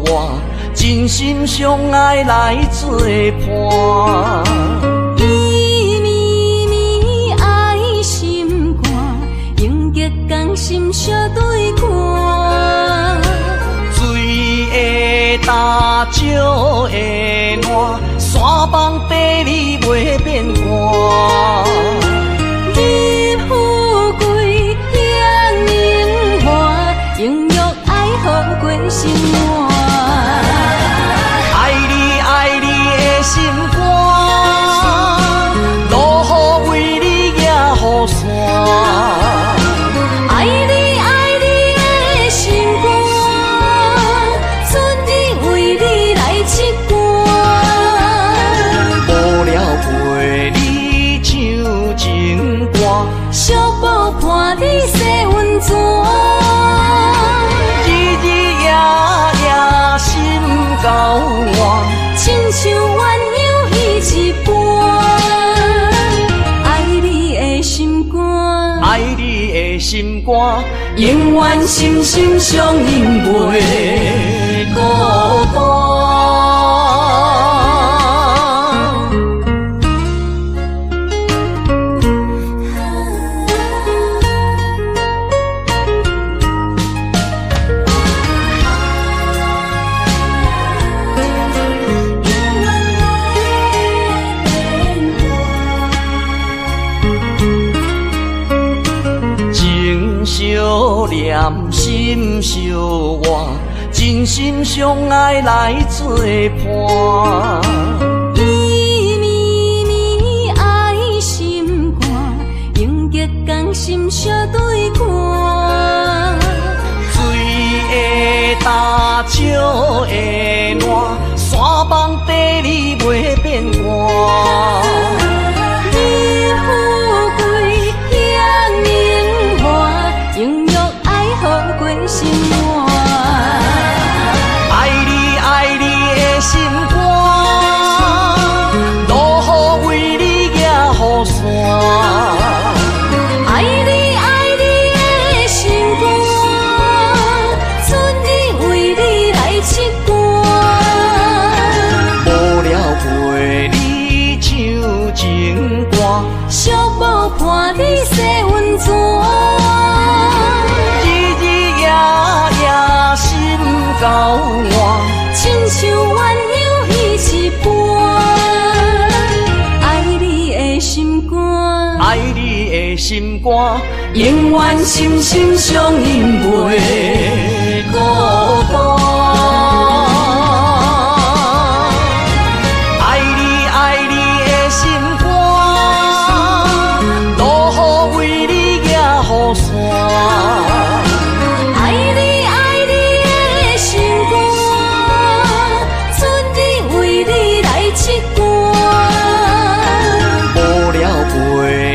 活，真心相爱来作伴。伊绵绵爱心肝，永结同心相对看。水会干，石会烂，山崩地裂袂变卦。你富贵享荣华，永浴爱好过生活。爱你爱你的心肝，落雨为你惹雨伞。爱你爱你的心肝，春日为你来唱歌。无聊陪你唱情歌，小宝伴你洗温泉。心交换，亲像鸳鸯彼一般。爱你的心肝，爱你的心肝，永远心心相印袂孤单。相念心相活，真心相爱来作伴。伊绵绵爱心肝，永结同心相对看。水会干，石会烂，山崩地裂袂变卦。生活，爱你爱你的心肝，落雨为你惹雨伞。爱你爱你的心肝，春日为你来唱歌。心肝，永远心心相印袂孤单。爱你爱你的心肝，路雨为你举雨伞。爱你爱你的心肝，春日为你来刺歌。无聊陪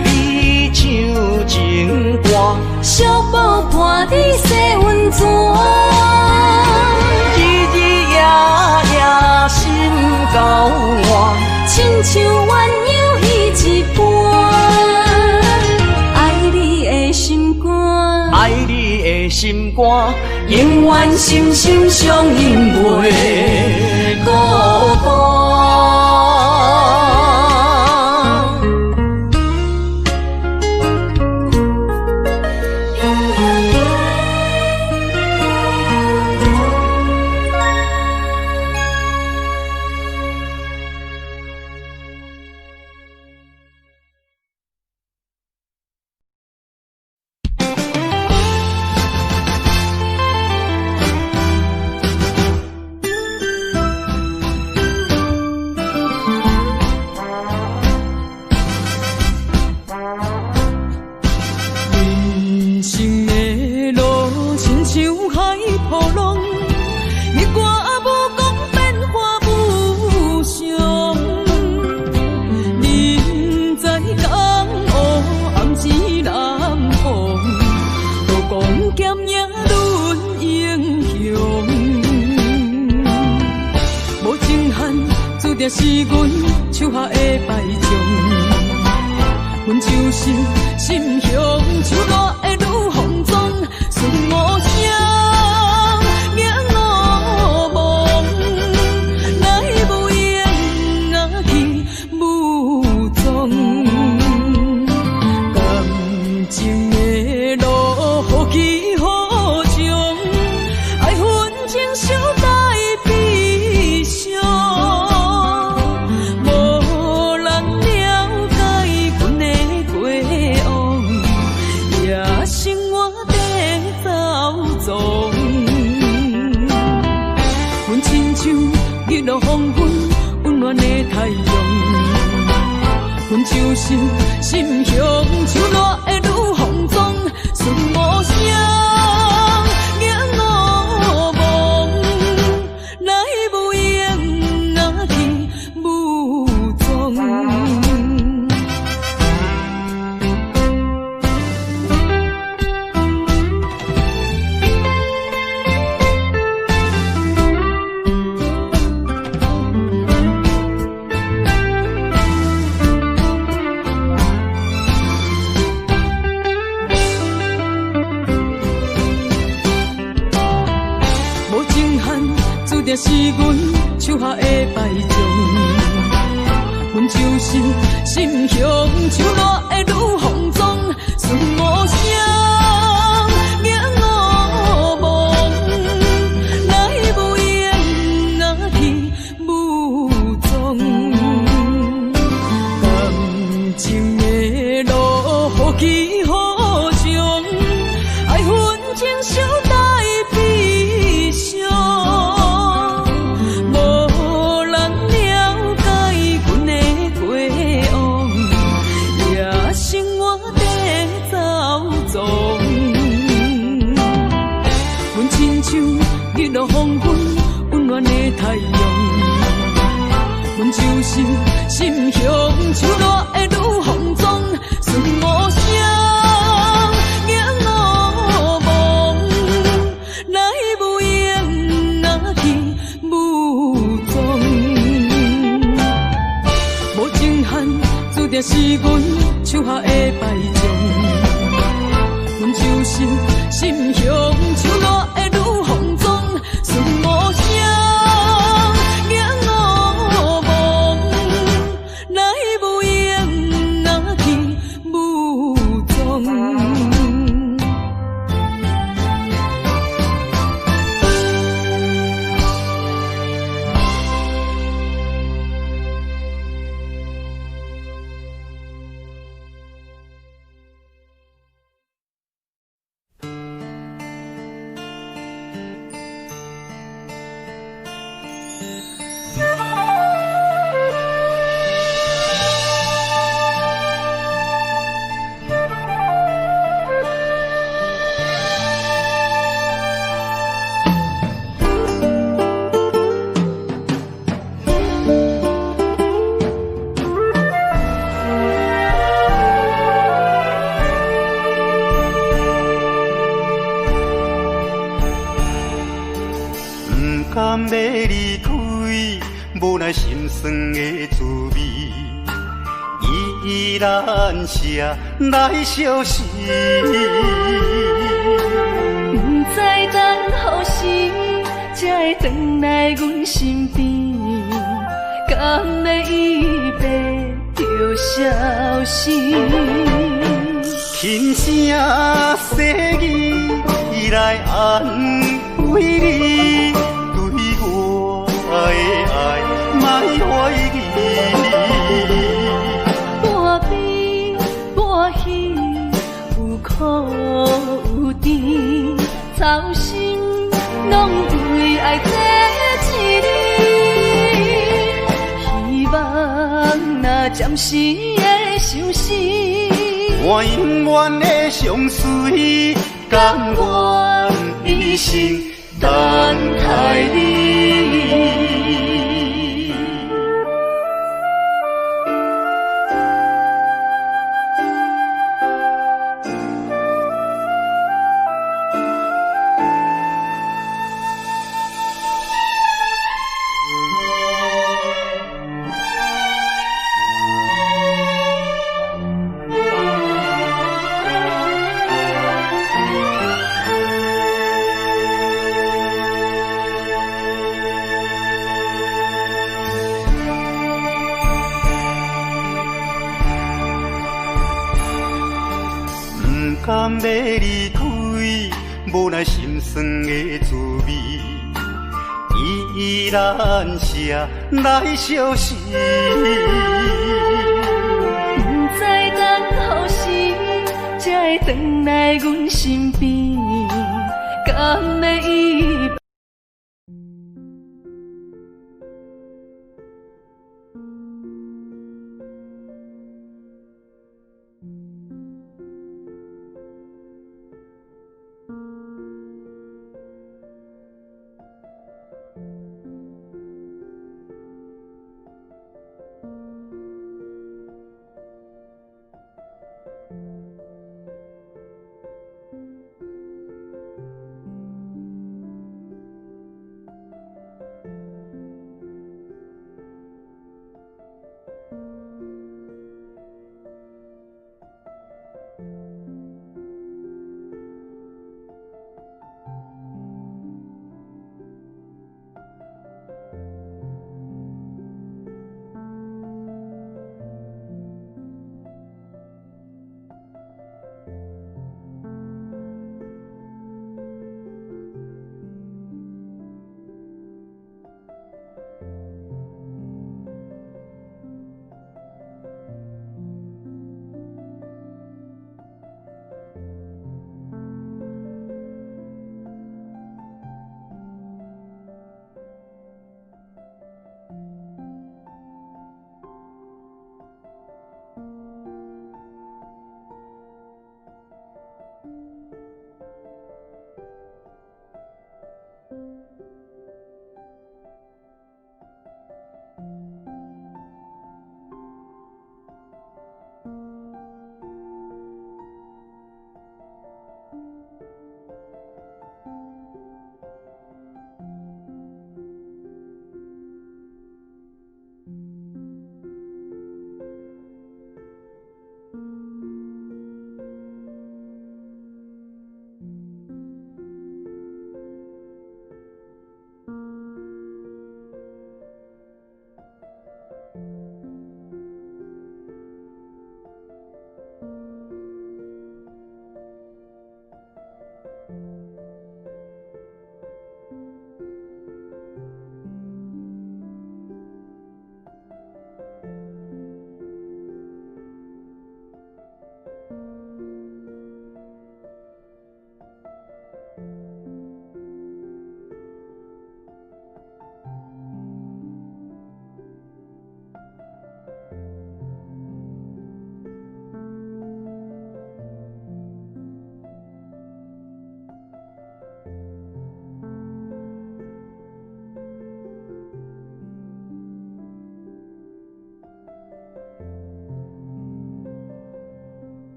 你唱情歌，寂寞伴你洗温泉。日日夜夜心交换，亲像鸳鸯彼一半。爱你的心肝，爱你的心肝，永远心心相印袂孤单。是阮手下的败将，阮就是心胸手热的女风妆，顺无声，影落梦，来无影啊去无踪，感情的路好起好将，爱恨情伤在悲伤。日落黄昏，温暖的太阳，阮就是心胸手热的女风妆，顺无声，影落梦，来无影啊去无踪。是阮手下的败将，阮就是心胸手热的女风妆，顺无声，影落梦，来无影啊去无踪。感情的路好起好将，爱恨情伤在悲伤。日落黄昏，温暖的太阳，阮就是心胸手热的女风妆，顺无声，影落梦，来无影啊去无踪。无情限，注定是阮手下的败将，阮就是心胸手热的女风妆。顺无声，影落梦，来无影啊去无踪。那心酸的滋味，依然写来相思。不知等何时才会回来阮身边，敢会伊白着消失？轻声细语来安慰你，对我的爱莫怀疑。半悲半喜，有苦有甜，操心拢为爱这一日，希望若暂时的相思。我永远的相随，甘愿一生等待你。甘要离开，无那心酸的滋味，依然写来相思。不知等何时才会回来阮身边，敢会伊